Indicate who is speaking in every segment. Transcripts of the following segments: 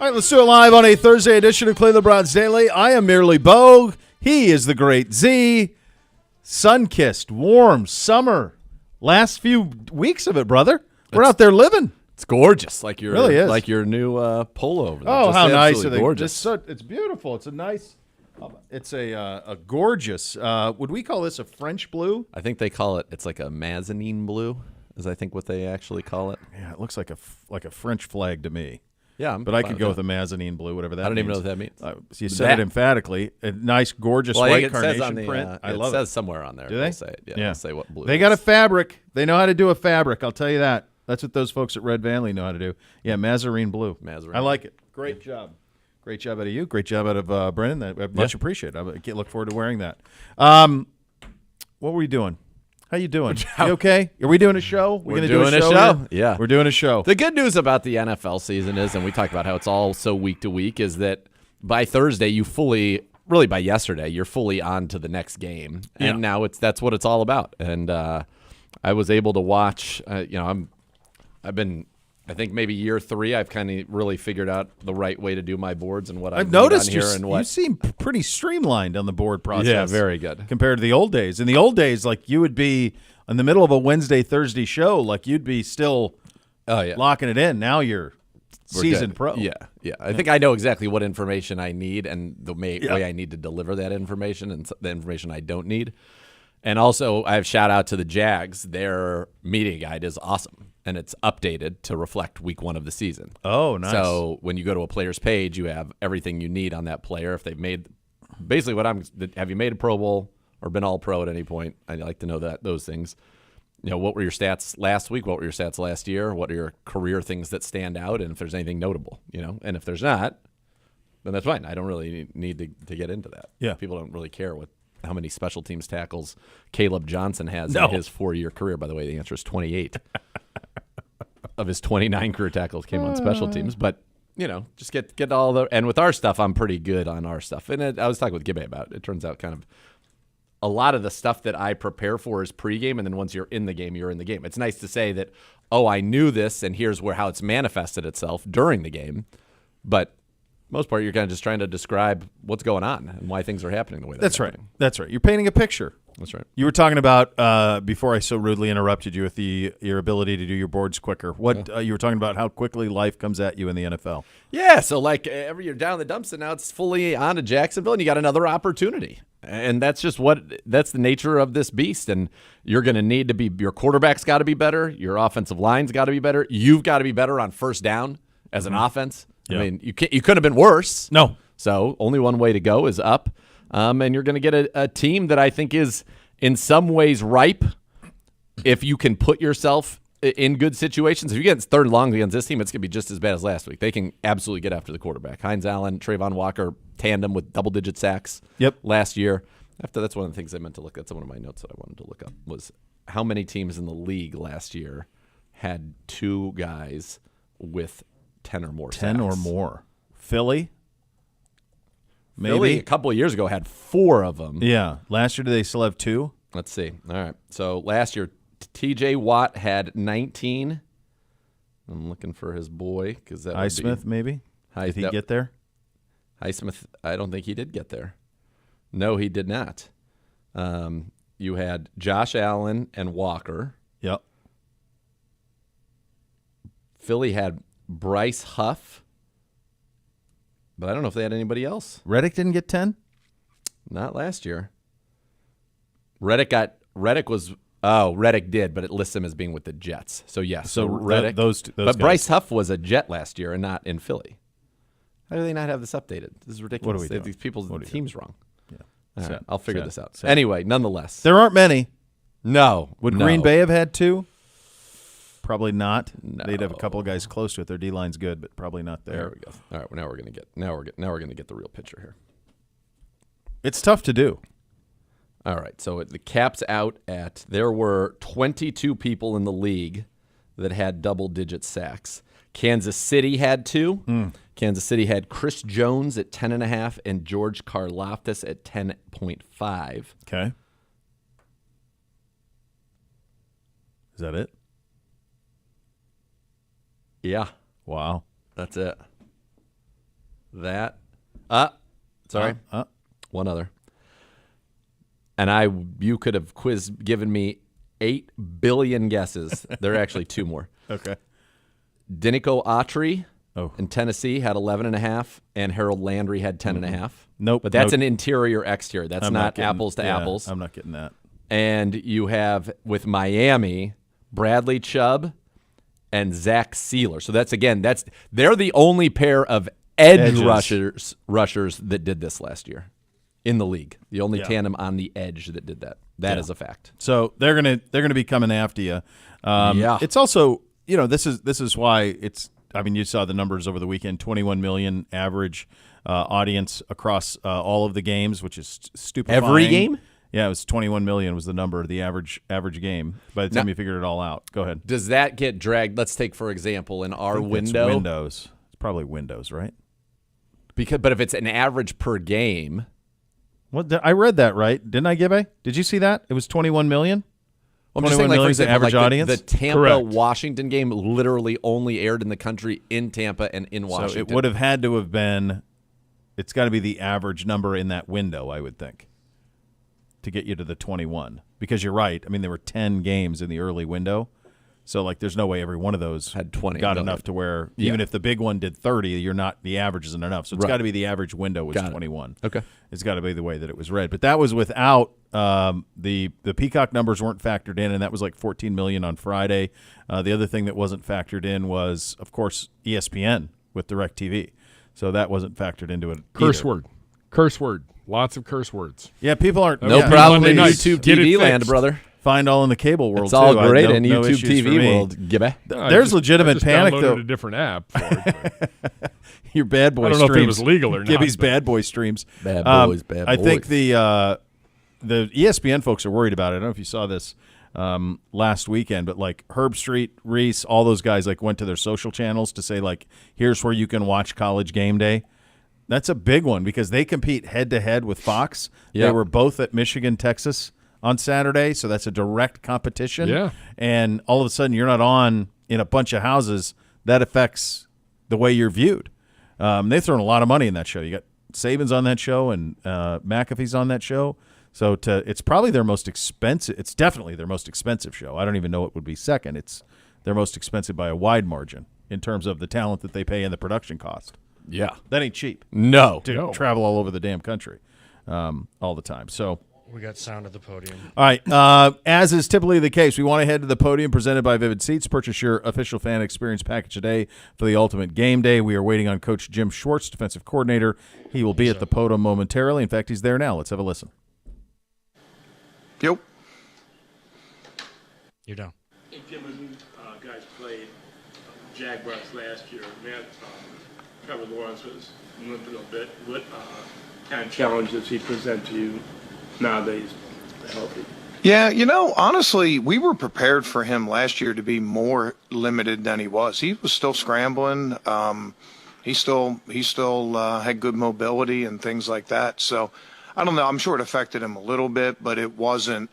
Speaker 1: All right, let's do it live on a Thursday edition of Cleveland Browns Daily. I am merely Bogue. He is the great Z. Sun-kissed, warm, summer. Last few weeks of it, brother. We're out there living.
Speaker 2: It's gorgeous, like your
Speaker 1: really is.
Speaker 2: like your new polo over there.
Speaker 1: Oh,
Speaker 2: Just
Speaker 1: how nice are they?
Speaker 2: gorgeous.
Speaker 1: It's beautiful. It's a nice. It's a gorgeous. Would we call this a French blue?
Speaker 2: I think they call it. It's like a mezzanine blue, is I think what they actually call it.
Speaker 1: Yeah, it looks like a French flag to me.
Speaker 2: Yeah,
Speaker 1: but I could go with a mezzanine blue, whatever that means.
Speaker 2: I don't even know what that means.
Speaker 1: So you said it emphatically. A nice, gorgeous white carnation print. I love it.
Speaker 2: It says somewhere on there.
Speaker 1: Do they?
Speaker 2: Say it. Yeah. They'll say what blue.
Speaker 1: They got a fabric. They know how to do a fabric. I'll tell you that. That's what those folks at Red Valley know how to do. Yeah, Mazzarine blue.
Speaker 2: Mazzarine.
Speaker 1: I like it. Great job. Great job out of you. Great job out of Brennan. I much appreciate it. I look forward to wearing that. What were we doing? How you doing? You okay? Are we doing a show?
Speaker 2: We're going to do a show.
Speaker 1: Here?
Speaker 2: Yeah.
Speaker 1: We're doing a show.
Speaker 2: The good news about the NFL season is, and we talk about how it's all so week to week, is that by Thursday really by yesterday, you're fully on to the next game. And now that's what it's all about. And I was able to watch, I think maybe year 3, I've kind of really figured out the right way to do my boards and what I've
Speaker 1: noticed
Speaker 2: on here and what.
Speaker 1: You seem pretty streamlined on the board process.
Speaker 2: Yeah, very good.
Speaker 1: Compared to the old days. In the old days, like you would be in the middle of a Wednesday, Thursday show, like you'd be still locking it in. Now you're seasoned pro.
Speaker 2: Yeah. I think I know exactly what information I need and the way I need to deliver that information and the information I don't need. And also, I have shout out to the Jags. Their media guide is awesome, and it's updated to reflect week 1 of the season.
Speaker 1: Oh, nice.
Speaker 2: So when you go to a player's page, you have everything you need on that player. If they've made – basically have you made a Pro Bowl or been All-Pro at any point? I'd like to know those things. What were your stats last week? What were your stats last year? What are your career things that stand out? And if there's anything notable, And if there's not, then that's fine. I don't really need to get into that.
Speaker 1: Yeah.
Speaker 2: People don't really care how many special teams tackles Caleb Johnson has in his 4-year career. By the way, the answer is 28. Of his 29 career tackles came on special teams. But, just get all the – and with our stuff, I'm pretty good on our stuff. And I was talking with Gibbe about it. It turns out kind of a lot of the stuff that I prepare for is pregame, and then once you're in the game, you're in the game. It's nice to say that, I knew this, and here's how it's manifested itself during the game. But – most part, you're kind of just trying to describe what's going on and why things are happening the way they're happening.
Speaker 1: That's right. You're painting a picture.
Speaker 2: That's right.
Speaker 1: You were talking about before I so rudely interrupted you with your ability to do your boards quicker. You were talking about how quickly life comes at you in the NFL.
Speaker 2: Yeah. So like every year down the dumps, and now it's fully on to Jacksonville, and you got another opportunity. And that's just that's the nature of this beast. And you're going to need to be your quarterback's got to be better. Your offensive line's got to be better. You've got to be better on first down as an offense. I mean, you couldn't have been worse.
Speaker 1: No.
Speaker 2: So only one way to go is up. And you're going to get a team that I think is in some ways ripe if you can put yourself in good situations. If you get 3rd and long against this team, it's going to be just as bad as last week. They can absolutely get after the quarterback. Hines Allen, Trayvon Walker, tandem with double-digit sacks last year. That's one of the things I meant to look at. That's one of my notes that I wanted to look up was how many teams in the league last year had 2 guys with 10 or more sacks.
Speaker 1: 10 or more. Philly? Maybe.
Speaker 2: Philly a couple of years ago had 4 of them.
Speaker 1: Yeah. Last year, do they still have 2?
Speaker 2: Let's see. All right. So last year, T.J. Watt had 19. I'm looking for his boy.
Speaker 1: Highsmith, maybe? Did he get there?
Speaker 2: Highsmith, I don't think he did get there. No, he did not. You had Josh Allen and Walker.
Speaker 1: Yep.
Speaker 2: Philly had Bryce Huff, but I don't know if they had anybody else.
Speaker 1: Reddick didn't get 10?
Speaker 2: Not last year. Reddick did, but it lists him as being with the Jets. So yes,
Speaker 1: so
Speaker 2: Reddick.
Speaker 1: Those
Speaker 2: but
Speaker 1: guys.
Speaker 2: Bryce Huff was a Jet last year and not in Philly. How do they not have this updated? This is ridiculous.
Speaker 1: What are we doing?
Speaker 2: These people's team's wrong.
Speaker 1: Yeah.
Speaker 2: All right, I'll figure this out. Anyway, nonetheless.
Speaker 1: There aren't many.
Speaker 2: No.
Speaker 1: Would Green Bay have had 2? Probably not.
Speaker 2: No.
Speaker 1: They'd have a couple of guys close to it. Their D-line's good, but probably not there.
Speaker 2: There we go. All right, now we're going to get the real picture here.
Speaker 1: It's tough to do.
Speaker 2: All right, so the cap's out at there were 22 people in the league that had double-digit sacks. Kansas City had 2. Kansas City had Chris Jones at 10.5 and George Karlaftis at 10.5.
Speaker 1: Okay. Is that it?
Speaker 2: Yeah.
Speaker 1: Wow.
Speaker 2: That's it. that. Sorry. One other. And you could have given me 8 billion guesses. There are actually 2 more.
Speaker 1: Okay.
Speaker 2: Dinico Autry in Tennessee had 11.5, and Harold Landry had 10.5.
Speaker 1: Nope.
Speaker 2: But that's an interior-exterior. That's not apples to apples.
Speaker 1: I'm not getting that.
Speaker 2: And you have, with Miami, Bradley Chubb and Zach Sealer. So they're the only pair of edge rushers that did this last year in the league. The only tandem on the edge that did that. That is a fact.
Speaker 1: So they're gonna be coming after you. It's also, this is why it's. I mean, you saw the numbers over the weekend: 21 million average audience across all of the games, which is stupefying.
Speaker 2: Every game?
Speaker 1: Yeah, it was 21 million was the number, the average game. By the time you figured it all out, go ahead.
Speaker 2: Does that get dragged? Let's take, for example, in our window.
Speaker 1: It's Windows. It's probably Windows, right?
Speaker 2: But if it's an average per game.
Speaker 1: What? I read that right, didn't I, Gibbe? Did you see that? It was 21 million.
Speaker 2: I'm just saying, like, for example,
Speaker 1: average audience.
Speaker 2: The Tampa-Washington game literally only aired in the country in Tampa and in Washington.
Speaker 1: So it would have had to have been. It's got to be the average number in that window, I would think, to get you to the 21. Because you're right. I mean, there were 10 games in the early window. So, like, there's no way every one of those
Speaker 2: had 20
Speaker 1: got
Speaker 2: million.
Speaker 1: enough to where even if the big one did 30, the average isn't enough. So it's got to be the average window was 21.
Speaker 2: Okay.
Speaker 1: It's got to be the way that it was read. But that was without the Peacock numbers weren't factored in, and that was like 14 million on Friday. The other thing that wasn't factored in was, of course, ESPN with DirecTV. So that wasn't factored into it.
Speaker 3: Curse word. Lots of curse words.
Speaker 1: Yeah, people aren't.
Speaker 2: No problem in YouTube TV land, brother.
Speaker 1: Find all in the cable world.
Speaker 2: It's all
Speaker 1: too.
Speaker 2: great in
Speaker 1: no
Speaker 2: YouTube
Speaker 1: issues for
Speaker 2: TV
Speaker 1: me.
Speaker 2: world. Gibbe.
Speaker 1: There's legitimate panic though.
Speaker 3: A different app. For it,
Speaker 1: Your bad boy.
Speaker 3: I don't know
Speaker 1: streams.
Speaker 3: if it was legal or not.
Speaker 1: Gibby's bad boy streams.
Speaker 2: Bad boys. Bad boys.
Speaker 1: I think the ESPN folks are worried about it. I don't know if you saw this last weekend, but like Herb Street, Reese, all those guys like went to their social channels to say like, here's where you can watch College Game Day. That's a big one because they compete head to head with Fox.
Speaker 2: Yep.
Speaker 1: They were both at Michigan, Texas on Saturday, so that's a direct competition.
Speaker 3: Yeah.
Speaker 1: And all of a sudden you're not on in a bunch of houses. That affects the way you're viewed. They've thrown a lot of money in that show. You got Saban's on that show and McAfee's on that show. So it's probably their most expensive. It's definitely their most expensive show. I don't even know what would be second. It's their most expensive by a wide margin in terms of the talent that they pay and the production cost.
Speaker 2: Yeah.
Speaker 1: That ain't cheap.
Speaker 2: No.
Speaker 1: To travel all over the damn country all the time. So
Speaker 4: we got sound of the podium.
Speaker 1: all right. As is typically the case, we want to head to the podium presented by Vivid Seats. Purchase your official fan experience package today for the ultimate game day. We are waiting on Coach Jim Schwartz, defensive coordinator. He will be at the podium momentarily. In fact, he's there now. Let's have a listen.
Speaker 5: Yep.
Speaker 4: You're down.
Speaker 6: Hey, Jim, when you guys played Jaguars last year, Trevor Lawrence was limping a bit. What kind of challenges he present to you nowadays healthy?
Speaker 5: Yeah, honestly, we were prepared for him last year to be more limited than he was. He was still scrambling. He still had good mobility and things like that. So I don't know. I'm sure it affected him a little bit, but it wasn't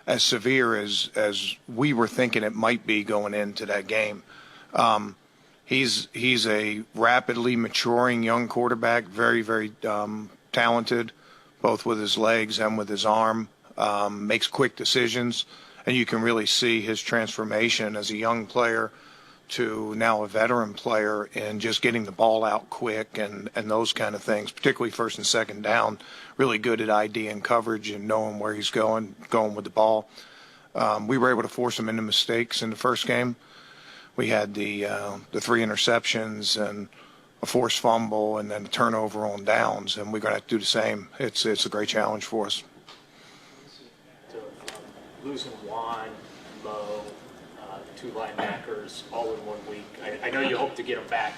Speaker 5: as severe as we were thinking it might be going into that game. He's a rapidly maturing young quarterback, very, very talented, both with his legs and with his arm, makes quick decisions, and you can really see his transformation as a young player to now a veteran player in just getting the ball out quick and those kind of things, particularly first and second down, really good at ID and coverage and knowing where he's going with the ball. We were able to force him into mistakes in the first game. We had the 3 interceptions and a forced fumble and then a turnover on downs, and we're going to have to do the same. It's a great challenge for us.
Speaker 7: Losing Juan, Mo, the 2 linebackers all in 1 week. I know you hope to get them back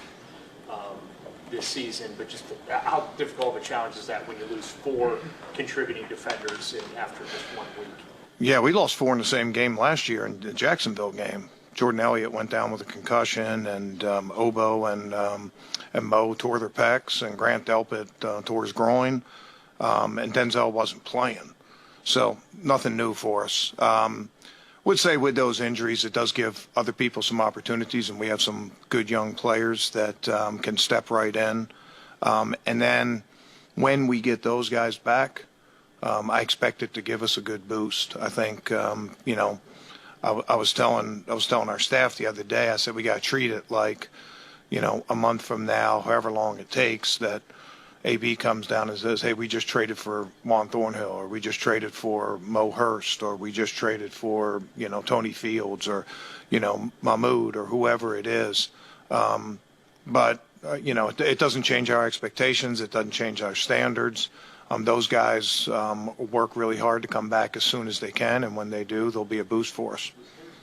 Speaker 7: this season, but just how difficult of a challenge is that when you lose 4 contributing defenders after just 1 week?
Speaker 5: Yeah, we lost 4 in the same game last year in the Jacksonville game. Jordan Elliott went down with a concussion, and Obo and Mo tore their pecs, and Grant Delpit tore his groin, and Denzel wasn't playing. So nothing new for us. Would say with those injuries, it does give other people some opportunities, and we have some good young players that can step right in. And then when we get those guys back, I expect it to give us a good boost. I think, I was telling our staff the other day, I said we got to treat it like, a month from now, however long it takes, that AB comes down and says, hey, we just traded for Juan Thornhill, or we just traded for Mo Hurst, or we just traded for, Tony Fields, or, Mahmoud, or whoever it is. But it doesn't change our expectations. It doesn't change our standards. Those guys work really hard to come back as soon as they can, and when they do, there'll be a boost for us.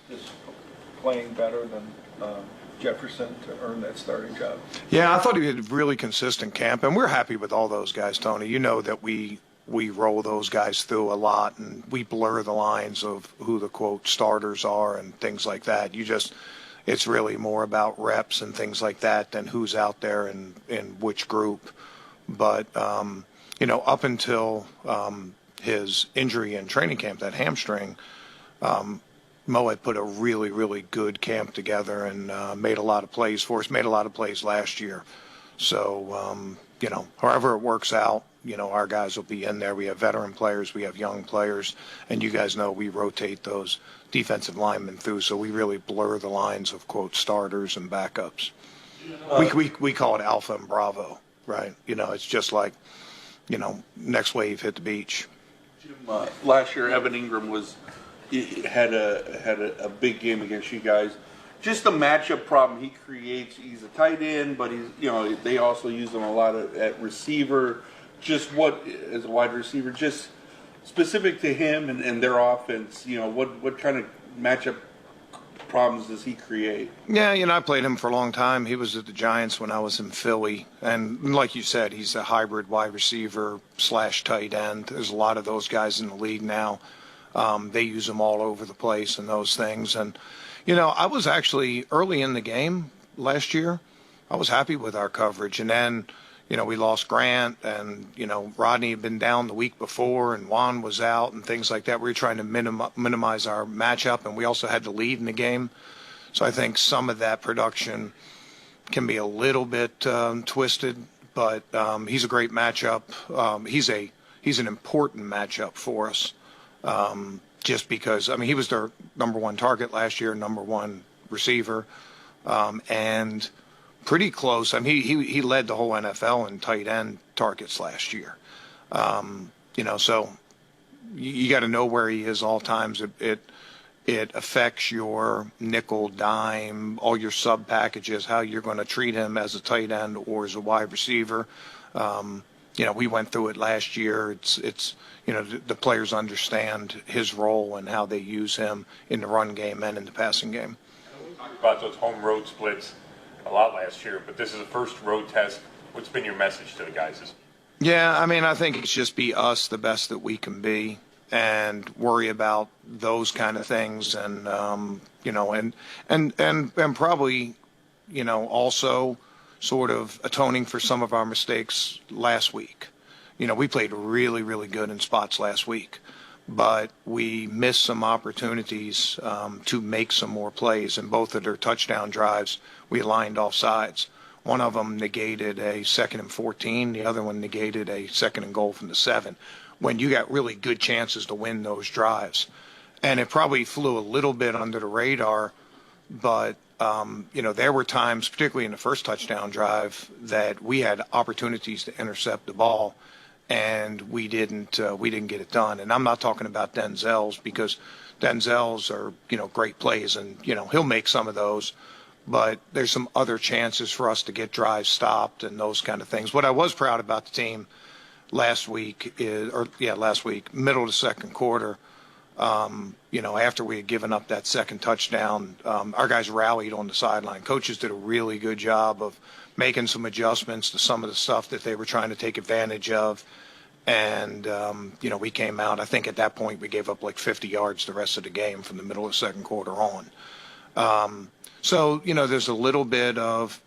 Speaker 4: Is playing better than Jefferson to earn that starting job?
Speaker 5: Yeah, I thought he had a really consistent camp, and we're happy with all those guys, Tony. You know that we roll those guys through a lot, and we blur the lines of who the, quote, starters are and things like that. It's really more about reps and things like that than who's out there and in which group. But, up until his injury in training camp, that hamstring, Mo had put a really, really good camp together and made a lot of plays for us, made a lot of plays last year. So, however it works out, our guys will be in there. We have veteran players, we have young players, and you guys know we rotate those defensive linemen through, so we really blur the lines of, quote, starters and backups. We call it Alpha and Bravo, right? It's just like, next wave hit the beach.
Speaker 8: Jim, last year Evan Ingram had a big game against you guys. Just the matchup problem he creates. He's a tight end, but they also use him a lot at receiver. Just what, as a wide receiver, just specific to him and their offense, what kind of matchup problems does he create?
Speaker 5: Yeah, I played him for a long time. He was at the Giants when I was in Philly. And like you said, he's a hybrid wide receiver / tight end. There's a lot of those guys in the league now. They use them all over the place and those things. And, I was actually early in the game last year, I was happy with our coverage. And then, we lost Grant and, Rodney had been down the week before and Juan was out and things like that. We were trying to minimize our matchup, and we also had the lead in the game. So I think some of that production can be a little bit twisted, but he's a great matchup. He's an important matchup for us. Just because, he was their number one target last year, number one receiver, and pretty close. He led the whole NFL in tight end targets last year. So you got to know where he is all times. It affects your nickel, dime, all your sub packages, how you're going to treat him as a tight end or as a wide receiver. We went through it last year. It's the players understand his role and how they use him in the run game and in the passing game.
Speaker 9: We talked about those home road splits a lot last year, but this is the first road test. What's been your message to the guys?
Speaker 5: Yeah, I think it's just be us the best that we can be and worry about those kind of things and and probably also sort of atoning for some of our mistakes last week. We played really, really good in spots last week, but we missed some opportunities to make some more plays. In both of their touchdown drives, we lined off sides. One of them negated a 2nd and 14. The other one negated a 2nd and goal from the 7, when you got really good chances to win those drives. And it probably flew a little bit under the radar, but there were times, particularly in the first touchdown drive, that we had opportunities to intercept the ball, and we didn't get it done. And I'm not talking about Denzel's, because Denzel's are great plays, and he'll make some of those, but there's some other chances for us to get drives stopped and those kind of things. What I was proud about the team last week, middle of the second quarter. After we had given up that second touchdown, our guys rallied on the sideline. Coaches did a really good job of making some adjustments to some of the stuff that they were trying to take advantage of. And, we came out. I think at that point we gave up like 50 yards the rest of the game from the middle of the second quarter on. So, there's a little bit of,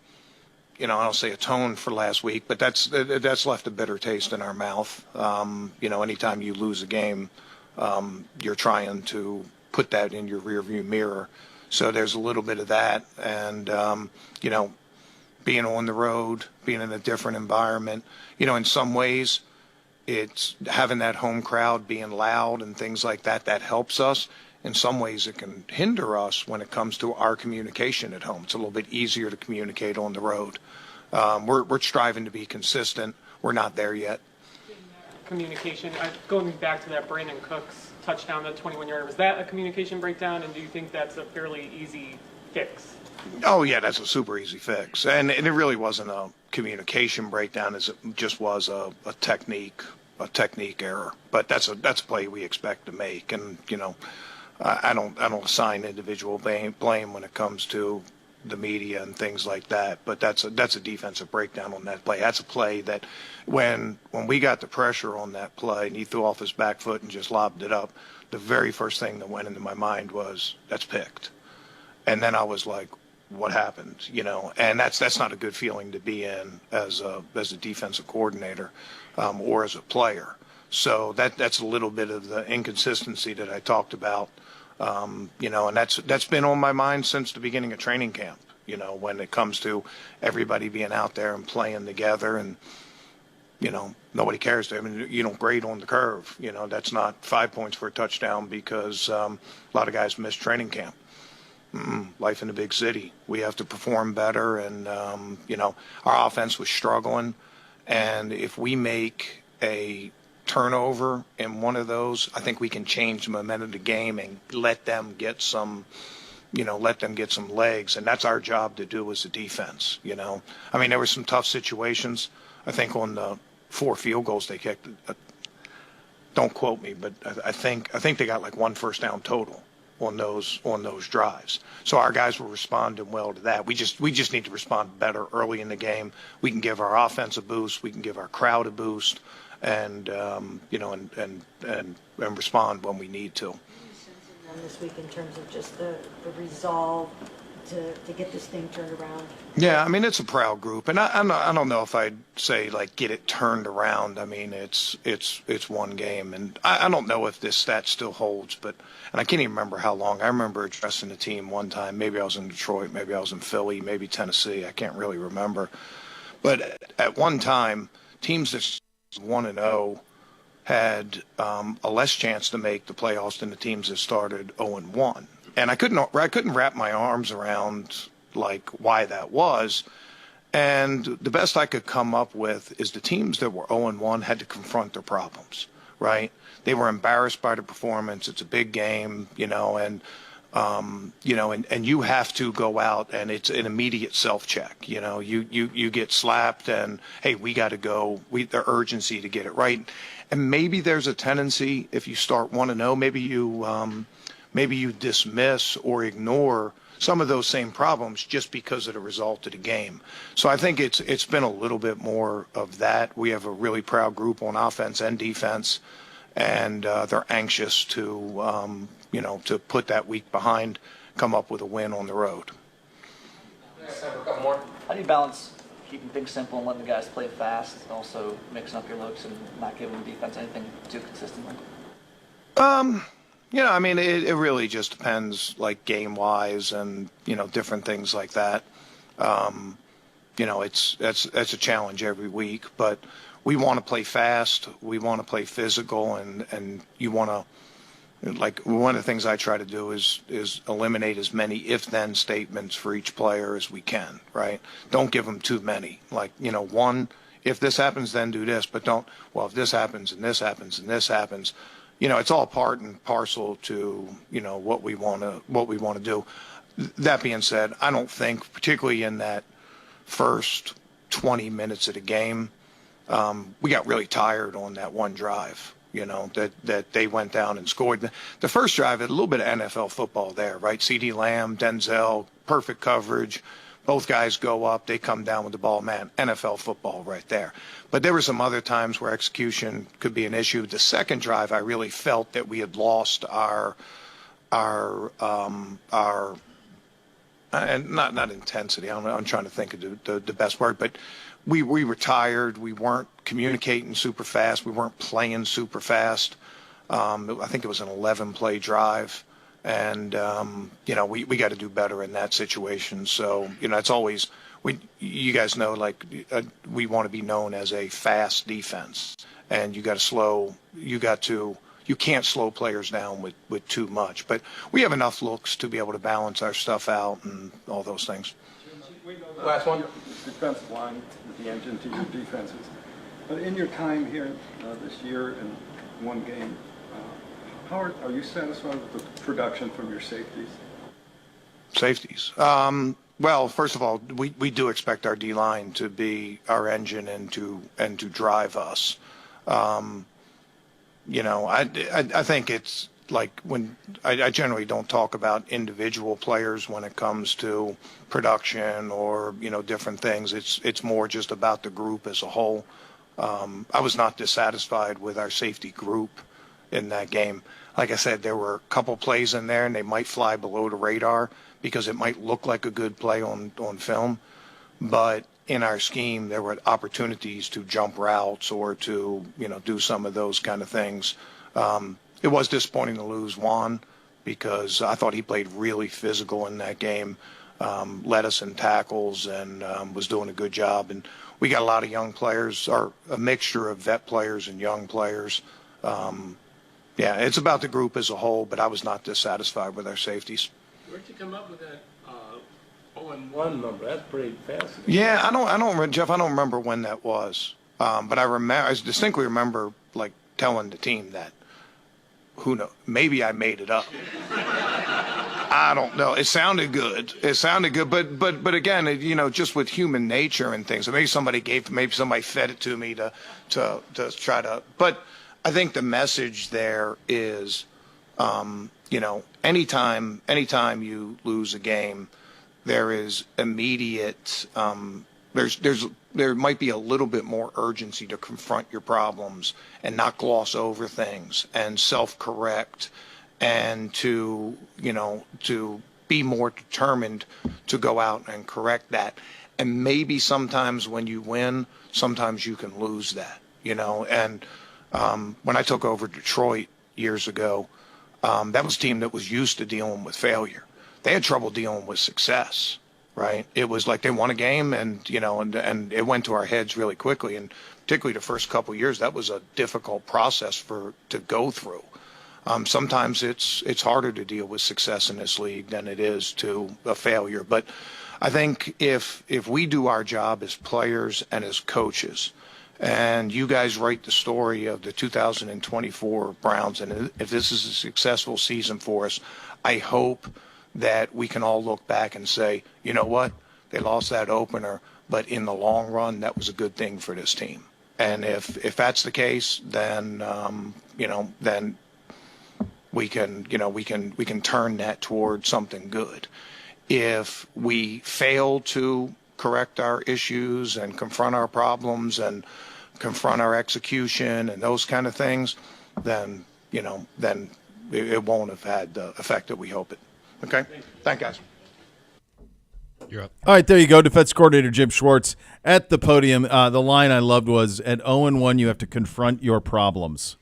Speaker 5: I don't say atone for last week, but that's left a bitter taste in our mouth. Anytime you lose a game, you're trying to put that in your rearview mirror. So there's a little bit of that. And, being on the road, being in a different environment. In some ways, it's having that home crowd being loud and things like that, that helps us. In some ways, it can hinder us when it comes to our communication at home. It's a little bit easier to communicate on the road. We're striving to be consistent. We're not there yet.
Speaker 10: Communication, going back to that Brandon Cooks touchdown, that 21-yarder, was that a communication breakdown, and do you think that's a fairly easy fix?
Speaker 5: Oh, yeah, that's a super easy fix. And it really wasn't a communication breakdown as it just was a technique error. But that's a play we expect to make. And, I don't assign individual blame when it comes to the media and things like that. But that's a defensive breakdown on that play. That's a play that when we got the pressure on that play and he threw off his back foot and just lobbed it up, the very first thing that went into my mind was, that's picked. And then I was like, what happened? And that's not a good feeling to be in as a defensive coordinator or as a player. So that's a little bit of the inconsistency that I talked about. And that's been on my mind since the beginning of training camp. When it comes to everybody being out there and playing together, and nobody cares. I mean, you don't grade on the curve. That's not 5 points for a touchdown because a lot of guys miss training camp. Life in a big city. We have to perform better, and our offense was struggling. And if we make a turnover in one of those, I think we can change the momentum of the game and let them get some legs. And that's our job to do as a defense. I mean, there were some tough situations. I think on the 4 field goals they kicked. Don't quote me, but I think they got like 1 first down total on those drives. So our guys were responding well to that. We just need to respond better early in the game. We can give our offense a boost. We can give our crowd a boost, and respond when we need to.
Speaker 11: This week in terms of just the resolve to get this thing turned around.
Speaker 5: Yeah, I mean, it's a proud group, and I don't know if I'd say like get it turned around. I mean, it's one game, and I don't know if this stat still holds, and I can't even remember how long. I remember addressing the team one time. Maybe I was in Detroit, maybe I was in Philly, maybe Tennessee. I can't really remember, but at one time, teams that 1-0 had a less chance to make the playoffs than the teams that started 0-1. And I couldn't wrap my arms around like why that was. And the best I could come up with is the teams that were 0-1 had to confront their problems, right? They were embarrassed by the performance. It's a big game, and you have to go out, and it's an immediate self-check. You get slapped, and hey, we got to go. The urgency to get it right. And maybe there's a tendency if you start 1-0, maybe you dismiss or ignore some of those same problems just because of the result of the game. So I think it's been a little bit more of that. We have a really proud group on offense and defense, and they're anxious to put that week behind, come up with a win on the road.
Speaker 12: How do you balance keeping things simple and letting the guys play fast, and also mixing up your looks and not giving the defense anything too consistently?
Speaker 5: I mean, it really just depends, like game-wise and, different things like that. That's a challenge every week, but we want to play fast. We want to play physical, and you want to, like, one of the things I try to do is eliminate as many if-then statements for each player as we can, right? Don't give them too many. Like, one, if this happens, then do this, but don't, well, if this happens and this happens and this happens, it's all part and parcel to, what we want to do. That being said, I don't think, particularly in that first 20 minutes of the game, we got really tired on that one drive, that they went down and scored. The first drive had a little bit of NFL football there, right? CeeDee Lamb, Denzel, perfect coverage. Both guys go up, they come down with the ball, man, NFL football right there. But there were some other times where execution could be an issue. The second drive, I really felt that we had lost our and not intensity. I'm trying to think of the best word, but we were tired. We weren't communicating super fast. We weren't playing super fast. I think it was an 11-play drive. And, we got to do better in that situation. So, it's always you guys know, like, we want to be known as a fast defense, and you can't slow players down with too much. But we have enough looks to be able to balance our stuff out and all those things.
Speaker 4: Last one. Defensive line is the engine to your defenses. But in your time here this year and one game, how are you satisfied with the production from your safeties?
Speaker 5: Safeties. Well, first of all, we do expect our D-line to be our engine and to drive us. You know, I think it's like when I generally don't talk about individual players when it comes to production or, you know, different things. It's more just about the group as a whole. I was not dissatisfied with our safety group in that game. Like I said, there were a couple plays in there, and they might fly below the radar because it might look like a good play on film. But in our scheme, there were opportunities to jump routes or to, you know, do some of those kind of things. It was disappointing to lose Juan because I thought he played really physical in that game, led us in tackles, and was doing a good job. And we got a lot of young players, or a mixture of vet players and young players. Yeah, it's about the group as a whole, but I was not dissatisfied with our safeties.
Speaker 6: Where'd you come up with that 0-1 number? That's pretty fascinating.
Speaker 5: Yeah, Jeff, I don't remember when that was, but I distinctly remember like telling the team that. Who knows? Maybe I made it up. I don't know. It sounded good. But again, you know, just with human nature and things. Maybe somebody fed it to me to try to. But I think the message there is, you know, anytime you lose a game, there is immediate. There might be a little bit more urgency to confront your problems and not gloss over things and self-correct, and to be more determined to go out and correct that. And maybe sometimes when you win, sometimes you can lose that, you know. And when I took over Detroit years ago, that was a team that was used to dealing with failure. They had trouble dealing with success. Right. It was like they won a game, and you know, and it went to our heads really quickly. And particularly the first couple of years, that was a difficult process to go through. Sometimes it's harder to deal with success in this league than it is to a failure. But I think if we do our job as players and as coaches, and you guys write the story of the 2024 Browns, and if this is a successful season for us, I hope that we can all look back and say, you know what, they lost that opener, but in the long run, that was a good thing for this team. And if that's the case, then you know, then we can turn that towards something good. If we fail to correct our issues and confront our problems and confront our execution and those kind of things, then you know, then it won't have had the effect that we hope it. Okay. Thank you, guys.
Speaker 3: You're up.
Speaker 1: All right, there you go. Defense coordinator Jim Schwartz at the podium. The line I loved was, at 0-1, you have to confront your problems,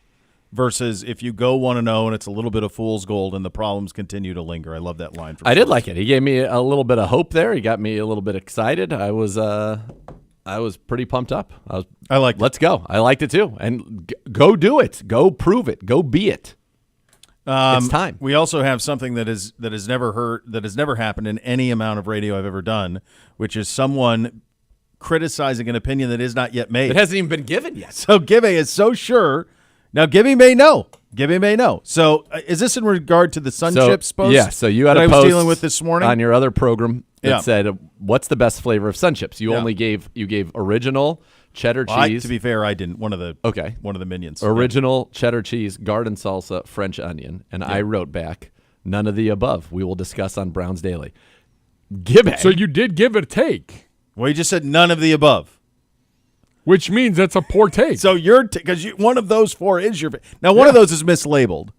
Speaker 1: versus if you go 1-0 and it's a little bit of fool's gold and the problems continue to linger. I love that line.
Speaker 2: I did like it. He gave me a little bit of hope there. He got me a little bit excited. I was pretty pumped up.
Speaker 1: I liked it.
Speaker 2: Let's go. I liked it too. And go do it. Go prove it. Go be it. It's time.
Speaker 1: We also have something that has never happened in any amount of radio I've ever done, which is someone criticizing an opinion that is not yet made.
Speaker 2: It hasn't even been given yet.
Speaker 1: So Gibby is so sure. Now Gibby may know. So is this in regard to the Chips post?
Speaker 2: Yeah. So you had
Speaker 1: that
Speaker 2: a
Speaker 1: I
Speaker 2: post
Speaker 1: was dealing with this morning
Speaker 2: on your other program that said, "What's the best flavor of Sun Chips?" You only gave original cheddar cheese.
Speaker 1: To be fair, I didn't. One of the minions.
Speaker 2: Original cheddar cheese, garden salsa, French onion, and I wrote back, "None of the above. We will discuss on Browns Daily." Gibby.
Speaker 3: So you did give it a take.
Speaker 1: Well, you just said none of the above,
Speaker 3: which means that's a poor take.
Speaker 1: So because one of those four is your. Now one of those is mislabeled.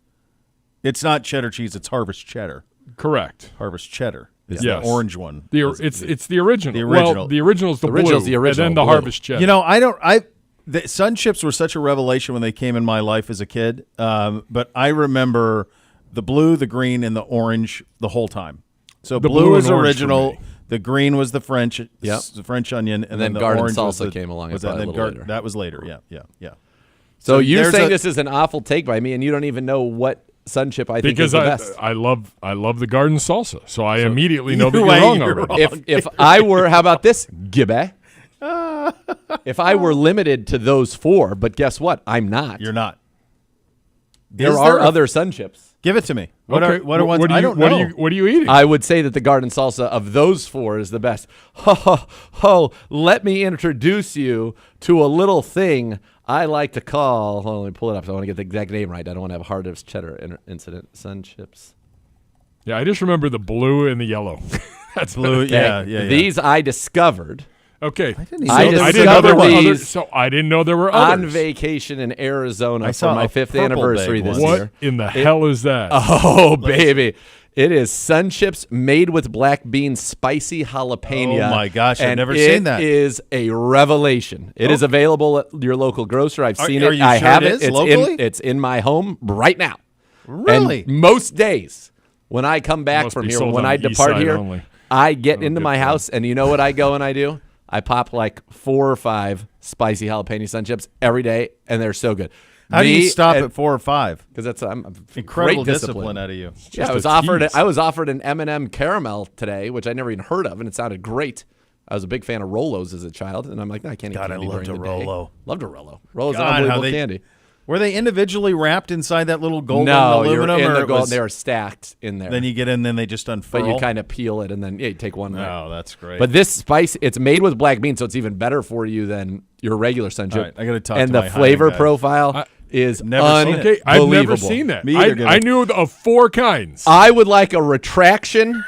Speaker 1: It's not cheddar cheese. It's Harvest Cheddar.
Speaker 3: Correct.
Speaker 1: Harvest Cheddar. It's the orange one.
Speaker 3: It's the original.
Speaker 1: The original.
Speaker 3: Well, the original is the blue,
Speaker 2: original,
Speaker 3: and then the Harvest Cheddar.
Speaker 1: You know, the Sun Chips were such a revelation when they came in my life as a kid. But I remember the blue, the green, and the orange the whole time. So
Speaker 3: the
Speaker 1: blue is
Speaker 3: and orange
Speaker 1: original. The green was the French,
Speaker 2: Yep.
Speaker 1: the French onion, and
Speaker 2: then
Speaker 1: the
Speaker 2: garden
Speaker 1: orange was
Speaker 2: salsa came along
Speaker 1: Was
Speaker 2: probably
Speaker 1: that,
Speaker 2: a little later.
Speaker 1: That was later. Yeah.
Speaker 2: So you're
Speaker 1: there's
Speaker 2: saying
Speaker 1: a-
Speaker 2: this is an awful take by me, and you don't even know what sun chip I think is
Speaker 3: Because
Speaker 2: the best.
Speaker 3: I love the garden salsa, so I immediately know that
Speaker 1: either
Speaker 3: you're
Speaker 1: way,
Speaker 3: wrong
Speaker 1: you're
Speaker 3: already.
Speaker 1: wrong.
Speaker 2: If I were, how about this, Gibbe? If I were limited to those 4, but guess what? I'm not.
Speaker 1: You're not.
Speaker 2: There
Speaker 1: Is
Speaker 2: are
Speaker 1: there a-
Speaker 2: other sun chips.
Speaker 1: Give it to me. What
Speaker 3: Okay,
Speaker 1: are ones?
Speaker 3: What
Speaker 1: I don't
Speaker 3: what
Speaker 1: know.
Speaker 3: What are you eating?
Speaker 2: I would say that the garden salsa of those 4 is the best. Ho, ho, ho. Let me introduce you to a little thing I like to call, hold on, let me pull it up so I want to get the exact name right. I don't want to have a hard cheddar incident. Sun chips.
Speaker 3: Yeah, I just remember the blue and the yellow. That's
Speaker 1: Blue.
Speaker 3: it.
Speaker 1: Yeah.
Speaker 2: These I discovered
Speaker 3: Okay.
Speaker 1: didn't
Speaker 2: I
Speaker 1: know there was
Speaker 3: didn't know there were
Speaker 2: discovered
Speaker 3: others.
Speaker 2: these
Speaker 3: So I didn't know there were
Speaker 2: on
Speaker 3: others.
Speaker 2: vacation in Arizona
Speaker 1: I
Speaker 2: for
Speaker 1: saw
Speaker 2: my
Speaker 1: a
Speaker 2: 5th
Speaker 1: purple
Speaker 2: anniversary
Speaker 1: bag
Speaker 2: this
Speaker 1: once.
Speaker 3: What
Speaker 2: year.
Speaker 3: in the hell is that?
Speaker 2: Oh, baby. It is sun chips made with black bean spicy jalapeno.
Speaker 1: Oh, my gosh, I've
Speaker 2: and
Speaker 1: never seen that.
Speaker 2: It is a revelation. It is available at your local grocer. I've seen
Speaker 1: are
Speaker 2: it.
Speaker 1: you
Speaker 2: I
Speaker 1: sure
Speaker 2: have
Speaker 1: it
Speaker 2: it.
Speaker 1: is
Speaker 2: It's
Speaker 1: locally?
Speaker 2: it's in my home right now.
Speaker 1: Really?
Speaker 2: And most days when I come back
Speaker 3: Must
Speaker 2: from
Speaker 3: be
Speaker 2: here,
Speaker 3: sold
Speaker 2: when
Speaker 3: on
Speaker 2: I
Speaker 3: the east
Speaker 2: depart
Speaker 3: side
Speaker 2: here,
Speaker 3: only.
Speaker 2: I get into
Speaker 3: good
Speaker 2: my
Speaker 3: for
Speaker 2: house, and you know what I go and I do? I pop like 4 or 5 spicy jalapeno sun chips every day, and they're so good.
Speaker 1: How do you stop at 4 or 5?
Speaker 2: Because that's
Speaker 1: Incredible
Speaker 2: great
Speaker 1: discipline out of you.
Speaker 2: Yeah,
Speaker 3: Just
Speaker 2: I
Speaker 3: a
Speaker 2: was
Speaker 3: tease.
Speaker 2: offered an M&M caramel today, which I never even heard of, and it sounded great. I was a big fan of Rolos as a child, and I'm like, no, I can't eat
Speaker 1: God,
Speaker 2: candy
Speaker 1: I loved
Speaker 2: during
Speaker 1: a
Speaker 2: the day.
Speaker 1: Rolo.
Speaker 2: Loved a Rolo. Rolo's
Speaker 1: God,
Speaker 2: an
Speaker 1: how
Speaker 2: unbelievable
Speaker 1: they-
Speaker 2: candy.
Speaker 1: Were they individually wrapped inside that little golden
Speaker 2: No, you're
Speaker 1: aluminum?
Speaker 2: in
Speaker 1: or
Speaker 2: the
Speaker 1: it
Speaker 2: gold.
Speaker 1: was-
Speaker 2: They are stacked in there.
Speaker 1: Then you get in, then they just unfurl.
Speaker 2: but you kind of peel it, and then you take one.
Speaker 1: Oh, that's great.
Speaker 2: But this spice, it's made with black beans, so it's even better for you than your regular sun chip.
Speaker 1: All right, I gotta talk
Speaker 2: and
Speaker 1: to
Speaker 2: the
Speaker 1: my
Speaker 2: flavor
Speaker 1: hiding guy.
Speaker 2: profile is
Speaker 1: Never seen it.
Speaker 2: unbelievable.
Speaker 3: Okay, I've never seen that.
Speaker 1: Me either,
Speaker 3: I
Speaker 1: Gibby.
Speaker 3: knew of 4 kinds.
Speaker 2: I would like a retraction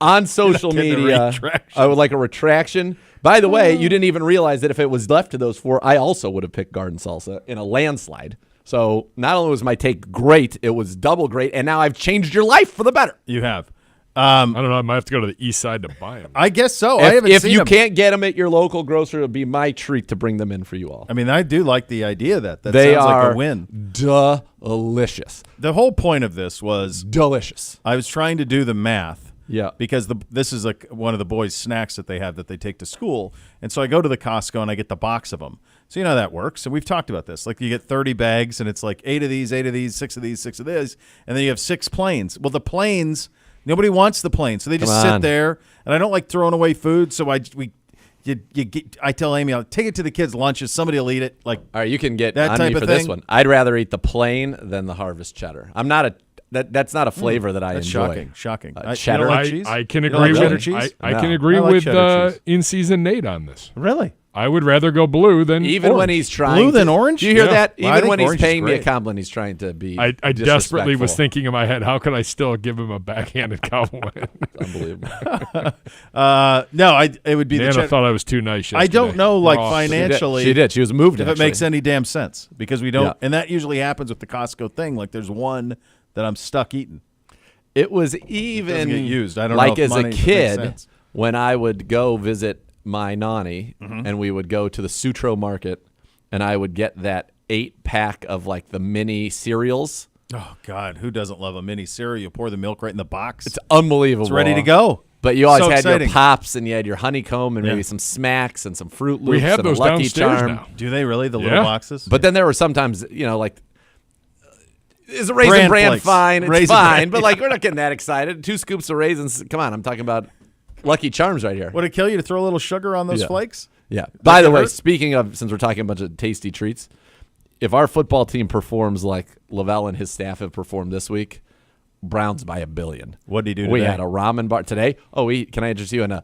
Speaker 2: on social
Speaker 1: getting a
Speaker 2: media.
Speaker 1: retraction.
Speaker 2: I would like a retraction. By the way, you didn't even realize that if it was left to those 4, I also would have picked garden salsa in a landslide. So not only was my take great, it was double great, and now I've changed your life for the better.
Speaker 1: You have.
Speaker 3: I don't know. I might have to go to the east side to buy them.
Speaker 1: I guess so. I
Speaker 2: If,
Speaker 1: haven't
Speaker 2: if
Speaker 1: seen
Speaker 2: you
Speaker 1: them.
Speaker 2: can't get them at your local grocer, it'll be my treat to bring them in for you all.
Speaker 1: I mean, I do like the idea of that. That
Speaker 2: They
Speaker 1: sounds
Speaker 2: are
Speaker 1: like a win.
Speaker 2: delicious.
Speaker 1: The whole point of this was
Speaker 2: Delicious.
Speaker 1: I was trying to do the math.
Speaker 2: Yeah.
Speaker 1: Because this is like one of the boys' snacks that they have that they take to school. And so I go to the Costco and I get the box of them. So you know how that works. And we've talked about this. Like you get 30 bags and it's like 8 of these, 6 of these, 6 of these. And then you have 6 planes. Well, the planes, nobody wants the planes. So they just
Speaker 2: Come
Speaker 1: sit
Speaker 2: on.
Speaker 1: there. And I don't like throwing away food. So I tell Amy, I'll take it to the kids' lunches. Somebody will eat it. Like,
Speaker 2: All right, you can get
Speaker 1: That
Speaker 2: on
Speaker 1: type
Speaker 2: me
Speaker 1: of
Speaker 2: for this
Speaker 1: thing?
Speaker 2: one. I'd rather eat the plain than the harvest cheddar. I'm not a that's not a flavor that I
Speaker 1: that's
Speaker 2: enjoy.
Speaker 1: shocking. You don't
Speaker 2: Cheddar.
Speaker 1: like cheese?
Speaker 3: I can
Speaker 1: You don't
Speaker 3: agree
Speaker 1: like cheddar
Speaker 3: with
Speaker 1: cheese?
Speaker 3: I
Speaker 2: No.
Speaker 3: can agree
Speaker 1: I like
Speaker 3: with
Speaker 1: cheddar cheese.
Speaker 3: in-season Nate on this.
Speaker 1: Really?
Speaker 3: I would rather go blue than
Speaker 2: Even when
Speaker 3: orange.
Speaker 2: he's trying
Speaker 1: Blue than
Speaker 2: to-
Speaker 1: orange?
Speaker 2: Do you hear
Speaker 3: Yeah.
Speaker 2: that?
Speaker 1: Well, I
Speaker 2: Even
Speaker 1: think
Speaker 2: when he's
Speaker 1: orange is
Speaker 2: paying me a
Speaker 1: great.
Speaker 2: compliment, he's trying to be
Speaker 3: I desperately was
Speaker 2: disrespectful.
Speaker 3: thinking in my head, how can I still give him a backhanded compliment?
Speaker 2: Unbelievable.
Speaker 1: No, it would be the
Speaker 3: Nana
Speaker 1: cheddar.
Speaker 3: thought I was too nice yesterday.
Speaker 1: I don't know, like,
Speaker 3: We're off.
Speaker 1: financially.
Speaker 2: She did. She was moved.
Speaker 1: if it
Speaker 2: actually.
Speaker 1: makes any damn sense because we don't,
Speaker 2: Yeah.
Speaker 1: and that usually happens with the Costco thing. Like there's one that I'm stuck eating.
Speaker 2: It was even
Speaker 1: get used. I don't
Speaker 2: like
Speaker 1: know if
Speaker 2: as
Speaker 1: money-
Speaker 2: a
Speaker 1: if it makes
Speaker 2: kid
Speaker 1: sense.
Speaker 2: when I would go visit my nanny
Speaker 1: Mm-hmm.
Speaker 2: and we would go to the Sutro Market and I would get that 8-pack of like the mini cereals.
Speaker 1: Oh God, who doesn't love a mini cereal? You pour the milk right in the box.
Speaker 2: It's unbelievable.
Speaker 1: It's ready to go.
Speaker 2: But you always
Speaker 1: So
Speaker 2: had
Speaker 1: exciting.
Speaker 2: your Pops and you had your honeycomb and
Speaker 1: Yeah.
Speaker 2: maybe some Smacks and some Fruit Loops
Speaker 3: We have
Speaker 2: and
Speaker 3: those
Speaker 2: a Lucky
Speaker 3: downstairs
Speaker 2: Charm.
Speaker 3: now.
Speaker 1: Do they really the
Speaker 3: Yeah.
Speaker 1: little boxes?
Speaker 2: But then there were sometimes, like, is a Raisin Bran
Speaker 1: Flakes.
Speaker 2: fine? It's
Speaker 1: Raisin
Speaker 2: fine.
Speaker 1: Bran,
Speaker 2: But, like, we're not getting that excited. 2 scoops of raisins. Come on. I'm talking about Lucky Charms right here.
Speaker 1: would it kill you to throw a little sugar on those
Speaker 2: Yeah.
Speaker 1: flakes?
Speaker 2: Yeah. By the
Speaker 1: it
Speaker 2: way,
Speaker 1: hurt?
Speaker 2: speaking of, since we're talking a bunch of tasty treats, if our football team performs like Lavelle and his staff have performed this week, Browns by 1 billion.
Speaker 1: What did he do
Speaker 2: We
Speaker 1: today?
Speaker 2: had a ramen bar today. Oh, can I interest you in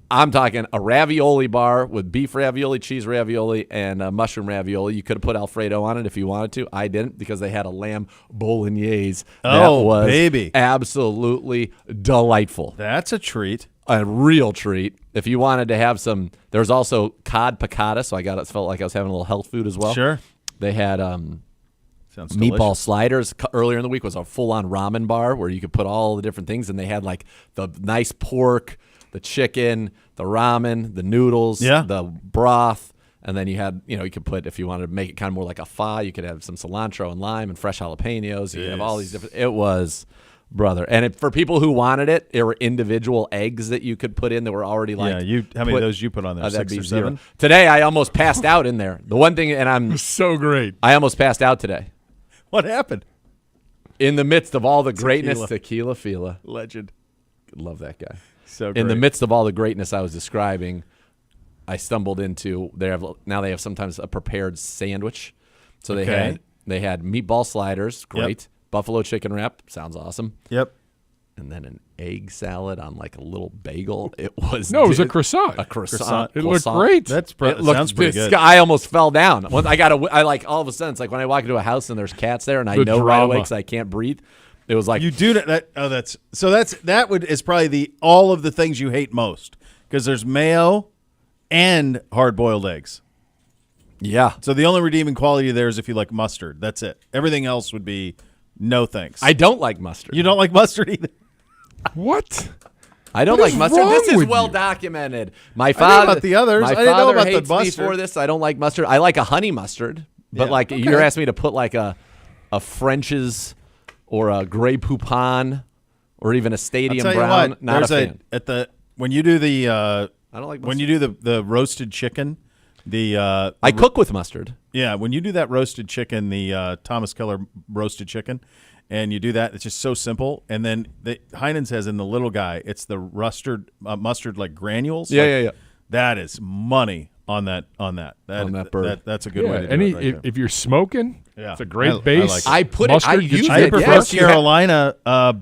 Speaker 2: I'm talking a ravioli bar with beef ravioli, cheese ravioli, and mushroom ravioli. You could have put Alfredo on it if you wanted to. I didn't because they had a lamb bolognese. That
Speaker 1: Oh,
Speaker 2: was
Speaker 1: baby.
Speaker 2: absolutely delightful.
Speaker 1: That's a treat.
Speaker 2: A real treat. If you wanted to have some, there's also cod piccata, so felt like I was having a little health food as well.
Speaker 1: Sure.
Speaker 2: They had
Speaker 1: Sounds
Speaker 2: meatball
Speaker 1: delicious.
Speaker 2: sliders. Earlier in the week was a full-on ramen bar where you could put all the different things, and they had like the nice pork, the chicken, the ramen, the noodles,
Speaker 1: Yeah.
Speaker 2: the broth, and then you had, you could put, if you wanted to make it kind of more like a pho, you could have some cilantro and lime and fresh jalapenos. You could have all these different. It was Brother. And for people who wanted it, there were individual eggs that you could put in that were already like.
Speaker 1: Yeah, how many of those you put on there?
Speaker 2: That'd
Speaker 1: 6
Speaker 2: be
Speaker 1: or 7?
Speaker 2: Today, I almost passed out in there. The one thing, and I'm
Speaker 3: So great.
Speaker 2: I almost passed out today.
Speaker 1: What happened?
Speaker 2: In the midst of all the greatness, Tequila Fila.
Speaker 1: Legend.
Speaker 2: Love that guy.
Speaker 1: So great.
Speaker 2: In the midst of all the greatness I was describing, I stumbled into they have sometimes a prepared sandwich. So they had meatball sliders, great.
Speaker 1: Yep.
Speaker 2: Buffalo chicken wrap, sounds awesome.
Speaker 1: Yep.
Speaker 2: And then an egg salad on like a little bagel. It was
Speaker 3: No, it was a croissant.
Speaker 2: A croissant.
Speaker 3: It looked great.
Speaker 1: Sounds pretty good.
Speaker 2: I almost fell down. I like all of a sudden it's like when I walk into a house and there's cats there and I
Speaker 3: The
Speaker 2: know right away
Speaker 3: drama.
Speaker 2: because I can't breathe. It was like
Speaker 1: You do that. Oh, is probably all of the things you hate most because there's mayo and hard boiled eggs.
Speaker 2: yeah.
Speaker 1: So the only redeeming quality there is if you like mustard. That's it. Everything else would be no thanks.
Speaker 2: I don't like mustard.
Speaker 1: You don't like mustard either.
Speaker 3: What?
Speaker 2: I don't
Speaker 3: What
Speaker 2: like
Speaker 3: is
Speaker 2: mustard.
Speaker 3: wrong
Speaker 2: This is
Speaker 3: with
Speaker 2: well
Speaker 3: you?
Speaker 2: documented. My
Speaker 1: know
Speaker 2: father
Speaker 1: about the others.
Speaker 2: My
Speaker 1: I didn't know
Speaker 2: father
Speaker 1: about the
Speaker 2: hates me
Speaker 1: mustard.
Speaker 2: for this. I don't like mustard. I like a honey mustard, but
Speaker 1: Yeah.
Speaker 2: like
Speaker 1: Okay.
Speaker 2: you're asking me to put like a French's or a Grey Poupon or even a
Speaker 1: I'll
Speaker 2: Stadium
Speaker 1: tell you
Speaker 2: Brown.
Speaker 1: what.
Speaker 2: Not a
Speaker 1: There's
Speaker 2: fan.
Speaker 1: when you do the
Speaker 2: I don't like
Speaker 1: when
Speaker 2: mustard.
Speaker 1: you do the roasted chicken,
Speaker 2: I cook with mustard.
Speaker 1: yeah, when you do that roasted chicken, the Thomas Keller roasted chicken, and you do that, it's just so simple. And then Heinen's has in the little guy, it's the mustard like granules.
Speaker 2: Yeah.
Speaker 1: That is money on that
Speaker 2: bird.
Speaker 1: That's a good way to do
Speaker 3: and
Speaker 1: it. Right there.
Speaker 3: if you're smoking,
Speaker 1: Yeah.
Speaker 3: it's a great
Speaker 1: I
Speaker 3: base.
Speaker 1: like it.
Speaker 2: I put it.
Speaker 3: Mustard
Speaker 2: I
Speaker 3: gets
Speaker 2: use
Speaker 3: you
Speaker 1: I
Speaker 2: it.
Speaker 1: prefer
Speaker 2: Yes, you have-
Speaker 1: Carolina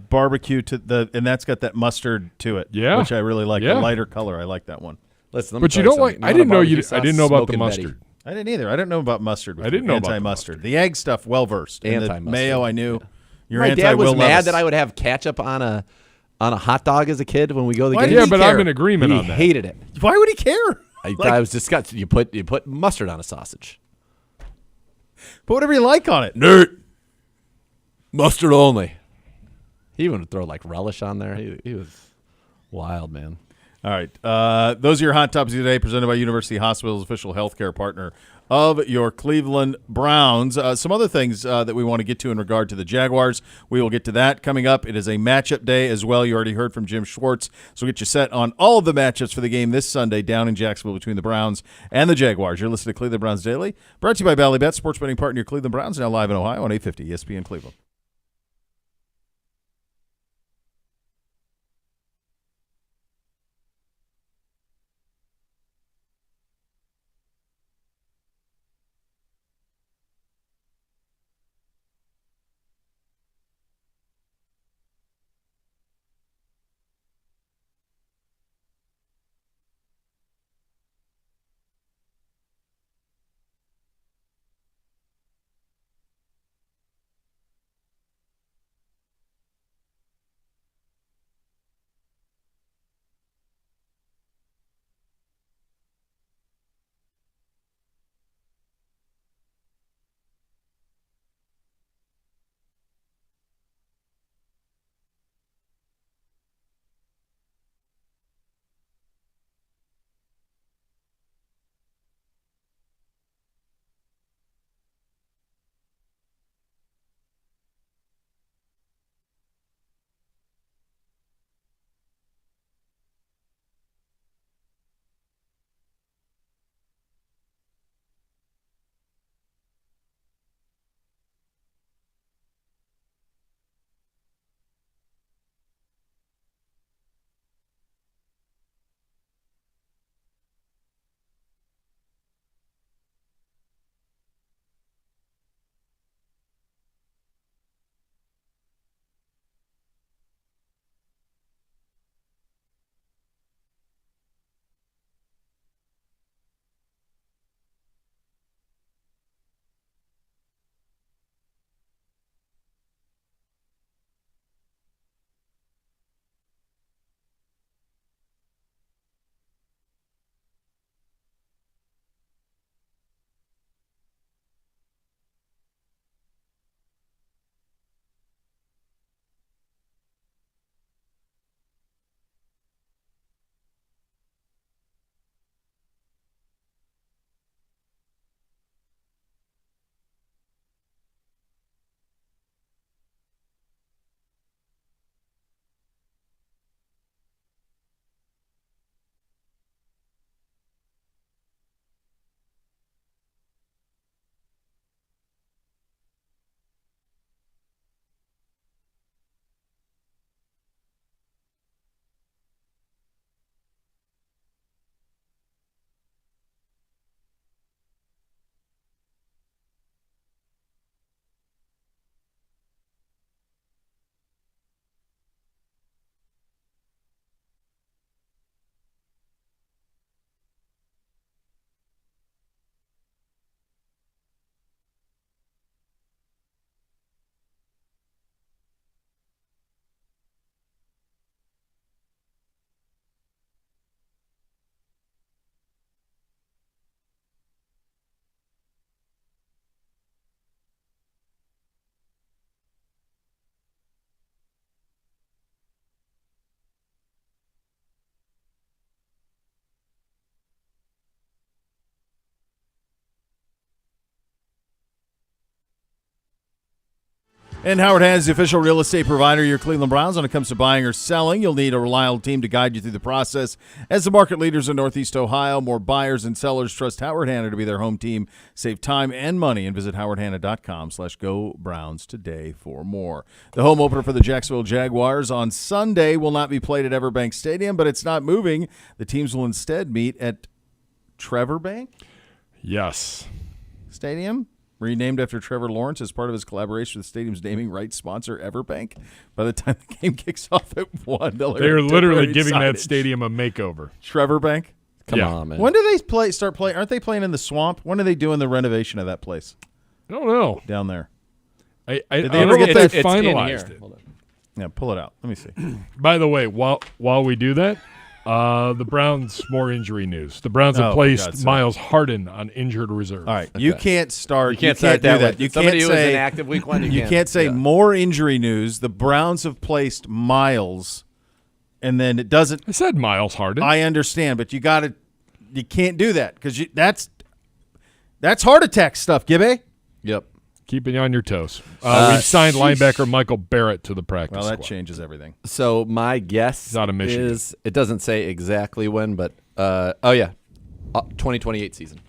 Speaker 1: barbecue and that's got that mustard to it.
Speaker 3: Yeah.
Speaker 1: which I really like.
Speaker 3: Yeah.
Speaker 1: The lighter color, I like that one.
Speaker 2: Listen, let me
Speaker 3: But you
Speaker 2: tell
Speaker 3: don't like.
Speaker 2: something.
Speaker 3: I didn't know
Speaker 2: want a
Speaker 3: you.
Speaker 2: barbecue
Speaker 3: I
Speaker 2: sauce,
Speaker 3: didn't know about the
Speaker 2: smoking Betty.
Speaker 3: mustard.
Speaker 1: I didn't either. I didn't know about mustard.
Speaker 3: I didn't know about the
Speaker 1: anti-mustard. The egg stuff, well versed. And the
Speaker 2: Anti-mustard.
Speaker 1: mayo, I knew. You're
Speaker 2: My
Speaker 1: anti
Speaker 2: dad was
Speaker 1: Will
Speaker 2: mad
Speaker 1: Levis.
Speaker 2: that I would have ketchup on a hot dog as a kid when we go to the
Speaker 1: Why
Speaker 2: game.
Speaker 1: did
Speaker 3: Yeah,
Speaker 1: he
Speaker 3: but
Speaker 1: care?
Speaker 3: I'm in agreement
Speaker 2: He
Speaker 3: on that.
Speaker 2: hated it.
Speaker 1: Why would he care?
Speaker 2: I was disgusted. You put mustard on a sausage.
Speaker 1: Put whatever you like on it.
Speaker 2: Nerd. Mustard only. He even would throw like relish on there. He was wild, man.
Speaker 1: All right. Those are your hot topics today, presented by University Hospital's official healthcare partner of your Cleveland Browns. Some other things that we want to get to in regard to the Jaguars. We will get to that coming up. It is a matchup day as well. You already heard from Jim Schwartz. So we'll get you set on all of the matchups for the game this Sunday down in Jacksonville between the Browns and the Jaguars. You're listening to Cleveland Browns Daily, brought to you by Ballybet, sports betting partner of your Cleveland Browns, now live in Ohio on 850 ESPN Cleveland. And Howard Hanna is the official real estate provider of your Cleveland Browns. When it comes to buying or selling, you'll need a reliable team to guide you through the process. As the market leaders in Northeast Ohio, more buyers and sellers trust Howard Hanna to be their home team. Save time and money and visit howardhanna.com/go Browns today for more. The home opener for the Jacksonville Jaguars on Sunday will not be played at Everbank Stadium, but it's not moving. The teams will instead meet at Trevor Bank
Speaker 3: Yes.
Speaker 1: Stadium, renamed after Trevor Lawrence as part of his collaboration with the stadium's naming rights sponsor, Everbank. By the time the game kicks off at 1,
Speaker 3: they're literally giving that stadium a makeover.
Speaker 1: Trevor Bank?
Speaker 2: Come on, man.
Speaker 1: When do they start playing? Aren't they playing in the swamp? When are they doing the renovation of that place?
Speaker 3: I don't know.
Speaker 1: Down there.
Speaker 3: I
Speaker 1: Did they
Speaker 3: don't
Speaker 1: ever
Speaker 3: know
Speaker 1: get
Speaker 3: if
Speaker 1: that
Speaker 3: they finalized it.
Speaker 1: Yeah, pull it out. Let me see.
Speaker 3: By the way, while we do that, the Browns, more injury news. The Browns have placed Miles Harden on injured reserve.
Speaker 1: All right. Okay. You can't start.
Speaker 2: You can't
Speaker 1: do
Speaker 2: start
Speaker 1: that. You
Speaker 2: somebody
Speaker 1: can't
Speaker 2: who
Speaker 1: say
Speaker 2: was inactive week 1.
Speaker 1: You can't say more injury news. The Browns have placed Miles, and then it doesn't.
Speaker 3: I said Miles Harden.
Speaker 1: I understand, but you can't do that because that's heart attack stuff, Gibby.
Speaker 2: Yep.
Speaker 3: Keeping you on your toes. We've signed linebacker Michael Barrett to the practice
Speaker 1: Well, that
Speaker 3: squad.
Speaker 1: changes everything.
Speaker 2: So my guess is it doesn't say exactly when, but 2028 season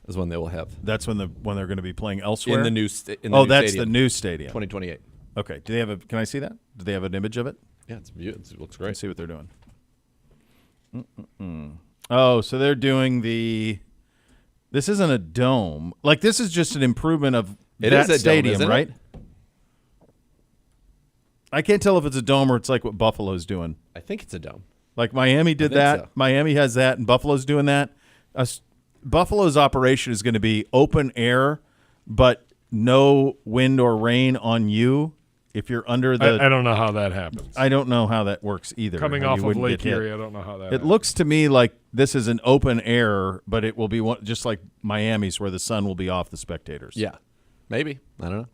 Speaker 2: is when they will have.
Speaker 1: That's when they're going to be playing elsewhere
Speaker 2: in the new.
Speaker 1: That's
Speaker 2: stadium.
Speaker 1: the new stadium.
Speaker 2: 2028.
Speaker 1: Okay. Do they have Can I see that? Do they have an image of it?
Speaker 2: Yeah, it looks great.
Speaker 1: Let's see what they're doing. Oh, so they're doing the. This isn't a dome. Like, this is just an improvement of that stadium,
Speaker 2: dome,
Speaker 1: right? I can't tell if it's a dome or it's like what Buffalo's doing.
Speaker 2: I think it's a dome.
Speaker 1: Like Miami did that.
Speaker 2: So.
Speaker 1: Miami has that, and Buffalo's doing that. Buffalo's operation is going to be open air, but no wind or rain on you if you're under the.
Speaker 3: I don't know how that happens.
Speaker 1: I don't know how that works either.
Speaker 3: Coming
Speaker 1: how
Speaker 3: off
Speaker 1: you
Speaker 3: of
Speaker 1: wouldn't
Speaker 3: Lake
Speaker 1: get hit.
Speaker 3: Erie, I don't know how that
Speaker 1: It
Speaker 3: happens.
Speaker 1: looks to me like this is an open air, but it will be just like Miami's where the sun will be off the spectators.
Speaker 2: Yeah, maybe. I don't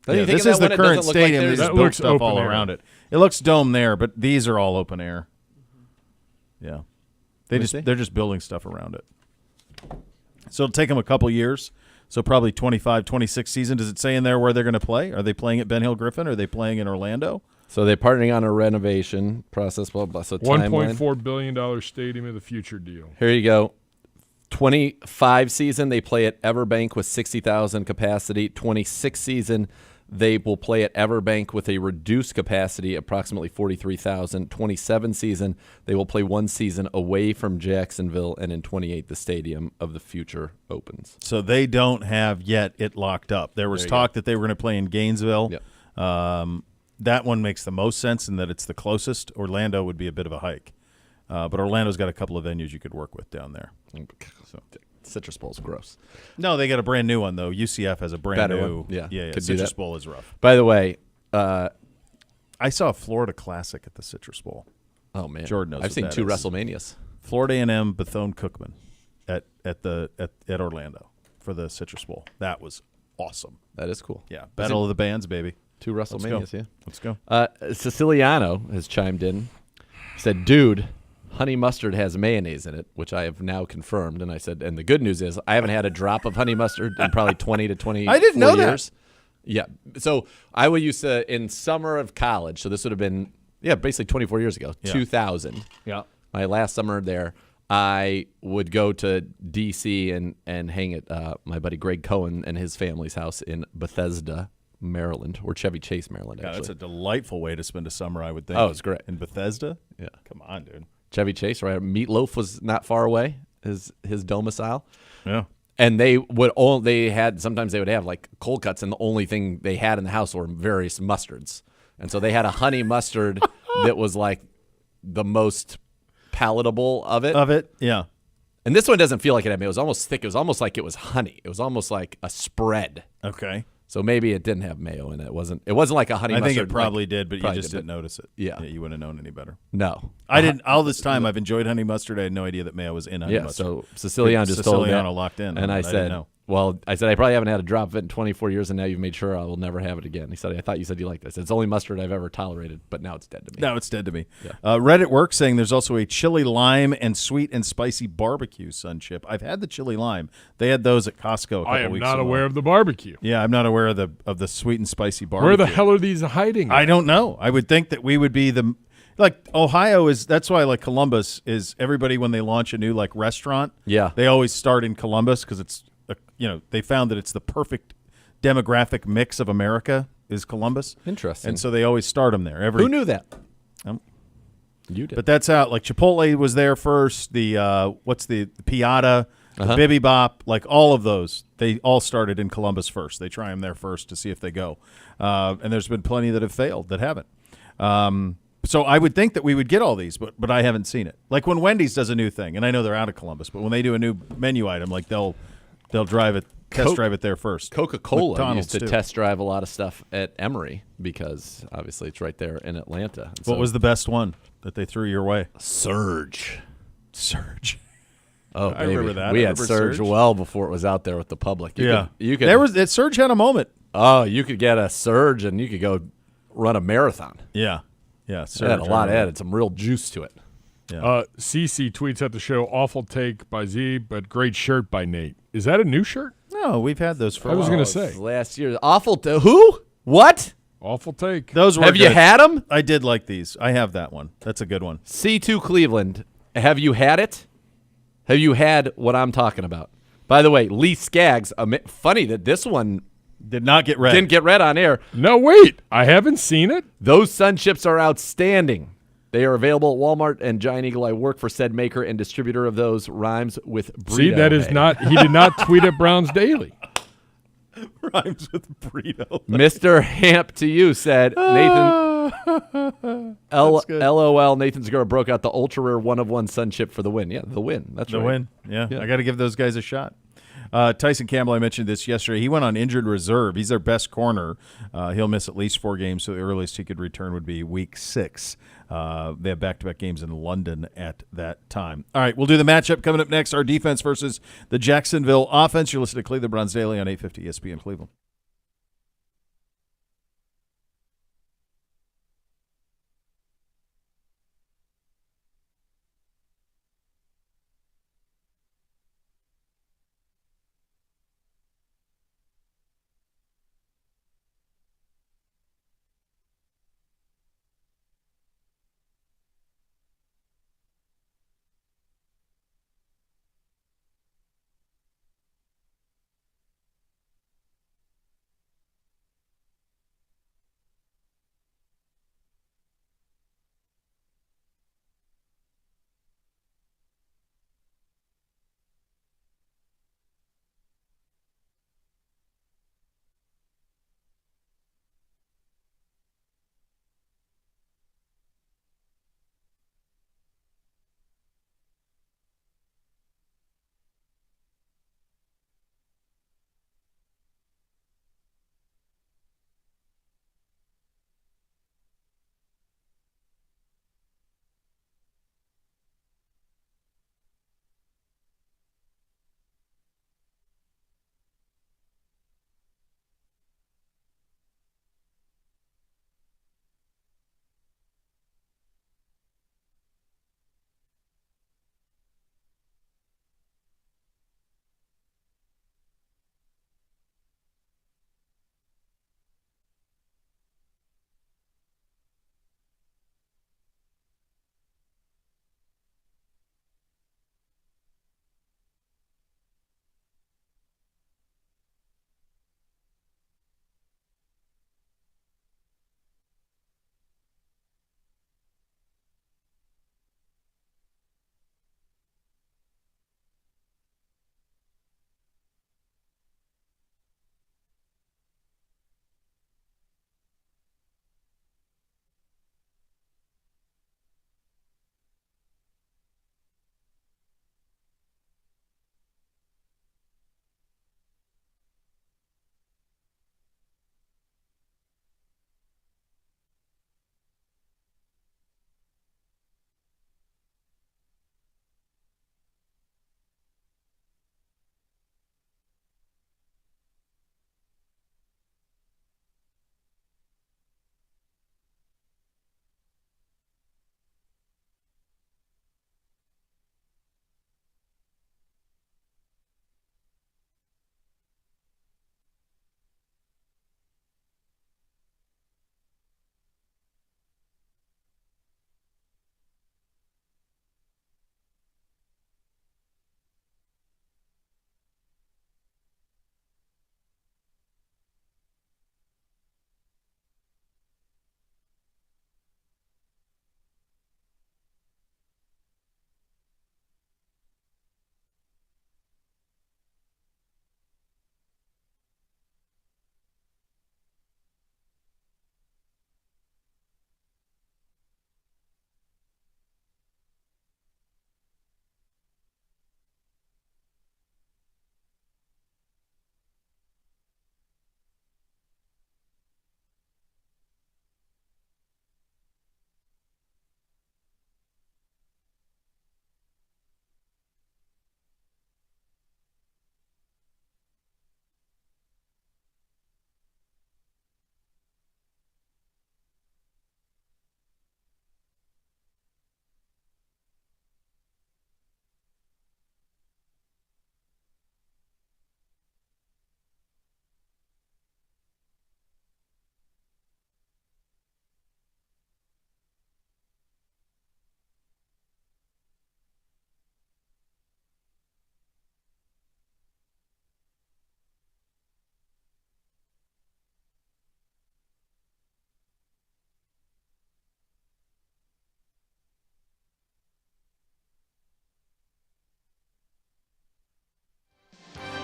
Speaker 2: know.
Speaker 1: Yeah, this is the current stadium. They just built
Speaker 3: looks
Speaker 1: stuff all
Speaker 3: open air.
Speaker 1: around it. It looks dome there, but these are all open air. Yeah, they're just building stuff around it. So it'll take them a couple years. So probably 25, 26 season. Does it say in there where they're going to play? Are they playing at Ben Hill Griffin? Are they playing in Orlando?
Speaker 2: So they're partnering on a renovation process. Blah blah. So
Speaker 3: $1.4 billion stadium of the future deal.
Speaker 2: Here you go. 25 season they play at Everbank with 60,000 capacity. 26 season they will play at Everbank with a reduced capacity, approximately 43,000. 27 season they will play one season away from Jacksonville, and in 28 the stadium of the future opens.
Speaker 1: So they don't have yet it locked up. There was talk that they were going to play in Gainesville.
Speaker 2: Yep.
Speaker 1: That one makes the most sense in that it's the closest. Orlando would be a bit of a hike. But Orlando's got a couple of venues you could work with down there.
Speaker 2: So Citrus Bowl's gross.
Speaker 1: No, they got a brand new one, though. UCF has a brand
Speaker 2: Better
Speaker 1: new.
Speaker 2: one. Yeah.
Speaker 1: Yeah.
Speaker 2: Could do
Speaker 1: Citrus
Speaker 2: that.
Speaker 1: Bowl is rough.
Speaker 2: By the way,
Speaker 1: I saw a Florida Classic at the Citrus Bowl.
Speaker 2: oh man,
Speaker 1: Jordan knows
Speaker 2: I've
Speaker 1: what
Speaker 2: seen
Speaker 1: that
Speaker 2: 2
Speaker 1: is.
Speaker 2: WrestleManias.
Speaker 1: Florida A&M Bethune-Cookman at Orlando for the Citrus Bowl. That was awesome.
Speaker 2: That is cool.
Speaker 1: Yeah, Battle of the Bands, baby.
Speaker 2: 2 WrestleManias. Yeah.
Speaker 1: Let's go.
Speaker 2: Siciliano has chimed in. He said, "Dude, honey mustard has mayonnaise in it," which I have now confirmed. And I said, and the good news is I haven't had a drop of honey mustard in probably 20 to 24
Speaker 1: I didn't know
Speaker 2: years. Yeah. So I would use in summer of college. So this would have been, basically 24 years ago, 2000.
Speaker 1: Yeah.
Speaker 2: My last summer there, I would go to D.C. and hang at my buddy Greg Cohen and his family's house in Bethesda, Maryland, or Chevy Chase, Maryland,
Speaker 1: Yeah,
Speaker 2: actually.
Speaker 1: that's a delightful way to spend a summer, I would think.
Speaker 2: Oh, it's great.
Speaker 1: In Bethesda?
Speaker 2: Yeah.
Speaker 1: Come on, dude.
Speaker 2: Chevy Chase, right? Meatloaf was not far away, his domicile.
Speaker 1: Yeah.
Speaker 2: And sometimes they would have like cold cuts, and the only thing they had in the house were various mustards. And so they had a honey mustard that was like the most palatable of it.
Speaker 1: Yeah.
Speaker 2: And this one doesn't feel like it had mayo. It was almost thick. It was almost like it was honey. It was almost like a spread.
Speaker 1: Okay.
Speaker 2: So maybe it didn't have mayo in it. It wasn't like a honey
Speaker 1: I
Speaker 2: mustard.
Speaker 1: think it probably did, but you
Speaker 2: probably
Speaker 1: just didn't notice it.
Speaker 2: Yeah.
Speaker 1: You wouldn't have known any better.
Speaker 2: No.
Speaker 1: I didn't. All this time I've enjoyed honey mustard. I had no idea that mayo was in honey mustard.
Speaker 2: So Siciliano just told me.
Speaker 1: Siciliano locked in.
Speaker 2: And I
Speaker 1: didn't
Speaker 2: said,
Speaker 1: know.
Speaker 2: Well, I said, I probably haven't had a drop of it in 24 years, and now you've made sure I will never have it again. He said, I thought you said you liked this. It's the only mustard I've ever tolerated, but now it's dead to me.
Speaker 1: Now it's dead to me.
Speaker 2: Yeah.
Speaker 1: Reddit works saying there's also a chili lime and sweet and spicy barbecue sun chip. I've had the chili lime. They had those at Costco a couple
Speaker 3: I am
Speaker 1: weeks
Speaker 3: not
Speaker 1: ago.
Speaker 3: aware of the barbecue.
Speaker 1: Yeah, I'm not aware of the sweet and spicy barbecue.
Speaker 3: Where the hell are these hiding?
Speaker 1: I don't know. I would think that we would be like Ohio is. That's why like Columbus is. Everybody when they launch a new like restaurant, they always start in Columbus because it's they found that it's the perfect demographic mix of America is Columbus.
Speaker 2: Interesting.
Speaker 1: And so they always start them there.
Speaker 2: Who knew that?
Speaker 1: You did. But that's out. Like Chipotle was there first. The what's the Piata, the Bibi Bop, like all of those. They all started in Columbus first. They try them there first to see if they go. And there's been plenty that have failed that haven't. So I would think that we would get all these, but I haven't seen it. Like when Wendy's does a new thing, and I know they're out of Columbus, but when they do a new menu item, like they'll drive it, test drive it there first.
Speaker 2: Coca-Cola
Speaker 1: McDonald's,
Speaker 2: used to
Speaker 1: too.
Speaker 2: test drive a lot of stuff at Emory because obviously it's right there in Atlanta. And
Speaker 1: What was the best one that they threw your way?
Speaker 2: Surge.
Speaker 1: I
Speaker 2: Oh,
Speaker 1: remember that.
Speaker 2: We
Speaker 1: I
Speaker 2: had
Speaker 1: remember
Speaker 2: Surge
Speaker 1: Surge.
Speaker 2: well before it was out there with the public. You could.
Speaker 1: There was Surge had a moment.
Speaker 2: Oh, you could get a Surge and you could go run a marathon.
Speaker 1: Yeah.
Speaker 2: Surge had a lot. Added some real juice to it.
Speaker 1: Yeah.
Speaker 3: CC tweets at the show, awful take by Z, but great shirt by Nate. Is that a new shirt?
Speaker 1: No, we've had those for a
Speaker 3: I was
Speaker 1: while.
Speaker 3: going to say.
Speaker 2: Last year. Awful. Who? What?
Speaker 3: Awful take.
Speaker 1: Those were
Speaker 2: Have you
Speaker 1: good.
Speaker 2: had them?
Speaker 1: I did like these. I have that one. That's a good one.
Speaker 2: C2 Cleveland. Have you had it? Have you had what I'm talking about? By the way, Lee Skaggs. Funny that this one
Speaker 1: did not get read.
Speaker 2: Didn't get read on air.
Speaker 3: No, wait. I haven't seen it.
Speaker 2: Those sun chips are outstanding. They are available at Walmart and Giant Eagle. I work for said maker and distributor of those. Rhymes with burrito.
Speaker 3: See, that is not. He did not tweet at Browns Daily.
Speaker 1: Rhymes with burrito.
Speaker 2: Mr. Hamp to you said, Nathan, LOL, Nathan Segura broke out the ultra rare 1-of-1 sun chip for the win. Yeah, the win. That's
Speaker 1: the
Speaker 2: right.
Speaker 1: win. Yeah. I got to give those guys a shot. Tyson Campbell, I mentioned this yesterday. He went on injured reserve. He's their best corner. He'll miss at least 4 games, so the earliest he could return would be week 6. They have back-to-back games in London at that time. All right, we'll do the matchup coming up next. Our defense versus the Jacksonville offense. You're listening to Cleveland Browns Daily on 850 ESPN Cleveland.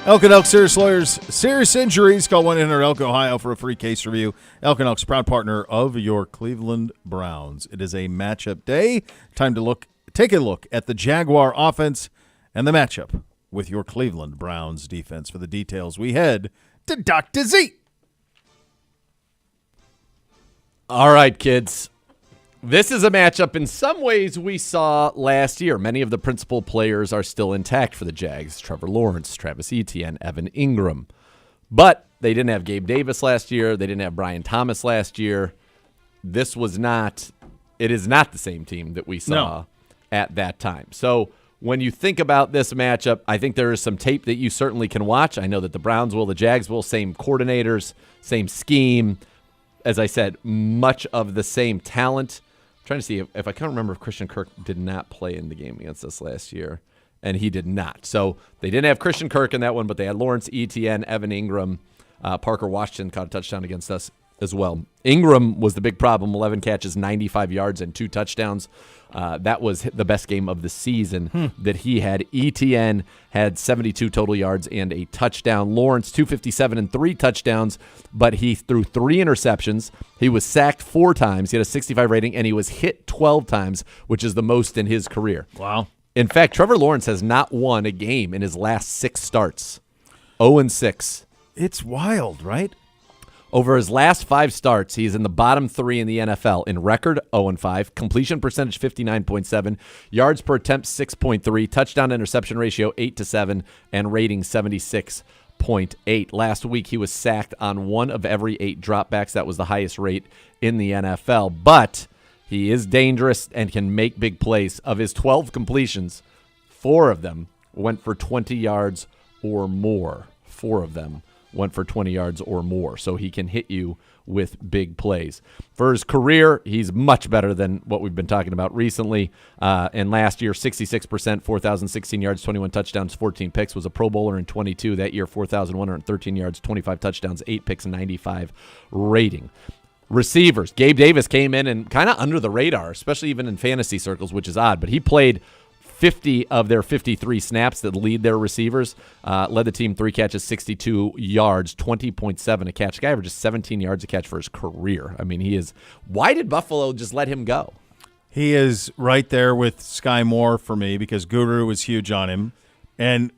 Speaker 1: Elk & Elk Serious Lawyers, serious injuries. Call 1-800-ELK Ohio for a free case review. Elk & Elk's proud partner of your Cleveland Browns. It is a matchup day. Time to take a look at the Jaguar offense and the matchup with your Cleveland Browns defense. For the details, we head to Dr. Z.
Speaker 2: All right, kids. This is a matchup in some ways we saw last year. Many of the principal players are still intact for the Jags. Trevor Lawrence, Travis Etienne, Evan Ingram. But they didn't have Gabe Davis last year. They didn't have Brian Thomas last year. It is not the same team that we saw at that time. So when you think about this matchup, I think there is some tape that you certainly can watch. I know that the Browns will, the Jags will, same coordinators, same scheme. As I said, much of the same talent. Trying to see if I can't remember if Christian Kirk did not play in the game against us last year, and he did not. So they didn't have Christian Kirk in that one, but they had Lawrence Etienne, Evan Ingram, Parker Washington caught a touchdown against us as well. Ingram was the big problem, 11 catches, 95 yards, and 2 touchdowns. That was the best game of the season that he had. Etienne had 72 total yards and a touchdown. Lawrence, 257 and 3 touchdowns, but he threw 3 interceptions. He was sacked 4 times. He had a 65 rating, and he was hit 12 times, which is the most in his career.
Speaker 1: Wow.
Speaker 2: In fact, Trevor Lawrence has not won a game in his last 6 starts. 0-6.
Speaker 1: It's wild, right?
Speaker 2: Over his last 5 starts, he's in the bottom 3 in the NFL in record, 0-5, completion percentage 59.7, yards per attempt 6.3, touchdown interception ratio 8-7, and rating 76.8. Last week, he was sacked on 1 of every 8 dropbacks. That was the highest rate in the NFL. But he is dangerous and can make big plays. Of his 12 completions, 4 of them went for 20 yards or more. 4 of them went for 20 yards or more, so he can hit you with big plays. For his career, he's much better than what we've been talking about recently. And last year, 66%, 4,016 yards, 21 touchdowns, 14 picks, was a Pro Bowler in 22. That year, 4,113 yards, 25 touchdowns, 8 picks, 95 rating. Receivers, Gabe Davis came in and kind of under the radar, especially even in fantasy circles, which is odd, but he played 50 of their 53 snaps that lead their receivers, led the team 3 catches, 62 yards, 20.7 a catch. The guy averages 17 yards a catch for his career. I mean, he is. Why did Buffalo just let him go?
Speaker 1: He is right there with Sky Moore for me because Guru was huge on him. And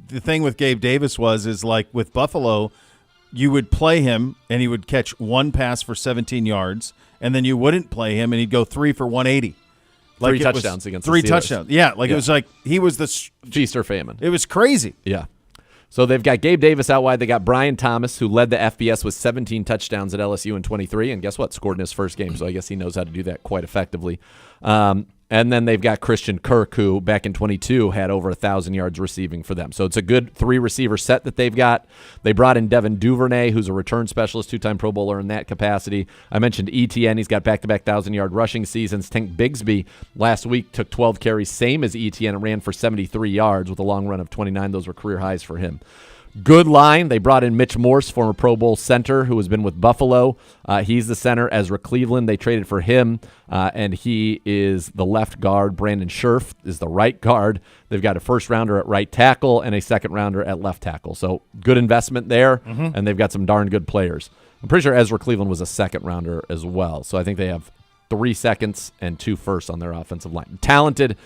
Speaker 1: the thing with Gabe Davis is like with Buffalo, you would play him and he would catch 1 pass for 17 yards, and then you wouldn't play him and he'd go 3 for 180. Like
Speaker 2: 3 touchdowns against the Steelers.
Speaker 1: 3 touchdowns. Yeah, it was like he was the
Speaker 2: feast or famine.
Speaker 1: It was crazy.
Speaker 2: Yeah. So they've got Gabe Davis out wide. They got Brian Thomas, who led the FBS with 17 touchdowns at LSU in 23, and guess what? Scored in his first game, so I guess he knows how to do that quite effectively. And then they've got Christian Kirk, who back in 22 had over 1,000 yards receiving for them. So it's a good 3-receiver set that they've got. They brought in Devin Duvernay, who's a return specialist, 2-time Pro Bowler in that capacity. I mentioned Etienne. He's got back-to-back 1,000-yard rushing seasons. Tank Bigsby last week took 12 carries, same as Etienne, and ran for 73 yards with a long run of 29. Those were career highs for him. Good line. They brought in Mitch Morse, former Pro Bowl center, who has been with Buffalo. He's the center. Ezra Cleveland, they traded for him, and he is the left guard. Brandon Scherf is the right guard. They've got a first-rounder at right tackle and a second-rounder at left tackle. So good investment there, and they've got some darn good players. I'm pretty sure Ezra Cleveland was a second-rounder as well. So I think they have 3 seconds and 2 firsts on their offensive line. Talented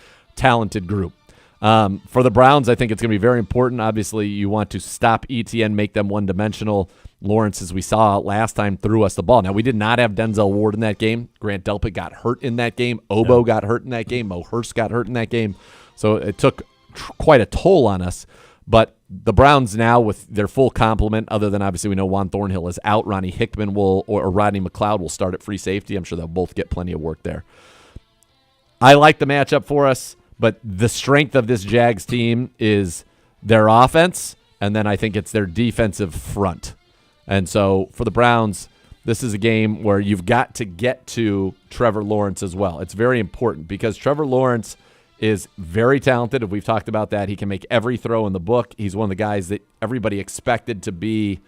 Speaker 2: group. For the Browns, I think it's going to be very important. Obviously, you want to stop Etienne, make them one-dimensional. Lawrence, as we saw last time, threw us the ball. Now, we did not have Denzel Ward in that game. Grant Delpit got hurt in that game. Obo got hurt in that game. Mo Hurst got hurt in that game. So it took quite a toll on us. But the Browns now, with their full complement, other than obviously we know Juan Thornhill is out, Ronnie Hickman or Rodney McLeod will start at free safety. I'm sure they'll both get plenty of work there. I like the matchup for us. But the strength of this Jags team is their offense, and then I think it's their defensive front. And so for the Browns, this is a game where you've got to get to Trevor Lawrence as well. It's very important because Trevor Lawrence is very talented. If we've talked about that, he can make every throw in the book. He's one of the guys that everybody expected to be,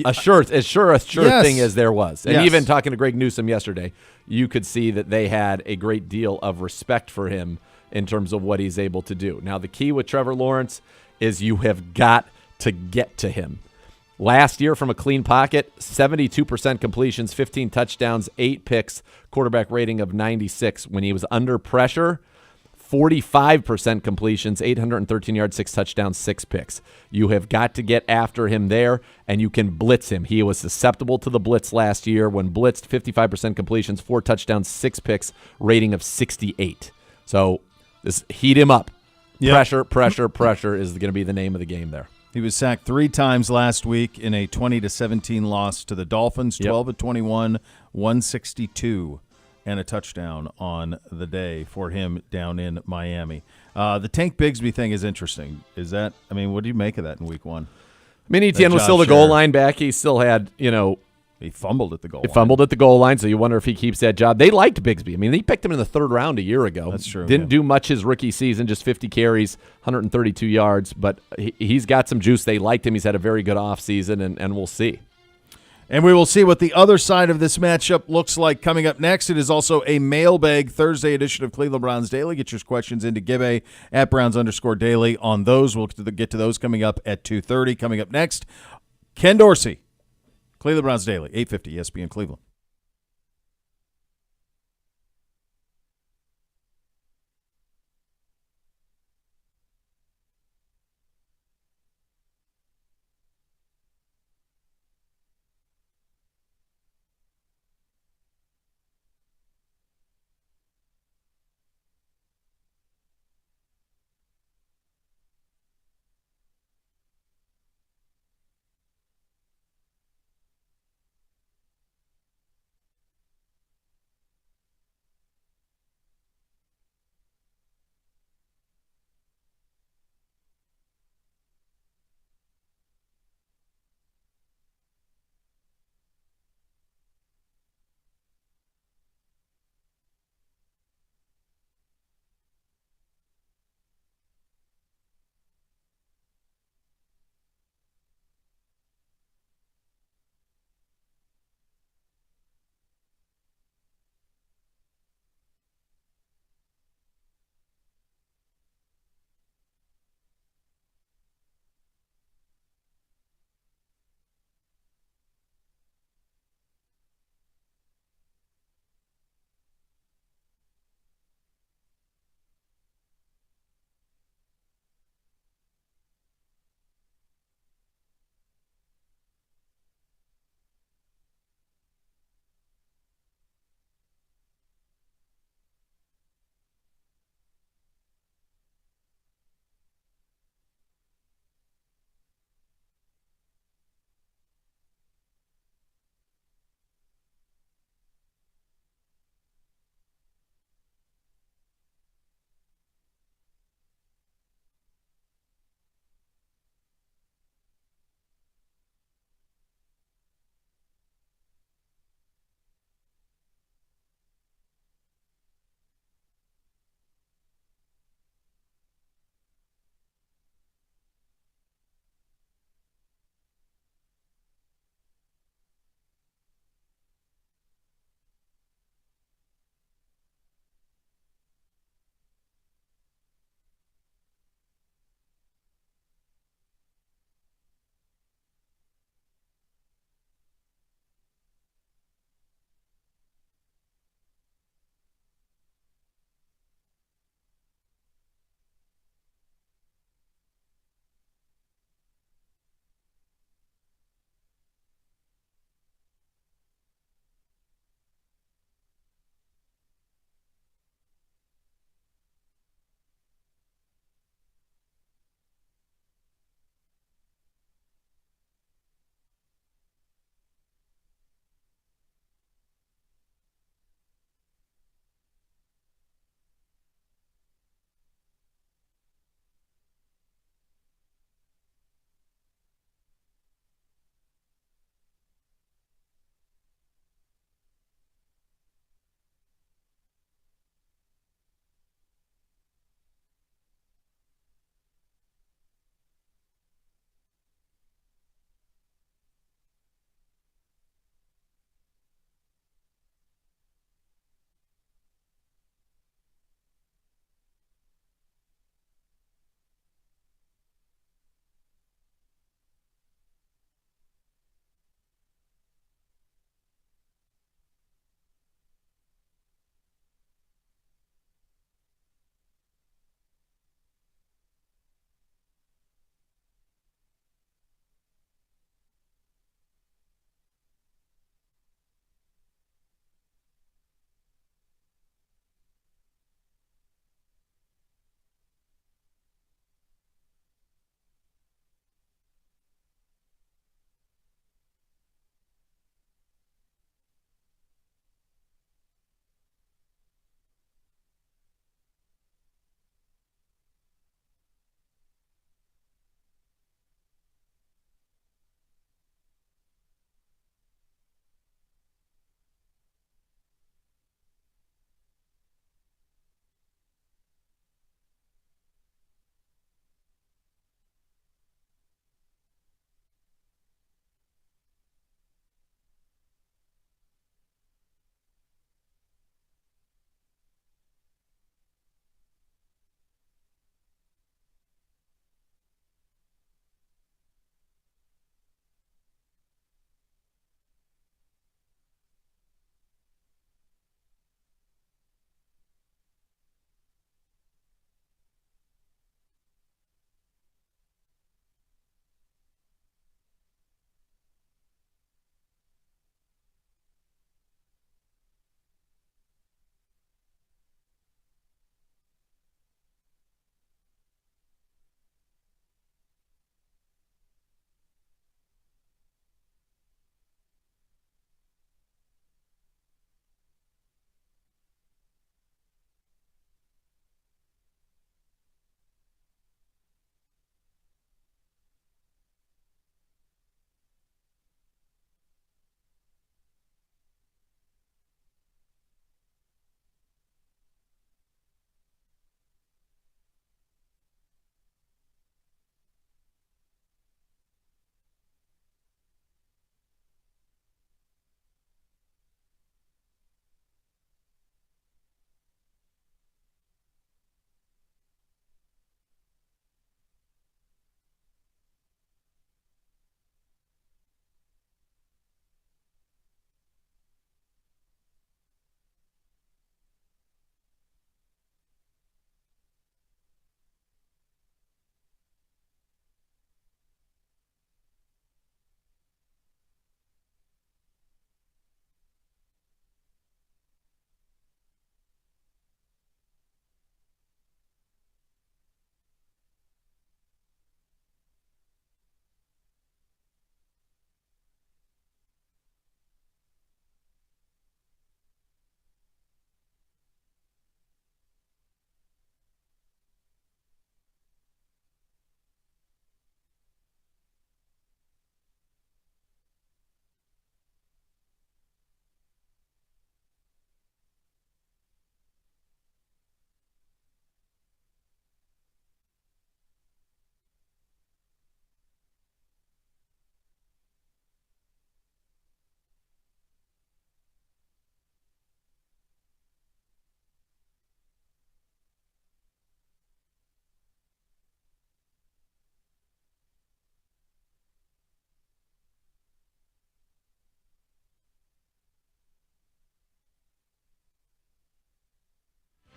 Speaker 2: a sure thing as there was. And even talking to Greg Newsome yesterday, you could see that they had a great deal of respect for him in terms of what he's able to do. Now, the key with Trevor Lawrence is you have got to get to him. Last year, from a clean pocket, 72% completions, 15 touchdowns, 8 picks, quarterback rating of 96. When he was under pressure, 45% completions, 813 yards, 6 touchdowns, 6 picks. You have got to get after him there, and you can blitz him. He was susceptible to the blitz last year. When blitzed, 55% completions, 4 touchdowns, 6 picks, rating of 68. So this heat him up. Yep. Pressure is going to be the name of the game there.
Speaker 1: He was sacked 3 times last week in a 20-17 loss to the Dolphins, 12 of 21, 162. And a touchdown on the day for him down in Miami. The Tank Bigsby thing is interesting. What do you make of that in week 1?
Speaker 2: I mean, Etienne was still the goal line back. He still had,
Speaker 1: he fumbled at the goal line.
Speaker 2: He fumbled at the goal line, so you wonder if he keeps that job. They liked Bigsby. I mean, they picked him in the 3rd round a year ago.
Speaker 1: That's true.
Speaker 2: Didn't do much his rookie season, just 50 carries, 132 yards, but he's got some juice. They liked him. He's had a very good offseason, and we'll see.
Speaker 1: And we will see what the other side of this matchup looks like coming up next. It is also a Mailbag Thursday edition of Cleveland Browns Daily. Get your questions into Gibbe at Browns_Daily on those. We'll get to those coming up at 2:30. Coming up next, Ken Dorsey, Cleveland Browns Daily, 850 ESPN Cleveland.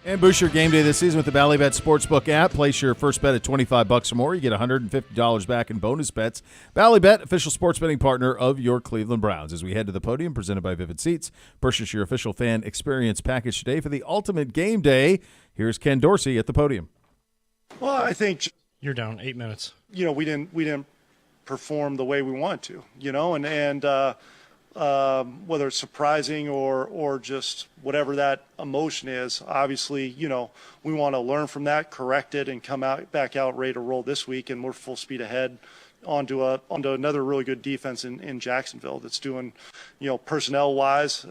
Speaker 1: And boost your game day this season with the Ballybet Sportsbook app. Place your first bet at $25 or more. You get $150 back in bonus bets. Ballybet, official sports betting partner of your Cleveland Browns. As we head to the podium, presented by Vivid Seats, purchase your official fan experience package today for the ultimate game day. Here's Ken Dorsey at the podium.
Speaker 13: Well, I think
Speaker 14: you're down 8 minutes.
Speaker 13: We didn't perform the way we wanted to, and whether it's surprising or just whatever that emotion is, obviously, we want to learn from that, correct it, and come back out ready to roll this week. And we're full speed ahead onto another really good defense in Jacksonville that's doing, personnel wise,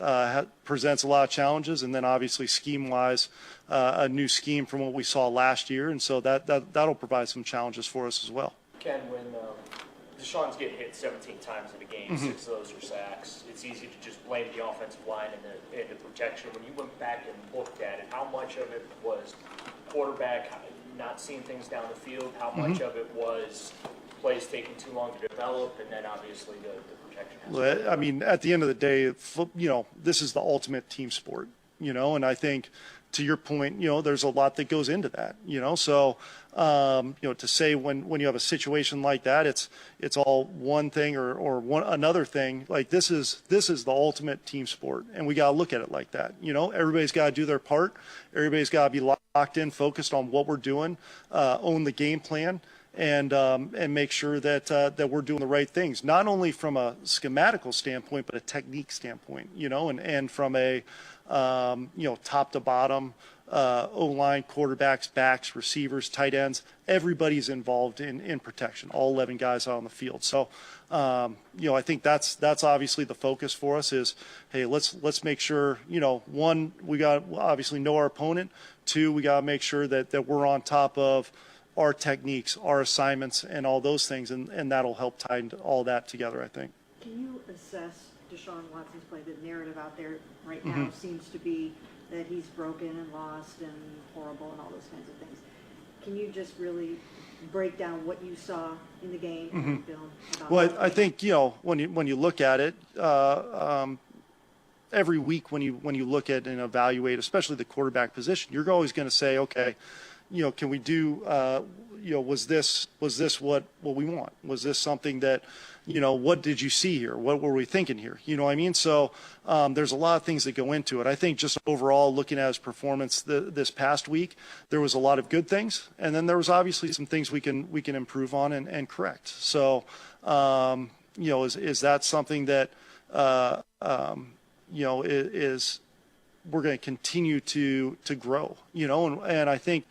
Speaker 13: presents a lot of challenges, and then obviously scheme wise, a new scheme from what we saw last year, and so that'll provide some challenges for us as well.
Speaker 7: Ken, when Deshaun's getting hit 17 times in a game, 6 of those are sacks, it's easy to just blame the offensive line and the protection. When you went back and looked at it, how much of it was quarterback not seeing things down the field? How much of it was plays taking too long to develop, and then obviously the protection?
Speaker 13: Well, I mean, at the end of the day, this is the ultimate team sport, and I think to your point, there's a lot that goes into that, so, to say when you have a situation like that, it's all one thing or another thing. Like this is the ultimate team sport, and we got to look at it like that. Everybody's got to do their part. Everybody's got to be locked in, focused on what we're doing, own the game plan, and make sure that we're doing the right things, not only from a schematical standpoint, but a technique standpoint, and from a, top to bottom, O-line, quarterbacks, backs, receivers, tight ends, everybody's involved in protection, all 11 guys out on the field. So, I think that's obviously the focus for us is, hey, let's make sure, one, we got to obviously know our opponent. Two, we got to make sure that we're on top of our techniques, our assignments, and all those things, and that'll help tie all that together, I think.
Speaker 11: Can you assess Deshaun Watson's play? The narrative out there right now seems to be that he's broken and lost and horrible and all those kinds of things. Can you just really break down what you saw in the game and the film?
Speaker 13: Well, I think, when you look at it, every week when you look at and evaluate, especially the quarterback position, you're always going to say, okay, can we do, was this what we want? Was this something that, what did you see here? What were we thinking here? You know what I mean? So there's a lot of things that go into it. I think just overall looking at his performance this past week, there was a lot of good things. And then there was obviously some things we can improve on and correct. So, is that something that, is we're going to continue to grow, and I think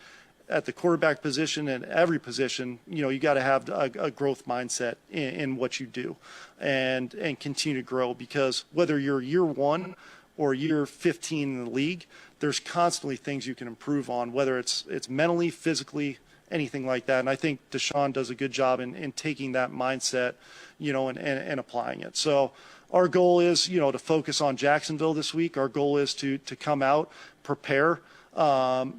Speaker 13: at the quarterback position and every position, you got to have a growth mindset in what you do and continue to grow, because whether you're year 1 or year 15 in the league, there's constantly things you can improve on, whether it's mentally, physically, anything like that. And I think Deshaun does a good job in taking that mindset, and applying it. So our goal is, to focus on Jacksonville this week. Our goal is to come out, prepare, and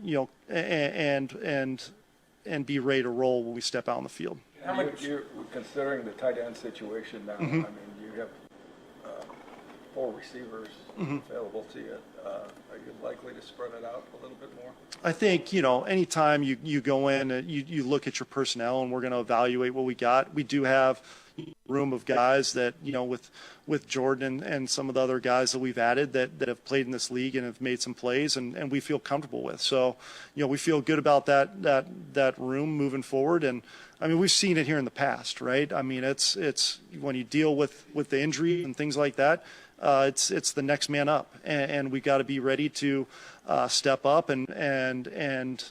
Speaker 13: be ready to roll when we step out on the field.
Speaker 4: How much you're considering the tight end situation now? I mean, you have 4 receivers available to you. Are you likely to spread it out a little bit more?
Speaker 13: I think, anytime you go in and you look at your personnel, and we're going to evaluate what we got. We do have a room of guys that, with Jordan and some of the other guys that we've added that have played in this league and have made some plays and we feel comfortable with. So, we feel good about that room moving forward. And I mean, we've seen it here in the past, right? I mean, it's when you deal with the injury and things like that, it's the next man up, and we got to be ready to step up and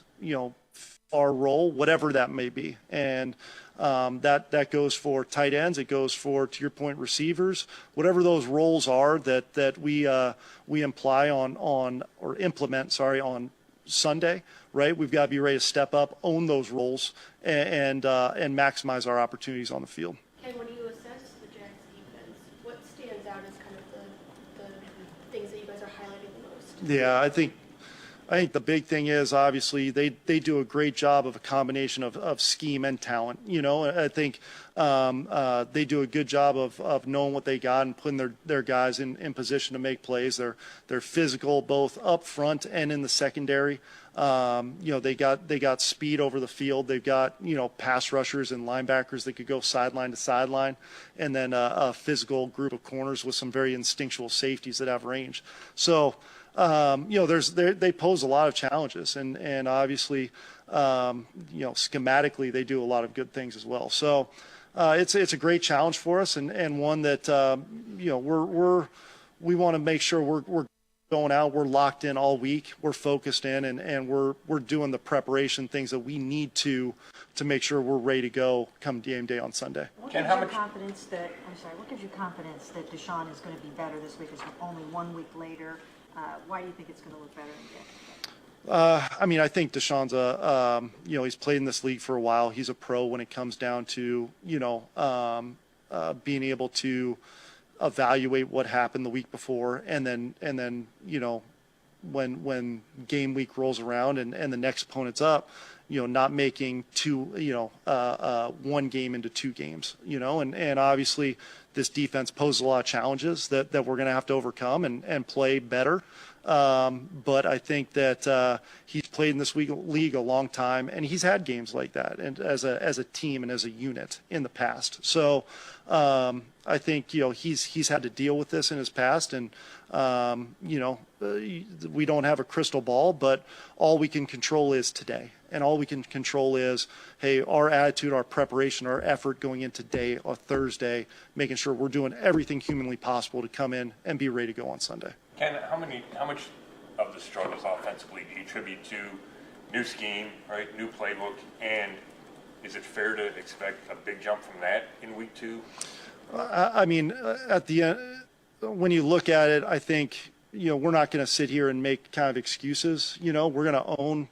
Speaker 13: our role, whatever that may be. And that goes for tight ends. It goes for, to your point, receivers, whatever those roles are that we imply on or implement, on Sunday, right? We've got to be ready to step up, own those roles, and maximize our opportunities on the field.
Speaker 15: Ken, when you assess the Jags defense, what stands out as kind of the things that you guys are highlighting the most?
Speaker 13: Yeah, I think I think the big thing is obviously they do a great job of a combination of scheme and talent. I think they do a good job of knowing what they got and putting their guys in position to make plays. They're physical both up front and in the secondary. They got speed over the field. They've got pass rushers and linebackers that could go sideline to sideline, and then a physical group of corners with some very instinctual safeties that have range. So. They pose a lot of challenges, and obviously, schematically they do a lot of good things as well. So it's a great challenge for us, and one that we want to make sure we're going out, we're locked in all week, we're focused in, and we're doing the preparation things that we need to make sure we're ready to go come game day on Sunday.
Speaker 11: What gives you confidence that Deshaun is going to be better this week? It's only 1 week later. Why do you think it's going to look better in game?
Speaker 13: I think Deshaun's he's played in this league for a while. He's a pro when it comes down to, being able to evaluate what happened the week before. And then, when game week rolls around and the next opponent's up, not making one game into 2 games, and obviously this defense poses a lot of challenges that we're going to have to overcome and play better. But I think that he's played in this league a long time, and he's had games like that, and as a team and as a unit in the past. So I think he's had to deal with this in his past, and we don't have a crystal ball, but all we can control is today. And all we can control is, hey, our attitude, our preparation, our effort going in today or Thursday, making sure we're doing everything humanly possible to come in and be ready to go on Sunday.
Speaker 9: Ken, how much of the struggles offensively do you attribute to new scheme, right, new playbook, and is it fair to expect a big jump from that in week 2?
Speaker 13: At the end, when you look at it, I think we're not going to sit here and make kind of excuses. We're going to own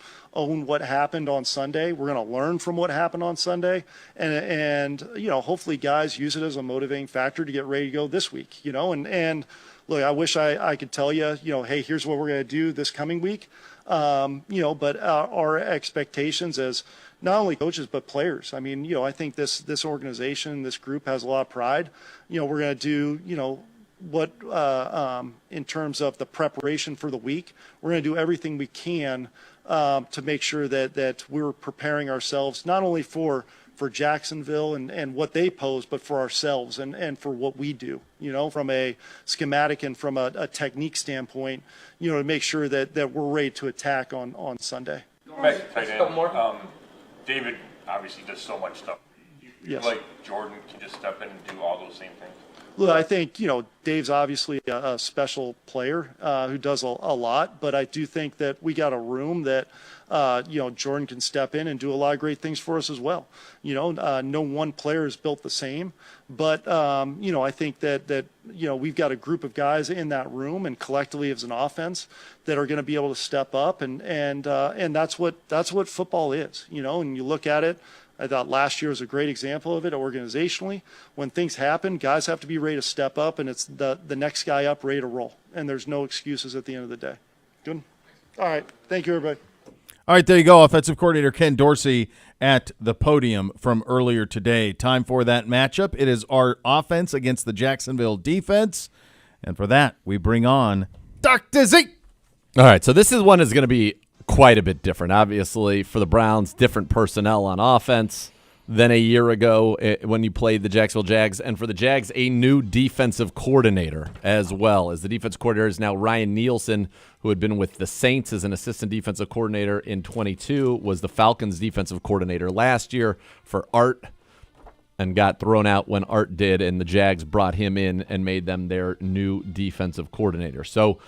Speaker 13: what happened on Sunday. We're going to learn from what happened on Sunday, and hopefully guys use it as a motivating factor to get ready to go this week. And look, I wish I could tell you, hey, here's what we're going to do this coming week. But our expectations as not only coaches but players. I think this organization, this group has a lot of pride. We're going to do, what in terms of the preparation for the week, we're going to do everything we can to make sure that we're preparing ourselves not only for Jacksonville and what they pose, but for ourselves and for what we do, from a schematic and from a technique standpoint, to make sure that we're ready to attack on Sunday.
Speaker 9: David obviously does so much stuff.
Speaker 13: Yes.
Speaker 9: Like Jordan can just step in and do all those same things.
Speaker 13: Look, I think, Dave's obviously a special player who does a lot, but I do think that we got a room that, Jordan can step in and do a lot of great things for us as well. No one player is built the same, but, I think that we've got a group of guys in that room and collectively as an offense that are going to be able to step up and that's what football is, and you look at it. I thought last year was a great example of it organizationally. When things happen, guys have to be ready to step up, and it's the next guy up ready to roll. And there's no excuses at the end of the day. Good? All right. Thank you, everybody.
Speaker 1: All right, there you go. Offensive coordinator Ken Dorsey at the podium from earlier today. Time for that matchup. It is our offense against the Jacksonville defense. And for that, we bring on Dr. Z.
Speaker 2: All right, so this is one that's going to be quite a bit different. Obviously, for the Browns, different personnel on offense than a year ago when you played the Jacksonville Jags. And for the Jags, a new defensive coordinator as well. As the defensive coordinator is now Ryan Nielsen, who had been with the Saints as an assistant defensive coordinator in 22, was the Falcons defensive coordinator last year for Art and got thrown out when Art did, and the Jags brought him in and made them their new defensive coordinator. So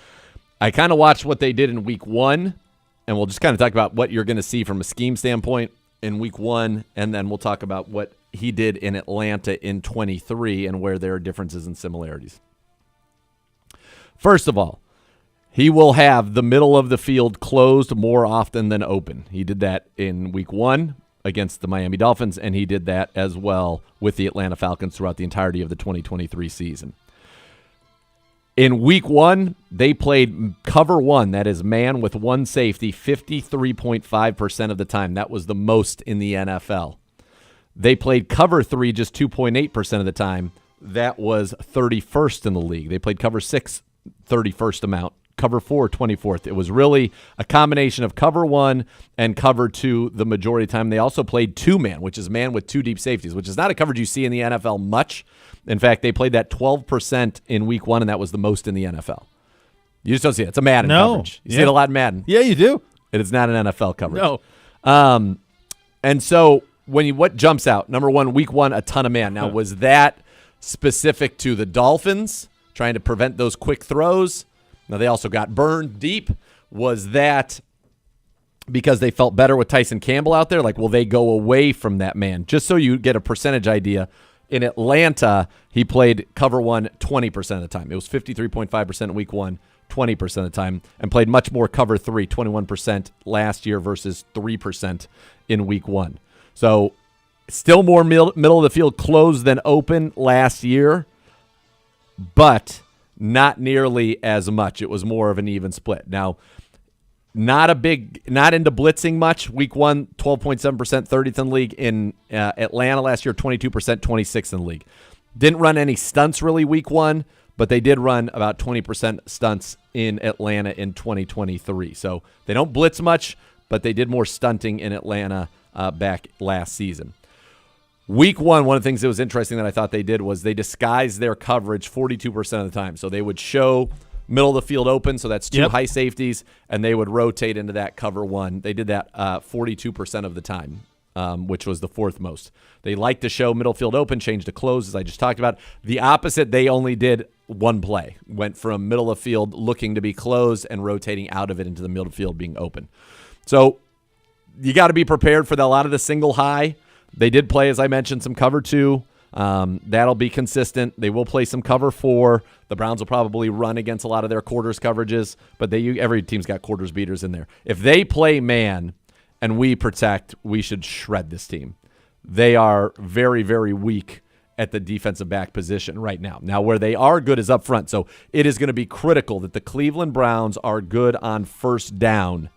Speaker 2: I kind of watched what they did in week 1, and we'll just kind of talk about what you're going to see from a scheme standpoint in week 1, and then we'll talk about what he did in Atlanta in 23 and where there are differences and similarities. First of all, he will have the middle of the field closed more often than open. He did that in week 1 against the Miami Dolphins, and he did that as well with the Atlanta Falcons throughout the entirety of the 2023 season. In week 1, they played cover 1, that is man with one safety, 53.5% of the time. That was the most in the NFL. They played cover 3 just 2.8% of the time. That was 31st in the league. They played cover 6, 31st amount. Cover 4, 24th. It was really a combination of cover 1 and cover 2 the majority of the time. They also played 2-man, which is man with 2 deep safeties, which is not a coverage you see in the NFL much. In fact, they played that 12% in week 1, and that was the most in the NFL. You just don't see it. It's a Madden coverage. You see it a lot in Madden.
Speaker 1: Yeah, you do.
Speaker 2: It is not an NFL coverage.
Speaker 1: No.
Speaker 2: And so what jumps out? Number 1, week 1, a ton of man. Now, was that specific to the Dolphins, trying to prevent those quick throws? Now, they also got burned deep. Was that because they felt better with Tyson Campbell out there? Like, will they go away from that man? Just so you get a percentage idea, in Atlanta, he played cover 1 20% of the time. It was 53.5% in week 1, 20% of the time, and played much more cover 3, 21% last year versus 3% in week 1. So still more middle of the field closed than open last year, but not nearly as much. It was more of an even split. Now, not into blitzing much. Week 1, 12.7%, 30th in the league. In Atlanta last year, 22%, 26th in the league. Didn't run any stunts really week 1, but they did run about 20% stunts in Atlanta in 2023. So they don't blitz much, but they did more stunting in Atlanta back last season. Week 1, one of the things that was interesting that I thought they did was they disguised their coverage 42% of the time. So they would show middle of the field open, so that's 2 high safeties, and they would rotate into that cover 1. They did that 42% of the time, which was the 4th most. They like to show middle field open, change to close, as I just talked about. The opposite, they only did 1 play. Went from middle of field looking to be closed and rotating out of it into the middle of field being open. So you got to be prepared for a lot of the single high. They did play, as I mentioned, some cover 2. That'll be consistent. They will play some cover 4. The Browns will probably run against a lot of their quarters coverages, but every team's got quarters beaters in there. If they play man and we protect, we should shred this team. They are very, very weak at the defensive back position right now. Now, where they are good is up front, so it is going to be critical that the Cleveland Browns are good on first down.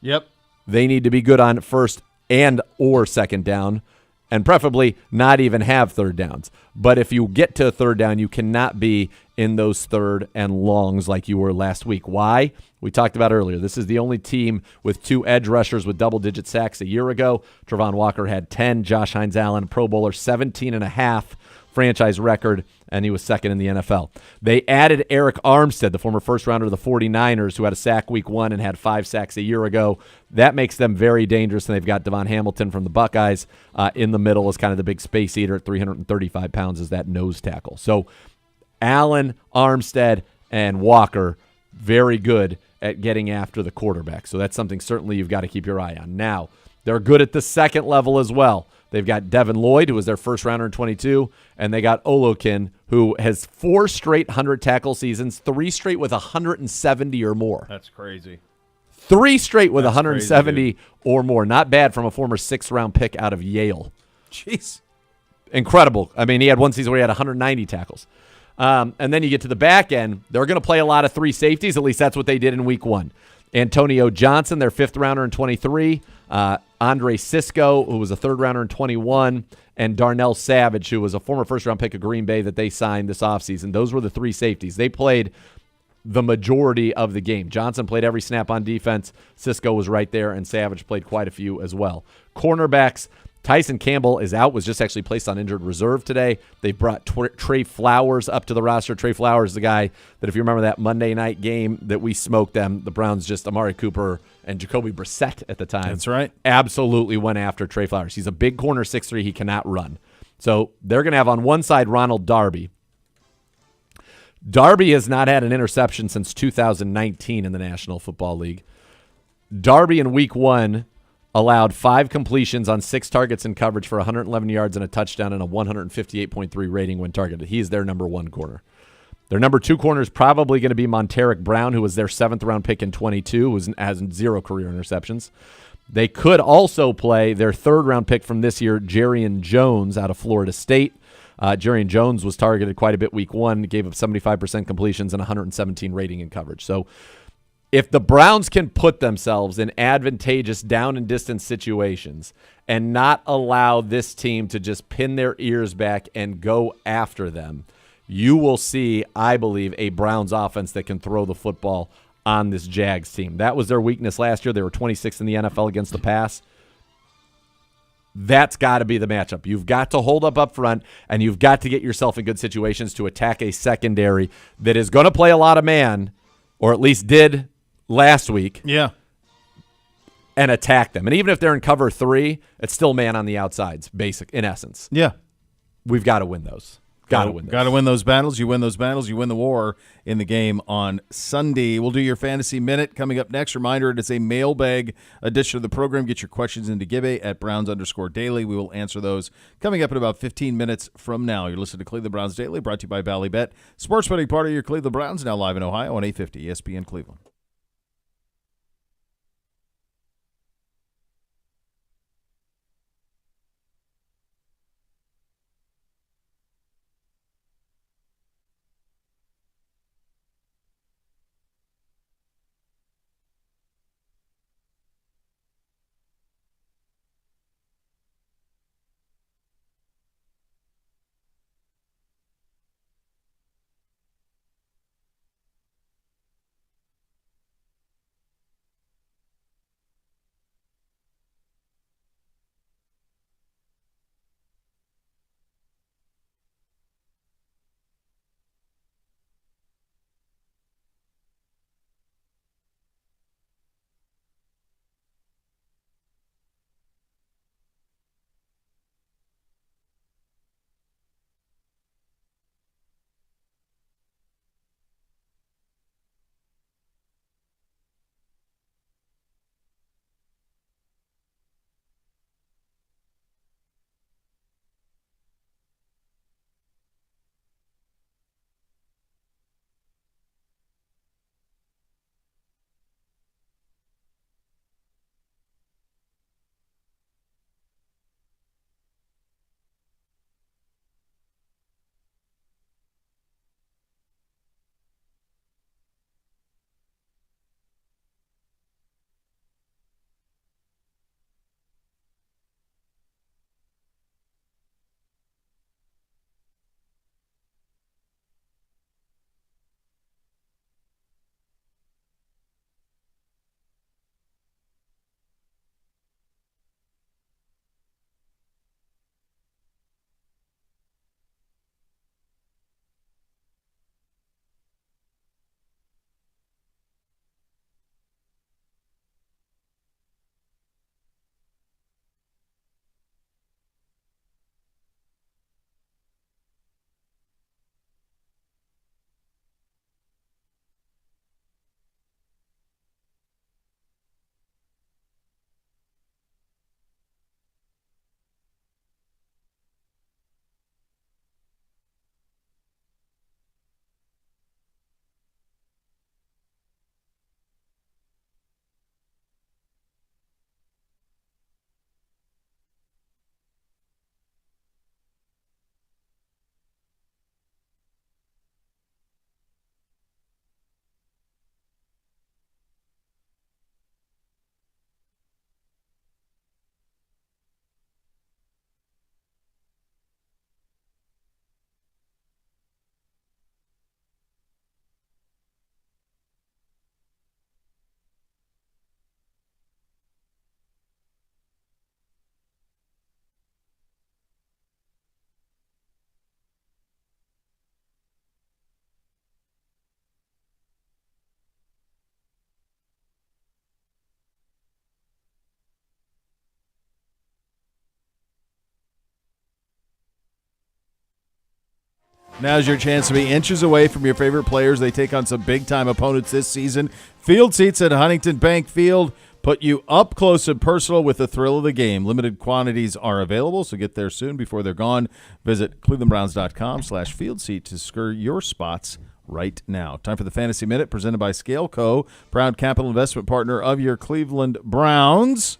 Speaker 1: Yep.
Speaker 2: They need to be good on first and or second down, and preferably not even have third downs. But if you get to a third down, you cannot be in those third and longs like you were last week. Why? We talked about earlier. This is the only team with 2 edge rushers with double-digit sacks a year ago. Travon Walker had 10. Josh Hines-Allen, Pro Bowler, 17.5 franchise record, and he was second in the NFL. They added Eric Armstead, the former first-rounder of the 49ers, who had a sack week 1 and had 5 sacks a year ago. That makes them very dangerous, and they've got Devon Hamilton from the Buckeyes in the middle as kind of the big space eater at 335 pounds as that nose tackle. So Allen, Armstead, and Walker, very good at getting after the quarterback. So that's something certainly you've got to keep your eye on. Now, they're good at the second level as well. They've got Devin Lloyd, who was their first rounder in 22, and they got Olokin, who has 4 straight 100-tackle seasons, 3 straight with 170 or more.
Speaker 1: That's crazy.
Speaker 2: 3 straight with 170 or more. Not bad from a former 6th-round pick out of Yale.
Speaker 1: Jeez.
Speaker 2: Incredible. I mean, he had one season where he had 190 tackles. And then you get to the back end. They're going to play a lot of 3 safeties. At least that's what they did in week 1. Antonio Johnson, their 5th-rounder in 23. Andre Sisco, who was a 3rd-rounder in 21. And Darnell Savage, who was a former first-round pick of Green Bay that they signed this offseason. Those were the 3 safeties. They played the majority of the game. Johnson played every snap on defense. Sisco was right there, and Savage played quite a few as well. Cornerbacks, Tyson Campbell is out, was just actually placed on injured reserve today. They brought Trey Flowers up to the roster. Trey Flowers is the guy that, if you remember that Monday night game that we smoked them, the Browns just, Amari Cooper and Jacoby Brissett at the time.
Speaker 1: That's right.
Speaker 2: Absolutely went after Trey Flowers. He's a big corner, 6'3". He cannot run. So they're going to have on one side Ronald Darby. Darby has not had an interception since 2019 in the National Football League. Darby in week 1 allowed 5 completions on 6 targets in coverage for 111 yards and a touchdown and a 158.3 rating when targeted. He is their number 1 corner. Their number 2 corner is probably going to be Monteric Brown, who was their 7th-round pick in 22, who has 0 career interceptions. They could also play their 3rd-round pick from this year, Jarian Jones, out of Florida State. Jerry Jones was targeted quite a bit week 1, gave up 75% completions and 117 rating in coverage. So if the Browns can put themselves in advantageous down and distance situations and not allow this team to just pin their ears back and go after them, you will see, I believe, a Browns offense that can throw the football on this Jags team. That was their weakness last year. They were 26th in the NFL against the pass. That's got to be the matchup. You've got to hold up front, and you've got to get yourself in good situations to attack a secondary that is going to play a lot of man, or at least did last week.
Speaker 1: Yeah.
Speaker 2: And attack them. And even if they're in cover 3, it's still man on the outsides, in essence.
Speaker 1: Yeah.
Speaker 2: We've got to win those. Got to win those.
Speaker 1: Got to win those battles. You win those battles, you win the war in the game on Sunday. We'll do your Fantasy Minute coming up next. Reminder, it is a mailbag edition of the program. Get your questions into Gibbe at Browns_Daily. We will answer those coming up in about 15 minutes from now. You're listening to Cleveland Browns Daily, brought to you by Ballybet. Sports betting part of your Cleveland Browns, now live in Ohio on 850 ESPN Cleveland. Now's your chance to be inches away from your favorite players. They take on some big-time opponents this season. Field seats at Huntington Bank Field put you up close and personal with the thrill of the game. Limited quantities are available, so get there soon before they're gone. Visit clevelandbrowns.com/fieldseat to secure your spots right now. Time for the Fantasy Minute, presented by Scale Co., proud capital investment partner of your Cleveland Browns.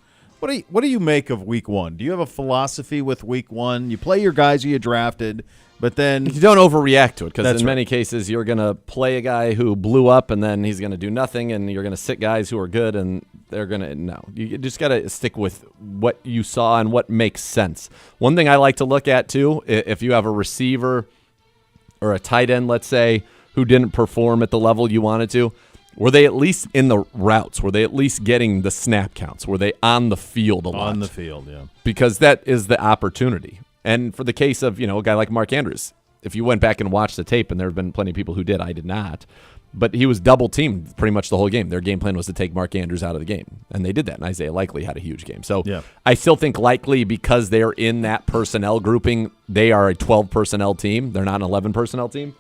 Speaker 1: What do you make of week one? Do you have a philosophy with week one? You play your guys who you drafted, but then
Speaker 2: you don't overreact to it because in
Speaker 1: right.
Speaker 2: many cases you're going to play a guy who blew up and then he's going to do nothing, and you're going to sit guys who are good and they're going to no. You just got to stick with what you saw and what makes sense. One thing I like to look at too, if you have a receiver or a tight end, let's say, who didn't perform at the level you wanted to, were they at least in the routes? Were they at least getting the snap counts? Were they on the field a lot?
Speaker 1: On the field, yeah.
Speaker 2: Because that is the opportunity. And for the case of, a guy like Mark Andrews, if you went back and watched the tape, and there have been plenty of people who did, I did not, but he was double-teamed pretty much the whole game. Their game plan was to take Mark Andrews out of the game, and they did that, and Isaiah Likely had a huge game. So
Speaker 1: yeah.
Speaker 2: I still think Likely, because they're in that personnel grouping, they are a 12-personnel team. They're not an 11-personnel team.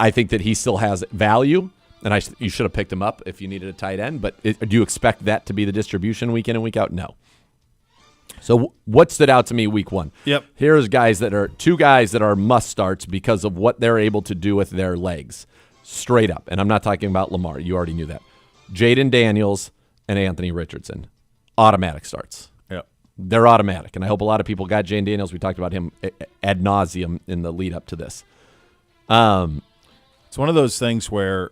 Speaker 2: I think that he still has value. And you should have picked him up if you needed a tight end, but do you expect that to be the distribution week in and week out? No. So what stood out to me week one?
Speaker 1: Yep.
Speaker 2: Here's two guys that are must starts because of what they're able to do with their legs. Straight up. And I'm not talking about Lamar. You already knew that. Jaden Daniels and Anthony Richardson. Automatic starts.
Speaker 1: Yep.
Speaker 2: They're automatic. And I hope a lot of people got Jaden Daniels. We talked about him ad nauseum in the lead up to this.
Speaker 1: It's one of those things where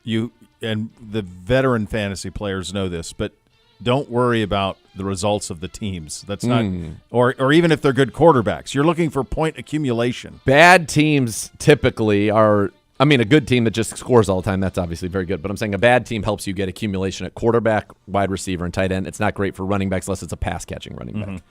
Speaker 1: you and the veteran fantasy players know this, but don't worry about the results of the teams. That's not, or even if they're good quarterbacks. You're looking for point accumulation.
Speaker 2: Bad teams typically are. I mean, a good team that just scores all the time, that's obviously very good. But I'm saying a bad team helps you get accumulation at quarterback, wide receiver, and tight end. It's not great for running backs unless it's a pass-catching running back.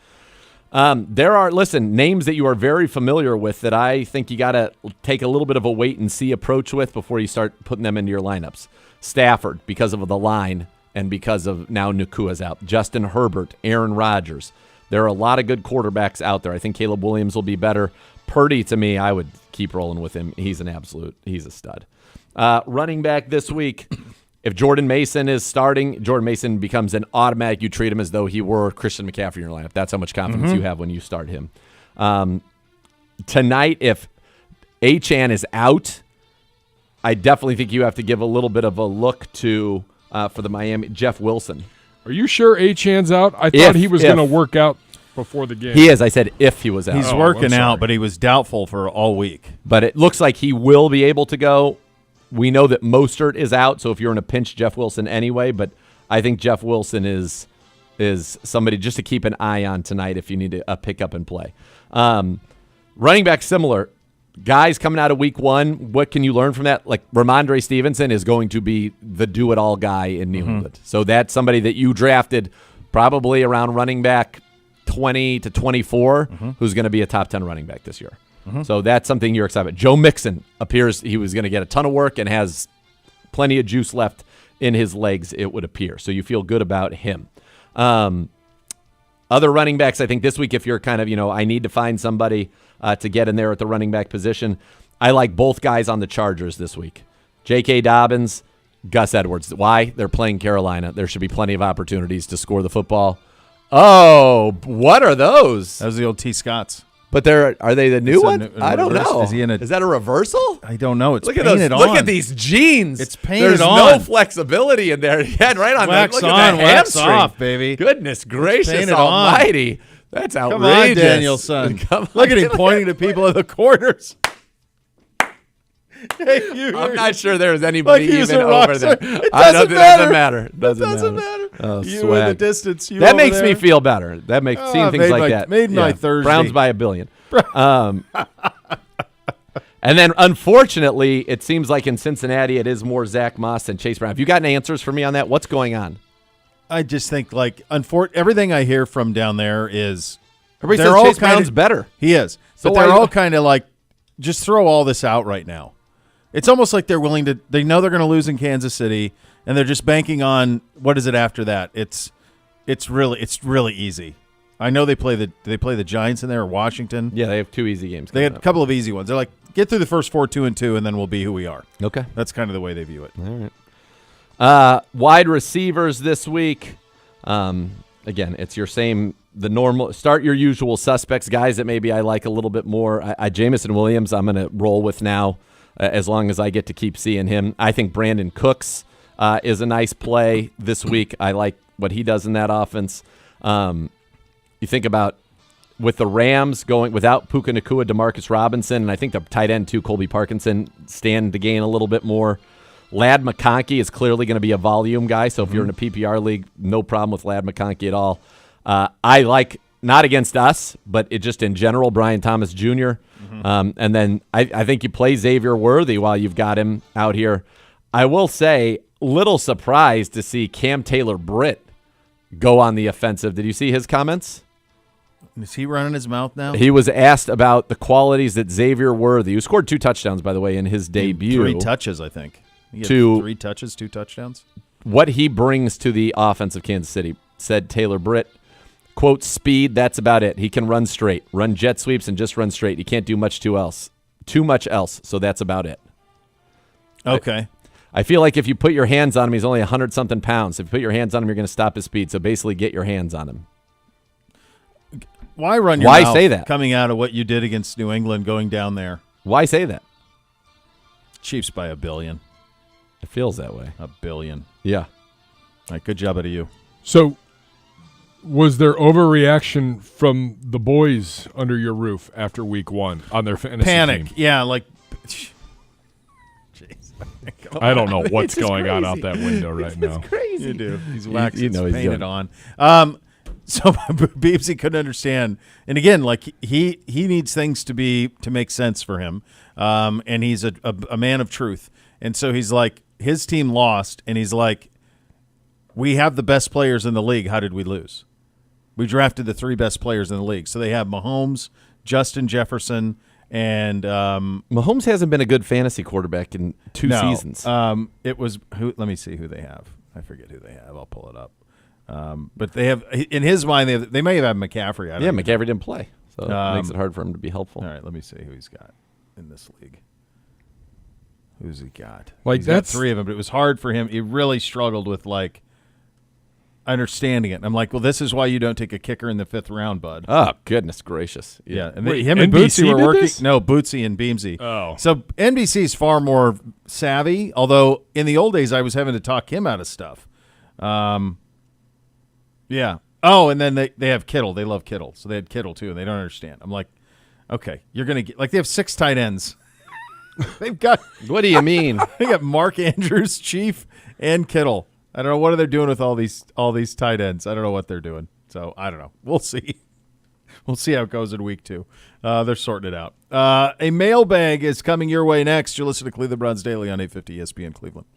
Speaker 2: There are, names that you are very familiar with that I think you got to take a little bit of a wait-and-see approach with before you start putting them into your lineups. Stafford, because of the line and because of now Nakua's out. Justin Herbert, Aaron Rodgers. There are a lot of good quarterbacks out there. I think Caleb Williams will be better. Purdy, to me, I would keep rolling with him. He's a stud. Running back this week. If Jordan Mason is starting, Jordan Mason becomes an automatic. You treat him as though he were Christian McCaffrey in your lineup. That's how much confidence you have when you start him. Tonight, if Achane is out, I definitely think you have to give a little bit of a look to, for the Miami, Jeff Wilson.
Speaker 3: Are you sure Achane's out? I thought he was going to work out before the game.
Speaker 2: He is. I said if he was out.
Speaker 1: He's working out, but he was doubtful for all week.
Speaker 2: But it looks like he will be able to go. We know that Mostert is out, so if you're in a pinch, Jeff Wilson anyway. But I think Jeff Wilson is somebody just to keep an eye on tonight if you need a pick up and play. Running back, similar. Guys coming out of week one, what can you learn from that? Like Ramondre Stevenson is going to be the do-it-all guy in New England. So that's somebody that you drafted probably around running back 20 to 24 who's going to be a top 10 running back this year. So that's something you're excited about. Joe Mixon appears he was going to get a ton of work and has plenty of juice left in his legs, it would appear. So you feel good about him. Other running backs, I think this week, if you're kind of, I need to find somebody to get in there at the running back position, I like both guys on the Chargers this week. J.K. Dobbins, Gus Edwards. Why? They're playing Carolina. There should be plenty of opportunities to score the football. Oh, what are those?
Speaker 1: That was the old T. Scotts.
Speaker 2: But are they the new one? I don't know.
Speaker 1: Is
Speaker 2: that a reversal?
Speaker 1: I don't know. It's
Speaker 2: look at
Speaker 1: painted
Speaker 2: those.
Speaker 1: on.
Speaker 2: Look at these jeans.
Speaker 1: It's painted
Speaker 2: There's
Speaker 1: on.
Speaker 2: no flexibility in there. Yeah, right on.
Speaker 1: Wax
Speaker 2: Look
Speaker 1: on,
Speaker 2: at that
Speaker 1: wax
Speaker 2: hamstring.
Speaker 1: off, baby.
Speaker 2: Goodness gracious
Speaker 1: painted
Speaker 2: almighty.
Speaker 1: on.
Speaker 2: That's
Speaker 1: Come
Speaker 2: outrageous.
Speaker 1: on, Danielson. Look at him pointing to people in the corners.
Speaker 2: I'm not sure there's anybody even over there.
Speaker 1: It doesn't
Speaker 2: matter.
Speaker 1: It doesn't matter.
Speaker 2: Oh,
Speaker 1: you
Speaker 2: swag.
Speaker 1: in the distance. You
Speaker 2: that
Speaker 1: over
Speaker 2: makes
Speaker 1: there.
Speaker 2: me feel better. That makes seeing things like that.
Speaker 1: Made my Thursday.
Speaker 2: Browns by 1 billion. And then, unfortunately, it seems like in Cincinnati it is more Zach Moss than Chase Brown. Have you gotten answers for me on that? What's going on?
Speaker 1: I just think, everything I hear from down there is
Speaker 2: everybody says Chase Brown's better.
Speaker 1: He is.
Speaker 2: So
Speaker 1: but they're all kind of like, just throw all this out right now. It's almost like they're willing to – they know they're going to lose in Kansas City, and they're just banking on – what is it after that? It's really easy. I know they play the Giants in there or Washington.
Speaker 2: Yeah, they have 2 easy games.
Speaker 1: They had a couple of easy ones. They're like, get through the first 4 2-2, and then we'll be who we are.
Speaker 2: Okay.
Speaker 1: That's kind of the way they view it.
Speaker 2: All right. Wide receivers this week. Again, it's the normal. Start your usual suspects, guys that maybe I like a little bit more. Jamison Williams, I'm going to roll with now as long as I get to keep seeing him. I think Brandon Cooks is a nice play this week. I like what he does in that offense. You think about with the Rams going without Puka Nacua, Demarcus Robinson, and I think the tight end too, Colby Parkinson, stand to gain a little bit more. Ladd McConkey is clearly going to be a volume guy, so if you're in a PPR league, no problem with Ladd McConkey at all. I like, not against us, but it just in general, Brian Thomas Jr. And then I think you play Xavier Worthy while you've got him out here. I will say, little surprised to see Cam Taylor-Britt go on the offensive. Did you see his comments?
Speaker 1: Is he running his mouth now?
Speaker 2: He was asked about the qualities that Xavier Worthy, who scored 2 touchdowns, by the way, in his debut.
Speaker 1: 3 touches, I think. He had 3 touches, 2 touchdowns.
Speaker 2: What he brings to the offense of Kansas City, said Taylor-Britt. Quote, speed, that's about it. He can run straight, run jet sweeps, and just run straight. He can't do too much else, so that's about it.
Speaker 1: Okay.
Speaker 2: I feel like if you put your hands on him, he's only 100-something pounds. If you put your hands on him, you're going to stop his speed. So basically get your hands on him.
Speaker 1: Why run your
Speaker 2: Why
Speaker 1: mouth
Speaker 2: say that?
Speaker 1: Coming out of what you did against New England, going down there.
Speaker 2: Why say that?
Speaker 1: Chiefs by $1 billion.
Speaker 2: It feels that way.
Speaker 1: $1 billion.
Speaker 2: Yeah.
Speaker 1: All right, good job out of you.
Speaker 3: So was there overreaction from the boys under your roof after week 1 on their fantasy
Speaker 1: Panic.
Speaker 3: team?
Speaker 1: Yeah, like jeez.
Speaker 3: I don't know what's
Speaker 2: It's
Speaker 3: going on
Speaker 2: crazy.
Speaker 3: out that window right now.
Speaker 2: It's crazy.
Speaker 1: You do. He's waxed.
Speaker 2: You know he's
Speaker 1: painted
Speaker 2: doing.
Speaker 1: on. So Beebsy couldn't understand. And again, like he needs things to make sense for him. And he's a man of truth. And so he's like, his team lost, and he's like, we have the best players in the league. How did we lose? We drafted the 3 best players in the league. So they have Mahomes, Justin Jefferson, and
Speaker 2: Mahomes hasn't been a good fantasy quarterback in 2 seasons.
Speaker 1: It was who? Let me see who they have. I forget who they have. I'll pull it up. But they have, in his mind, they may have had McCaffrey.
Speaker 2: Yeah, McCaffrey didn't play, so it makes it hard for him to be helpful.
Speaker 1: All right, let me see who he's got in this league. Who's he got?
Speaker 3: Like
Speaker 1: He's got
Speaker 3: that's
Speaker 1: 3 of them, but it was hard for him. He really struggled with like understanding it. And I'm like, well, this is why you don't take a kicker in the 5th round, bud.
Speaker 2: Oh, goodness gracious.
Speaker 1: Yeah, and
Speaker 3: Wait,
Speaker 1: him and
Speaker 3: NBC
Speaker 1: Bootsy were
Speaker 3: did
Speaker 1: working.
Speaker 3: this?
Speaker 1: No, Bootsy and Beamsy.
Speaker 3: Oh.
Speaker 1: So NBC's far more savvy, although in the old days I was having to talk him out of stuff. Yeah. Oh, and then they have Kittle. They love Kittle. So they had Kittle too, and they don't understand. I'm like, okay, you're going to get – like they have 6 tight ends. They've got –
Speaker 2: What do you mean?
Speaker 1: they got Mark Andrews, Chief, and Kittle. I don't know what are they doing with all these tight ends. I don't know what they're doing. So I don't know. We'll see. We'll see how it goes in week 2. They're sorting it out. A mailbag is coming your way next. You'll listen to Cleveland Browns Daily on 850 ESPN Cleveland.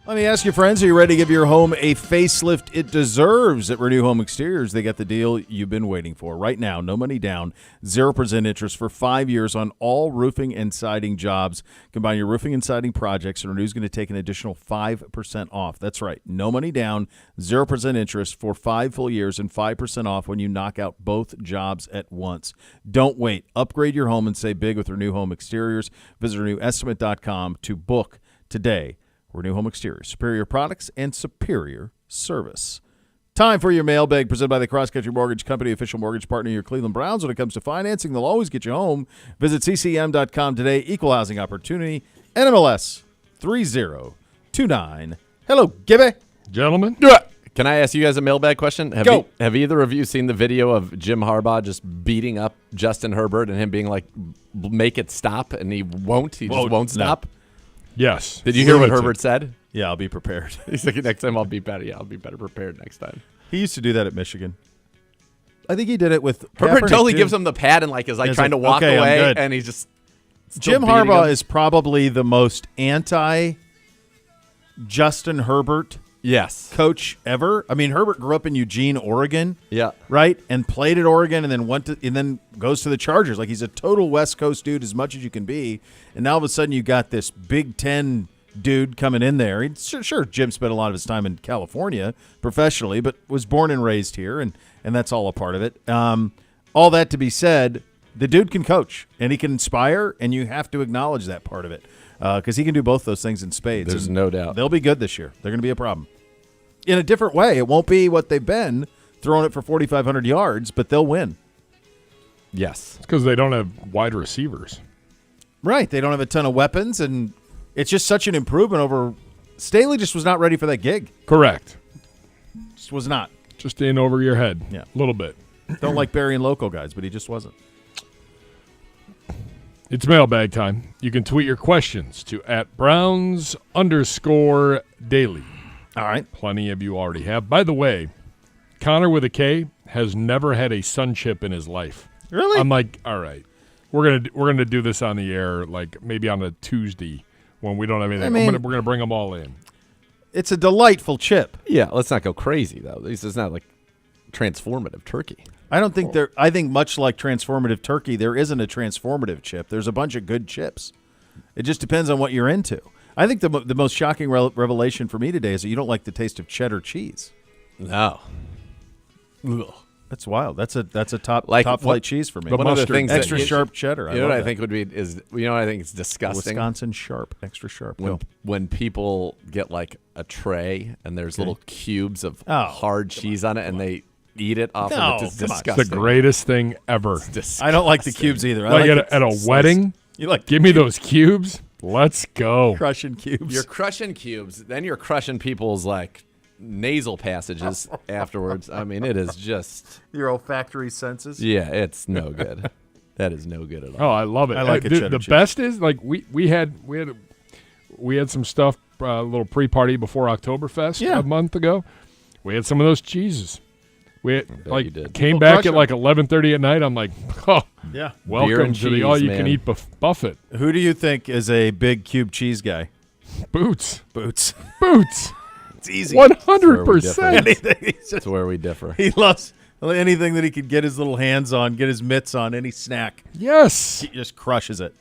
Speaker 1: Let me ask you, friends, are you ready to give your home a facelift it deserves? At Renew Home Exteriors, they got the deal you've been waiting for. Right now, no money down, 0% interest for 5 years on all roofing and siding jobs. Combine your roofing and siding projects, and Renew's going to take an additional 5% off. That's right, no money down, 0% interest for 5 full years and 5% off when you knock out both jobs at once. Don't wait. Upgrade your home and save big with Renew Home Exteriors. Visit RenewEstimate.com to book today. Renew Home Exteriors, superior products and superior service. Time for your mailbag presented by the Cross Country Mortgage Company, official mortgage partner of your Cleveland Browns. When it comes to financing, they'll always get you home. Visit ccm.com today. Equal housing opportunity. NMLS 3029. Hello, Gibby.
Speaker 3: Gentlemen.
Speaker 2: Can I ask you guys a mailbag question? Have either of you seen the video of Jim Harbaugh just beating up Justin Herbert and him being like, make it stop, and he won't? He just won't stop?
Speaker 1: No.
Speaker 3: Yes.
Speaker 2: Did you hear what Herbert said?
Speaker 1: Yeah, I'll be prepared.
Speaker 2: He's like, next time I'll be better. Yeah, I'll be better prepared next time.
Speaker 1: He used to do that at Michigan. I think he did it with
Speaker 2: Herbert.
Speaker 1: Kaepernick
Speaker 2: Totally
Speaker 1: too.
Speaker 2: gives him the pad and like is like
Speaker 1: It's
Speaker 2: trying to walk
Speaker 1: okay,
Speaker 2: away,
Speaker 1: I'm good.
Speaker 2: and he's just
Speaker 1: Jim Harbaugh is probably the most anti Justin Herbert coach ever. I mean, Herbert grew up in Eugene, Oregon.
Speaker 2: Yeah.
Speaker 1: Right? And played at Oregon and then goes to the Chargers. Like, he's a total West Coast dude as much as you can be. And now all of a sudden you got this Big Ten dude coming in there. Sure, Jim spent a lot of his time in California professionally, but was born and raised here, and that's all a part of it. All that to be said, the dude can coach, and he can inspire, and you have to acknowledge that part of it because he can do both those things in spades.
Speaker 2: There's
Speaker 1: and
Speaker 2: no doubt.
Speaker 1: They'll be good this year. They're going to be a problem. In a different way. It won't be what they've been, throwing it for 4,500 yards, but they'll win.
Speaker 2: Yes.
Speaker 3: It's because they don't have wide receivers.
Speaker 1: Right. They don't have a ton of weapons, and it's just such an improvement over – Staley just was not ready for that gig.
Speaker 3: Correct.
Speaker 1: Just was not.
Speaker 3: Just in over your head.
Speaker 1: Yeah.
Speaker 3: A little bit.
Speaker 1: Don't like burying local guys, but he just wasn't.
Speaker 3: It's mailbag time. You can tweet your questions to @Browns_daily.
Speaker 1: All right.
Speaker 3: Plenty of you already have. By the way, Connor with a K has never had a sun chip in his life.
Speaker 1: Really?
Speaker 3: I'm like, all right, we're gonna do this on the air, like maybe on a Tuesday when we don't have anything.
Speaker 1: I mean,
Speaker 3: we're gonna bring them all in.
Speaker 1: It's a delightful chip.
Speaker 2: Yeah, let's not go crazy though. This is not like transformative turkey.
Speaker 1: I don't think there. I think much like transformative turkey, there isn't a transformative chip. There's a bunch of good chips. It just depends on what you're into. I think the most shocking revelation for me today is that you don't like the taste of cheddar cheese.
Speaker 2: No.
Speaker 1: Ugh. That's wild. That's a top
Speaker 2: Like
Speaker 1: top
Speaker 2: what-
Speaker 1: flight cheese for me.
Speaker 2: One of the things that
Speaker 1: extra sharp cheddar.
Speaker 2: You know what I think would be is I think it's disgusting.
Speaker 1: Wisconsin sharp, extra sharp.
Speaker 2: When people get like a tray and there's little cubes of hard cheese on it and they eat it off of it. It's disgusting.
Speaker 3: It's the greatest thing ever.
Speaker 1: I don't like the cubes either. I
Speaker 3: like
Speaker 1: like
Speaker 3: at a wedding.
Speaker 1: You like
Speaker 3: give me those cubes. Let's go.
Speaker 1: Crushing cubes.
Speaker 2: You're crushing cubes. Then you're crushing people's like nasal passages afterwards. I mean, it is just
Speaker 1: your olfactory senses.
Speaker 2: Yeah, it's no good. That is no good at all.
Speaker 3: Oh, I love it.
Speaker 1: I like it.
Speaker 3: The best is like we had some stuff, a little pre-party before Oktoberfest a month ago. We had some of those cheeses. We had, came back at like 11:30 at night. I'm like, oh,
Speaker 1: yeah,
Speaker 3: welcome to the all-you-can-eat buffet.
Speaker 1: Who do you think is a big cube cheese guy?
Speaker 3: Boots.
Speaker 1: Boots.
Speaker 3: It's
Speaker 1: easy.
Speaker 3: 100%.
Speaker 2: That's where we differ.
Speaker 1: He loves anything that he could get his little hands on, get his mitts on, any snack.
Speaker 3: Yes.
Speaker 1: He just crushes it.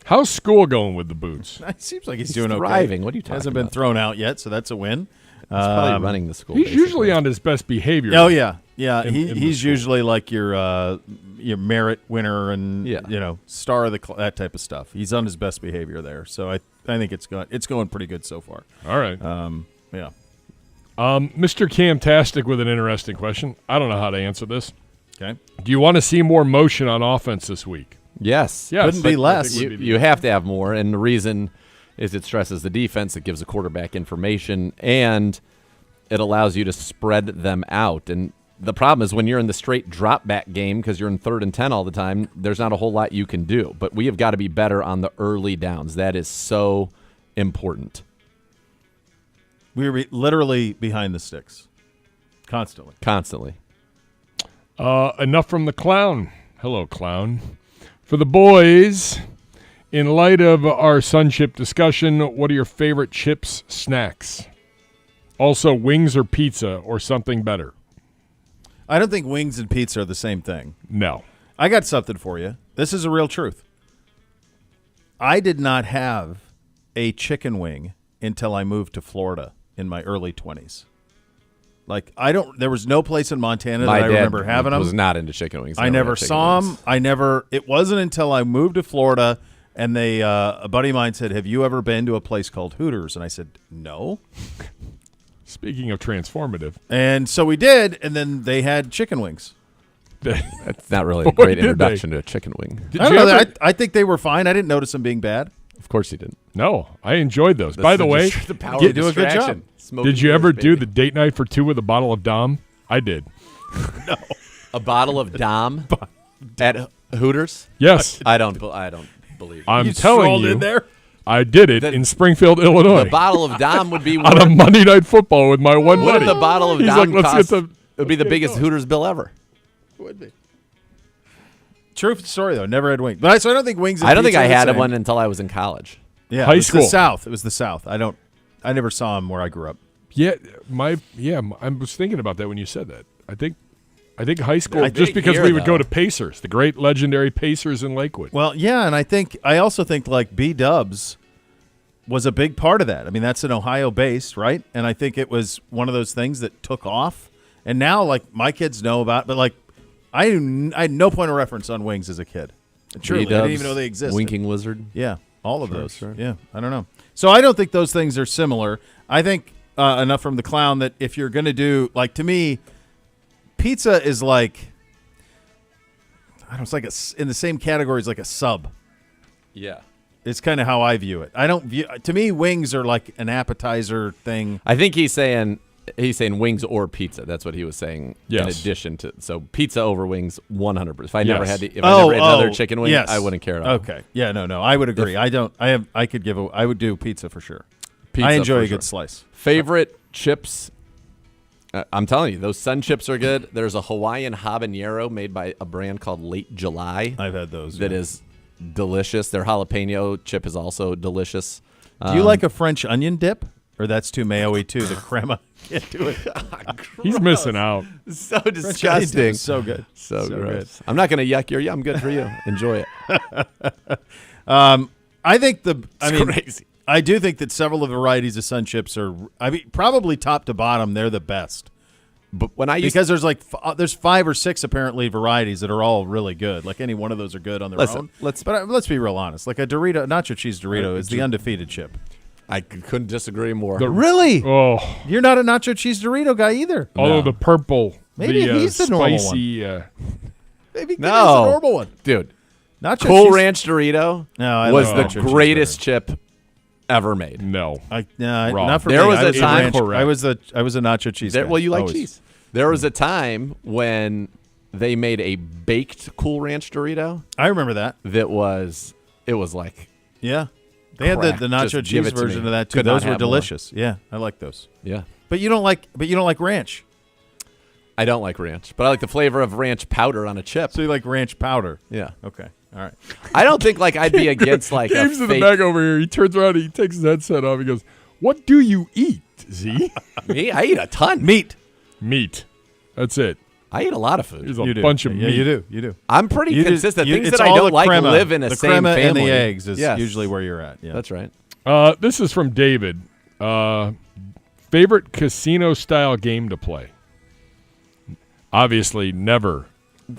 Speaker 3: How's school going with the Boots?
Speaker 1: It seems like he's doing
Speaker 2: thriving.
Speaker 1: okay.
Speaker 2: What are you talking
Speaker 1: Hasn't
Speaker 2: about?
Speaker 1: been thrown out yet, so that's a win.
Speaker 2: He's probably running the school.
Speaker 3: He's
Speaker 2: basically.
Speaker 3: usually on his best behavior.
Speaker 1: Oh yeah.
Speaker 3: in
Speaker 1: He's usually like your merit winner and star of that type of stuff. He's on his best behavior there, so I think it's going pretty good so far.
Speaker 3: All right.
Speaker 1: Yeah.
Speaker 3: Mr. Camtastic with an interesting question. I don't know how to answer this.
Speaker 1: Okay.
Speaker 3: Do you want to see more motion on offense this week?
Speaker 2: Yes.
Speaker 1: Couldn't be less.
Speaker 2: You have to have more, and the reason is it stresses the defense, it gives the quarterback information, and it allows you to spread them out. And the problem is when you're in the straight drop-back game because you're in 3rd and 10 all the time, there's not a whole lot you can do. But we have got to be better on the early downs. That is so important.
Speaker 1: We're literally behind the sticks. Constantly.
Speaker 3: Enough from the clown. Hello, clown. For the boys, In light of our Sun Chip discussion, what are your favorite chips snacks? Also, wings or pizza or something better?
Speaker 1: I don't think wings and pizza are the same thing.
Speaker 3: No.
Speaker 1: I got something for you. This is a real truth. I did not have a chicken wing until I moved to Florida in my early 20s. Like, there was no place in Montana that I remember having them.
Speaker 2: I was not into chicken wings.
Speaker 1: I never saw them. It wasn't until I moved to Florida and a buddy of mine said, "Have you ever been to a place called Hooters?" And I said, "No."
Speaker 3: Speaking of transformative.
Speaker 1: And so we did, and then they had chicken wings.
Speaker 2: That's not really a great introduction to a chicken wing.
Speaker 1: I think they were fine. I didn't notice them being bad.
Speaker 2: Of course you didn't.
Speaker 3: No, I enjoyed those. By the way,
Speaker 2: the power of
Speaker 1: do a good job.
Speaker 3: Did you ever do the date night for two with a bottle of Dom? I did.
Speaker 2: No. A bottle of Dom at Hooters?
Speaker 3: Yes.
Speaker 2: I don't believe.
Speaker 3: I'm telling you.
Speaker 1: In there?
Speaker 3: I did it in Springfield, Illinois.
Speaker 2: The bottle of Dom would be
Speaker 3: on a Monday Night Football with my one
Speaker 2: What
Speaker 3: buddy.
Speaker 2: if the bottle of
Speaker 3: He's
Speaker 2: Dom
Speaker 3: like,
Speaker 2: cost? It would be the
Speaker 3: get
Speaker 2: biggest
Speaker 3: going.
Speaker 2: Hooters bill ever.
Speaker 1: It would be. True story though. Never had wings. But so I don't think wings. And
Speaker 2: I don't think
Speaker 1: pizza
Speaker 2: I
Speaker 1: are the
Speaker 2: had
Speaker 1: same.
Speaker 2: one until I was in college.
Speaker 1: Yeah,
Speaker 3: High
Speaker 1: it was
Speaker 3: school.
Speaker 1: The South. It was the South. I never saw them where I grew up.
Speaker 3: Yeah, I was thinking about that when you said that. I think high school,
Speaker 2: I
Speaker 3: just
Speaker 2: think
Speaker 3: because
Speaker 2: here,
Speaker 3: we would go
Speaker 2: though.
Speaker 3: to Pacers, the great legendary Pacers in Lakewood.
Speaker 1: Well, yeah, and I also think like B-Dubs was a big part of that. I mean, that's an Ohio base, right? And I think it was one of those things that took off. And now, like, my kids know about, but like, I had no point of reference on wings as a kid. Truly, I didn't even know they existed.
Speaker 2: Winking Lizard.
Speaker 1: Yeah, all of those.
Speaker 2: Sure.
Speaker 1: Yeah, I don't know. So I don't think those things are similar. I think enough from the clown that if you're going to do, like, to me, pizza is like, I don't know, it's like in the same category as like a sub.
Speaker 2: Yeah.
Speaker 1: It's kind of how I view it. I don't view, to me, wings are like an appetizer thing.
Speaker 2: I think he's saying wings or pizza. That's what he was saying.
Speaker 3: Yes.
Speaker 2: In addition to pizza over wings, 100%. If I
Speaker 3: Yes.
Speaker 2: never had another chicken wing,
Speaker 1: yes.
Speaker 2: I wouldn't care at all.
Speaker 1: Okay. Yeah. No. I would agree. I would do pizza for sure.
Speaker 2: Pizza
Speaker 1: I enjoy
Speaker 2: for
Speaker 1: a
Speaker 2: sure.
Speaker 1: good slice.
Speaker 2: Favorite chips? I'm telling you, those Sun Chips are good. There's a Hawaiian habanero made by a brand called Late July.
Speaker 1: I've had those.
Speaker 2: That is delicious. Their jalapeno chip is also delicious.
Speaker 1: Do you like a French onion dip? Or that's too mayo-y too. The crema can't do it.
Speaker 3: He's missing out.
Speaker 2: So disgusting.
Speaker 1: So good.
Speaker 2: So gross. I'm not going to yuck your yum. Good for you. Enjoy it.
Speaker 1: I think
Speaker 2: crazy.
Speaker 1: I do think that several of the varieties of Sun Chips are. I mean, probably top to bottom, they're the best.
Speaker 2: But when I used
Speaker 1: because there's like there's 5 or 6 apparently varieties that are all really good. Like any one of those are good on their own. But let's be real honest. Like a Dorito, nacho cheese Dorito, is the undefeated chip.
Speaker 2: I couldn't disagree more.
Speaker 1: Really?
Speaker 3: Oh,
Speaker 1: You're not a nacho cheese Dorito guy either.
Speaker 3: although the purple,
Speaker 1: Maybe he's the normal
Speaker 3: spicy.
Speaker 1: Maybe
Speaker 2: No.
Speaker 1: the normal one.
Speaker 2: Dude,
Speaker 1: Nacho
Speaker 2: Cool
Speaker 1: cheese.
Speaker 2: Ranch Dorito
Speaker 1: like
Speaker 2: was the
Speaker 1: nacho cheese
Speaker 2: greatest chip ever made.
Speaker 3: No,
Speaker 1: Wrong.
Speaker 3: Not
Speaker 1: for
Speaker 2: There
Speaker 1: me.
Speaker 2: was
Speaker 1: I
Speaker 2: a
Speaker 1: was
Speaker 2: time-
Speaker 1: ranch. I was a nacho cheese guy.
Speaker 2: Well, you like
Speaker 1: Always.
Speaker 2: cheese. There was a time when they made a baked Cool Ranch Dorito
Speaker 1: I remember that.
Speaker 2: it was like,
Speaker 1: Yeah. They had
Speaker 2: Crack.
Speaker 1: the nacho
Speaker 2: Just give
Speaker 1: cheese
Speaker 2: it to
Speaker 1: version
Speaker 2: me.
Speaker 1: of that too.
Speaker 2: Could not
Speaker 1: Those were
Speaker 2: have more.
Speaker 1: delicious. Yeah, I like those.
Speaker 2: yeah.
Speaker 1: But you don't like ranch.
Speaker 2: I don't like ranch, but I like the flavor of ranch powder on a chip.
Speaker 1: So you like ranch powder.
Speaker 2: Yeah.
Speaker 1: Okay. All right.
Speaker 2: I don't think like I'd be against like a
Speaker 3: Gabe's in the
Speaker 2: fake.
Speaker 3: back over here. He turns around, he takes his headset off. He goes, "What do you eat, Z?"
Speaker 2: Me, I eat a ton.
Speaker 1: Meat.
Speaker 3: Meat. That's it.
Speaker 2: I eat a lot of food.
Speaker 3: There's a
Speaker 1: You do.
Speaker 3: bunch of
Speaker 1: Yeah,
Speaker 3: meat.
Speaker 1: you do. You do.
Speaker 2: I'm pretty
Speaker 1: You do-
Speaker 2: consistent.
Speaker 1: you-
Speaker 2: Things
Speaker 1: it's
Speaker 2: that I
Speaker 1: all
Speaker 2: don't
Speaker 1: the
Speaker 2: like
Speaker 1: crema.
Speaker 2: live in the same
Speaker 1: crema
Speaker 2: family.
Speaker 1: and the eggs is
Speaker 2: Yes.
Speaker 1: usually where you're at. Yeah.
Speaker 2: That's right.
Speaker 3: This is from David. Favorite casino-style game to play? Obviously, never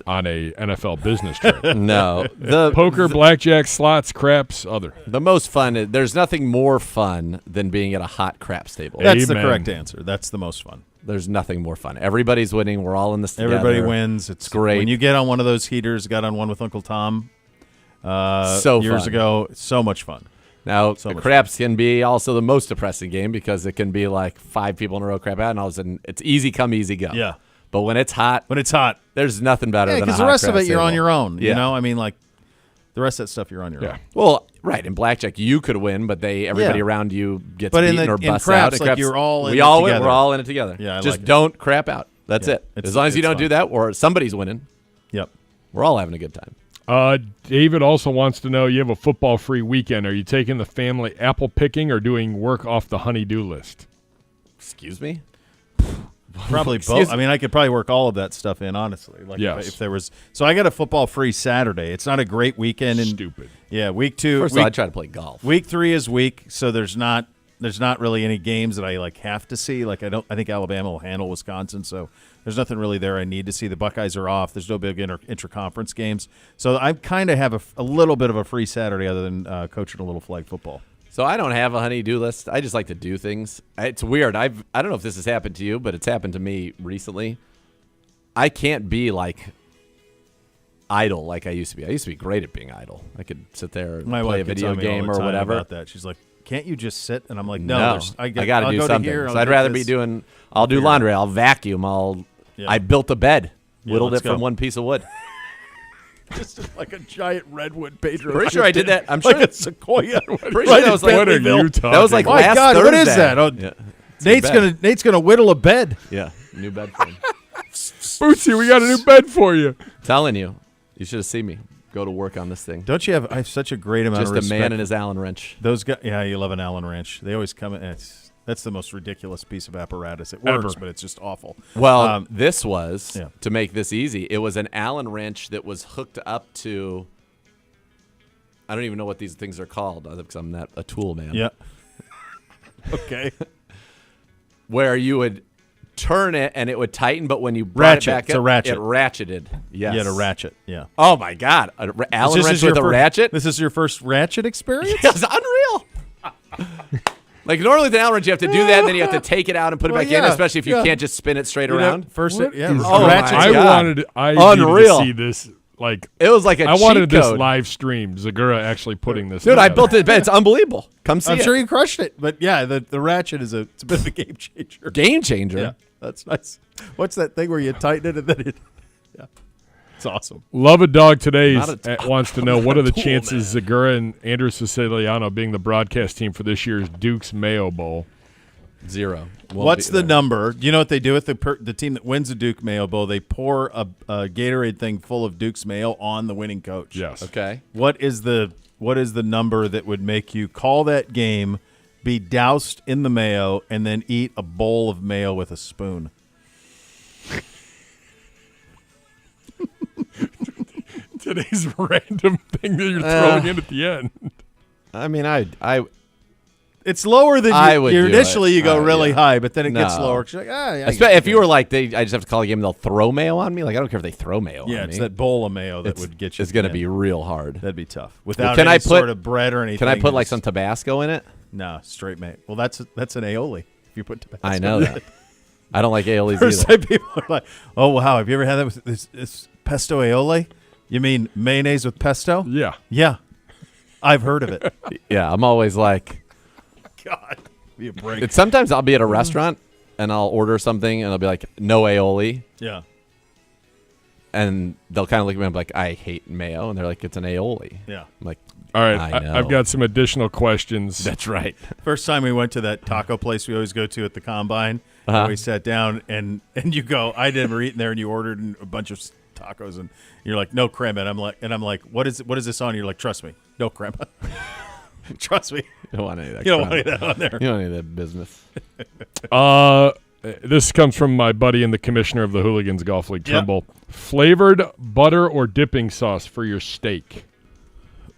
Speaker 3: on a NFL business trip.
Speaker 2: No, the
Speaker 3: Poker, blackjack, slots, craps, other.
Speaker 2: The most fun. There's nothing more fun than being at a hot craps table.
Speaker 1: That's the
Speaker 3: Amen.
Speaker 1: correct answer. That's the most fun.
Speaker 2: There's nothing more fun. Everybody's winning. We're all in this together.
Speaker 1: Everybody wins. It's
Speaker 2: great.
Speaker 1: When you get on one of those heaters, got on one with Uncle Tom
Speaker 2: So
Speaker 1: years
Speaker 2: fun.
Speaker 1: ago. So much fun.
Speaker 2: Now,
Speaker 1: So
Speaker 2: the
Speaker 1: much
Speaker 2: craps can be also the most depressing game because it can be like 5 people in a row crap out, and all of a sudden it's easy come, easy go.
Speaker 1: Yeah.
Speaker 2: But when it's hot, there's nothing better
Speaker 1: Yeah,
Speaker 2: than a
Speaker 1: because
Speaker 2: hot
Speaker 1: the rest of
Speaker 2: craps
Speaker 1: it you're on
Speaker 2: table.
Speaker 1: your own.
Speaker 2: Yeah.
Speaker 1: You know, I mean, like the rest of that stuff you're on your own.
Speaker 2: Well, right. In blackjack, you could win, but everybody
Speaker 1: Yeah.
Speaker 2: around you gets
Speaker 1: But
Speaker 2: beaten
Speaker 1: in
Speaker 2: or
Speaker 1: in
Speaker 2: busts
Speaker 1: craps,
Speaker 2: out.
Speaker 1: like, you're all in
Speaker 2: we
Speaker 1: it
Speaker 2: all win.
Speaker 1: together.
Speaker 2: We're all in it together.
Speaker 1: Yeah, I
Speaker 2: just
Speaker 1: like it.
Speaker 2: don't crap out. That's
Speaker 1: Yeah.
Speaker 2: it. As long as you
Speaker 1: it's
Speaker 2: don't do
Speaker 1: fun.
Speaker 2: that, or somebody's winning.
Speaker 1: Yep.
Speaker 2: We're all having a good time.
Speaker 3: David also wants to know, you have a football-free weekend. Are you taking the family apple picking or doing work off the honey-do list?
Speaker 2: Excuse me?
Speaker 1: Probably both. I mean, I could probably work all of that stuff in, honestly. Like if there was. So I got a football-free Saturday. It's not a great weekend.
Speaker 3: Stupid.
Speaker 1: Yeah, week 2.
Speaker 2: First of all, I try to play golf.
Speaker 1: Week 3 is weak, so there's not really any games that I have to see. Like I think Alabama will handle Wisconsin, so there's nothing really there I need to see. The Buckeyes are off. There's no big intra-conference games, so I kind of have a little bit of a free Saturday, other than coaching a little flag football.
Speaker 2: So I don't have a honey-do list. I just like to do things. It's weird. I don't know if this has happened to you, but it's happened to me recently. I can't be like idle like I used to be. I used to be great at being idle. I could sit there and play a video game or whatever.
Speaker 1: About that. She's like, "Can't you just sit?" And I'm like, "No,
Speaker 2: I got to do something." So I'd rather be doing. I'll do laundry. I'll vacuum. I built a bed. Whittled it from one piece of wood.
Speaker 1: Just like a giant redwood, Pedro.
Speaker 2: Pretty sure I did that. I'm sure
Speaker 1: like a sequoia.
Speaker 2: Pretty sure that was like
Speaker 3: that
Speaker 2: was like
Speaker 1: my
Speaker 2: last
Speaker 1: God,
Speaker 2: Thursday.
Speaker 1: what is that? Oh, yeah. Nate's gonna whittle a bed.
Speaker 2: Yeah, new bed for him.
Speaker 3: Bootsy, we got a new bed for you.
Speaker 2: Telling you, you should have seen me go to work on this thing.
Speaker 1: Don't you have? I have such a great amount of respect.
Speaker 2: Just a man and his Allen wrench.
Speaker 1: Those guys, yeah, you love an Allen wrench. They always come in. That's the most ridiculous piece of apparatus. It works, but it's just awful.
Speaker 2: Well, this was, to make this easy, it was an Allen wrench that was hooked up to, I don't even know what these things are called because I'm not a tool man.
Speaker 1: Yeah. Okay.
Speaker 2: Where you would turn it and it would tighten, but when you brought it back up, it ratcheted. Yes.
Speaker 1: You had a ratchet, yeah.
Speaker 2: Oh, my God. Allen wrench with a ratchet?
Speaker 1: This is your first ratchet experience?
Speaker 2: It's unreal. Like, normally with an Allen wrench, you have to do that, and then you have to take it out and put it back in, especially if you can't just spin it straight around.
Speaker 1: Ratchet.
Speaker 3: I needed to see this. Like,
Speaker 2: it was like a
Speaker 3: I wanted
Speaker 2: cheat
Speaker 3: this
Speaker 2: code.
Speaker 3: live stream. Zagura actually putting this.
Speaker 2: Dude, I built it. It's unbelievable. Come see
Speaker 1: I'm
Speaker 2: it.
Speaker 1: sure you crushed it. But, yeah, the ratchet is it's a bit of a game changer.
Speaker 2: Game changer?
Speaker 1: Yeah, that's nice. What's that thing where you tighten it and then it – yeah. It's awesome.
Speaker 3: Love a Dog Today wants to know, what are the chances Zagura and Andrew Siciliano being the broadcast team for this year's Duke's Mayo Bowl?
Speaker 2: 0.
Speaker 1: What's the number? Do you know what they do with the team that wins the Duke Mayo Bowl? They pour a Gatorade thing full of Duke's Mayo on the winning coach.
Speaker 3: Yes.
Speaker 2: Okay.
Speaker 1: What is the number that would make you call that game, be doused in the mayo, and then eat a bowl of mayo with a spoon?
Speaker 3: Today's random thing that you're throwing in at the end.
Speaker 2: I mean,
Speaker 1: it's lower than you initially. You go really high, but then it gets lower. You're like,
Speaker 2: if you were like, I just have to call a game and they'll throw mayo on me. Like, I don't care if they throw mayo on me.
Speaker 1: Yeah, it's that bowl of mayo that would get you.
Speaker 2: It's going to be real hard.
Speaker 1: That'd be tough. Without any sort of bread or anything.
Speaker 2: Can I put like some Tabasco in it?
Speaker 1: No, straight mayo. Well, that's an aioli. If you put Tabasco
Speaker 2: I know
Speaker 1: in
Speaker 2: that. I don't like aiolis
Speaker 1: First
Speaker 2: either.
Speaker 1: People are like, oh, wow, have you ever had that with this pesto aioli? You mean mayonnaise with pesto?
Speaker 3: Yeah.
Speaker 1: Yeah. I've heard of it.
Speaker 2: Yeah, I'm always like,
Speaker 1: God, be a break.
Speaker 2: Sometimes I'll be at a restaurant and I'll order something and I'll be like, no aioli.
Speaker 1: Yeah.
Speaker 2: And they'll kind of look at me and be like, I hate mayo. And they're like, it's an aioli.
Speaker 1: Yeah.
Speaker 2: I'm like,
Speaker 3: all right, I've got some additional questions.
Speaker 2: That's right.
Speaker 1: First time we went to that taco place we always go to at the Combine, and we sat down, and you go, I never eaten there, and you ordered a bunch of tacos, and you're like, no crema. And I'm like, what is this on? You're like, trust me, no crema. Trust me.
Speaker 2: You don't want any of that.
Speaker 1: You don't want any of that on there.
Speaker 2: You don't want any of that business.
Speaker 3: This comes from my buddy and the commissioner of the Hooligans Golf League, Trimble. Yep. Flavored butter or dipping sauce for your steak?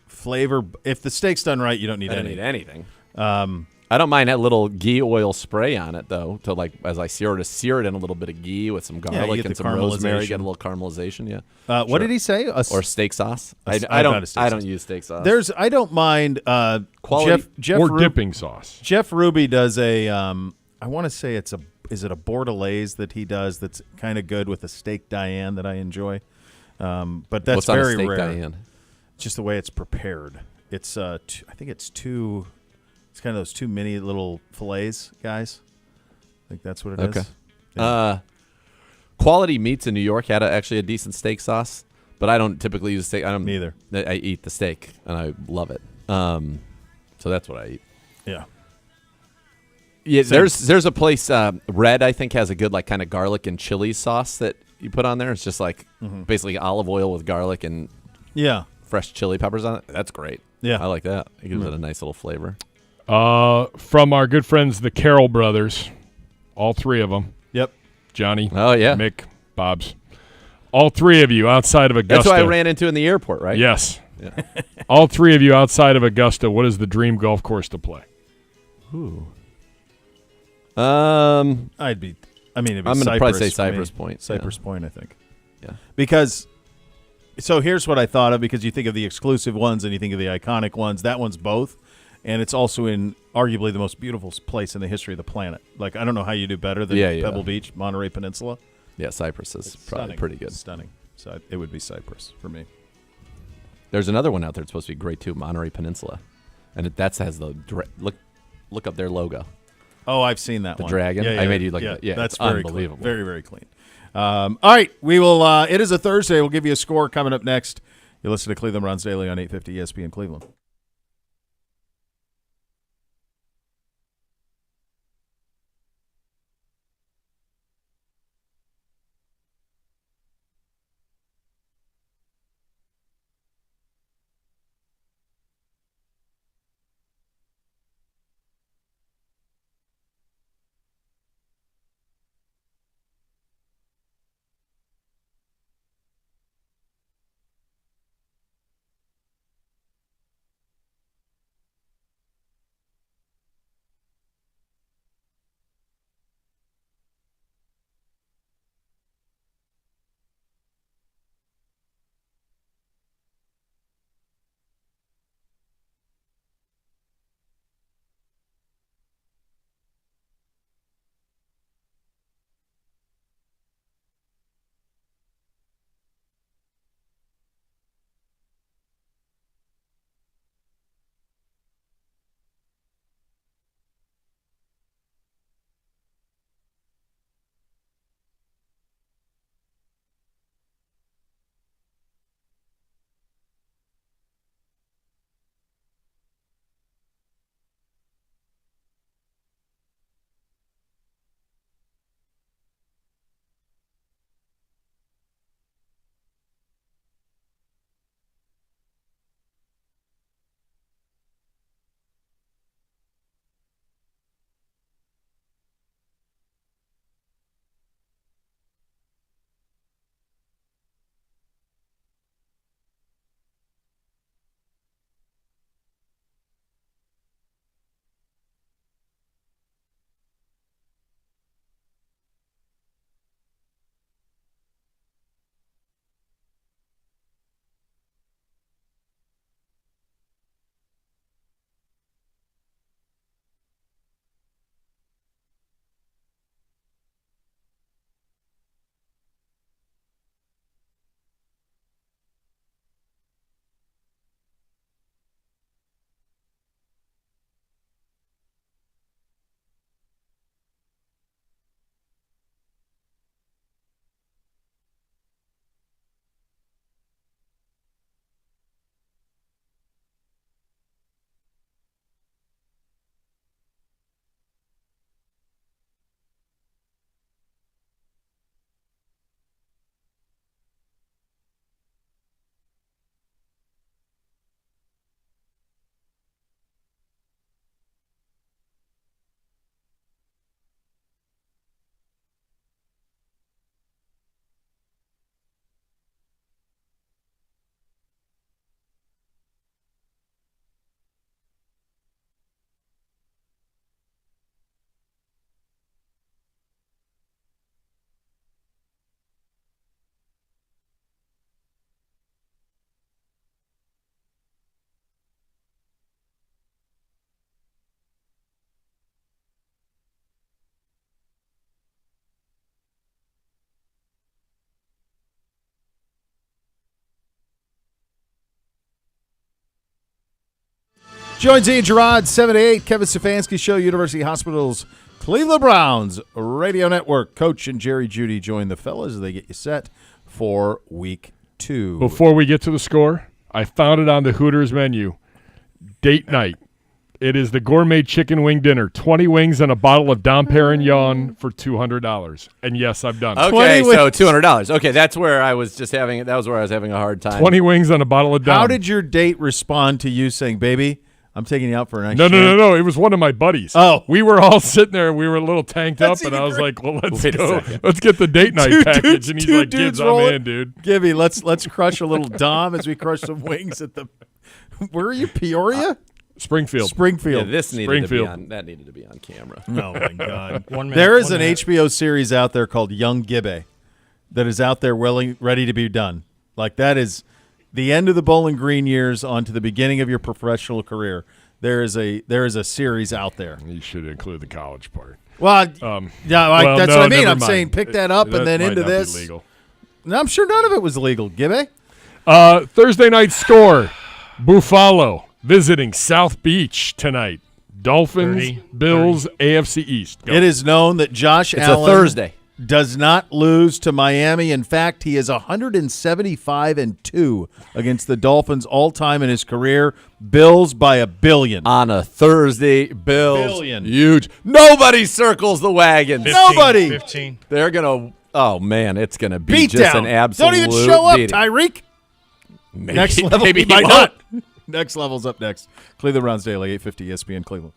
Speaker 1: Flavor. If the steak's done right, you don't need
Speaker 2: anything. I don't mind that little ghee oil spray on it, though, to like as I sear it in a little bit of ghee with some garlic and some rosemary, get a little caramelization. Yeah.
Speaker 1: What did he say?
Speaker 2: Or steak sauce? I don't use steak sauce.
Speaker 1: I don't mind
Speaker 2: quality
Speaker 1: Jeff
Speaker 3: or dipping sauce.
Speaker 1: Jeff Ruby does a. I want to say is it a Bordelaise that he does that's kind of good with a steak Diane that I enjoy, but that's
Speaker 2: What's
Speaker 1: very
Speaker 2: on a steak
Speaker 1: rare.
Speaker 2: Diane?
Speaker 1: Just the way it's prepared. It's I think it's two. It's kind of those two mini little fillets, guys. I think that's what it is.
Speaker 2: Okay.
Speaker 1: Yeah.
Speaker 2: Quality Meats in New York had actually a decent steak sauce, but I don't typically use steak. I don't
Speaker 1: neither.
Speaker 2: I eat the steak and I love it. So that's what I eat.
Speaker 1: Yeah.
Speaker 2: Yeah. There's a place Red I think has a good like kind of garlic and chili sauce that you put on there. It's just like basically olive oil with garlic and
Speaker 1: Yeah.
Speaker 2: Fresh chili peppers on it. That's great.
Speaker 1: Yeah.
Speaker 2: I like that. It gives it a nice little flavor.
Speaker 3: From our good friends, the Carroll brothers, all three of them.
Speaker 1: Yep.
Speaker 3: Johnny.
Speaker 2: Oh, yeah.
Speaker 3: Mick, Bob's. All three of you outside of Augusta.
Speaker 2: That's who I ran into in the airport, right?
Speaker 3: Yes. Yeah. All three of you outside of Augusta, what is the dream golf course to play?
Speaker 2: Ooh.
Speaker 1: I'm
Speaker 2: going
Speaker 1: to
Speaker 2: to probably say Cypress Point.
Speaker 1: Cypress Point, I think.
Speaker 2: Yeah.
Speaker 1: Because, so here's what I thought of, because you think of the exclusive ones and you think of the iconic ones. That one's both. And it's also in arguably the most beautiful place in the history of the planet. Like, I don't know how you do better than Pebble Beach, Monterey Peninsula.
Speaker 2: Yeah, Cypress is probably pretty good.
Speaker 1: Stunning. So it would be Cypress for me.
Speaker 2: There's another one out there that's supposed to be great too, Monterey Peninsula. And that has the look up their logo.
Speaker 1: Oh, I've seen that one.
Speaker 2: The dragon.
Speaker 1: Yeah,
Speaker 2: I made you look at it. Yeah,
Speaker 1: that's
Speaker 2: it's
Speaker 1: very
Speaker 2: unbelievable.
Speaker 1: Clean. Very, very clean. All right, we will. It is a Thursday. We'll give you a score coming up next. You listen to Cleveland Browns Daily on 850 ESPN Cleveland. Join Z and Gerard, 7 to 8, Kevin Stefanski Show, University Hospital's Cleveland Browns Radio Network. Coach and Jerry Judy join the fellas as they get you set for week 2.
Speaker 3: Before we get to the score, I found it on the Hooters menu. Date night. It is the gourmet chicken wing dinner. 20 wings and a bottle of Dom Perignon for $200. And yes, I've done it.
Speaker 2: Okay, so $200. Okay, that's where I was just having it. That was where I was having a hard time.
Speaker 3: 20 wings and a bottle of Dom.
Speaker 1: How did your date respond to you saying, "Baby, I'm taking you out for a nice"?
Speaker 3: No. It was one of my buddies.
Speaker 1: Oh,
Speaker 3: we were all sitting there. We were a little tanked up, and I was like, "Well, let's go. Let's get the date night package." And he's like, "Gibbs, I'm in, dude."
Speaker 1: Gibby, let's crush a little Dom as we crush some wings at the. Where are you, Peoria?
Speaker 3: Springfield.
Speaker 1: Yeah,
Speaker 2: this needed to be on. That needed to be on camera.
Speaker 1: Oh my God! There is an HBO series out there called Young Gibby that is out there ready to be done. Like that is the end of the Bowling Green years on to the beginning of your professional career. There is a series out there.
Speaker 3: You should include the college part.
Speaker 1: Well, that's what I mean. I'm saying pick that up and then
Speaker 3: might
Speaker 1: into
Speaker 3: not be
Speaker 1: this.
Speaker 3: legal.
Speaker 1: No, I'm sure none of it was legal, Gibby.
Speaker 3: Thursday night score: Buffalo visiting South Beach tonight. Dolphins, Bills, AFC East. Go.
Speaker 1: It is known that Josh Allen
Speaker 2: a Thursday.
Speaker 1: does not lose to Miami. In fact, he is 175-2 against the Dolphins all time in his career. Bills by $1 billion.
Speaker 2: On a Thursday, Bills.
Speaker 1: Billion.
Speaker 2: Huge. Nobody circles the wagons.
Speaker 1: 15, Nobody.
Speaker 14: 15.
Speaker 2: They're going to, oh, man, it's going to be
Speaker 1: Beat
Speaker 2: just
Speaker 1: down.
Speaker 2: an absolute
Speaker 1: Don't even show up,
Speaker 2: beating.
Speaker 1: Tyreek.
Speaker 2: Maybe,
Speaker 1: Next level,
Speaker 2: maybe
Speaker 1: he might
Speaker 2: won't.
Speaker 1: not. Next level's up next. Cleveland Browns Daily, 850 ESPN Cleveland.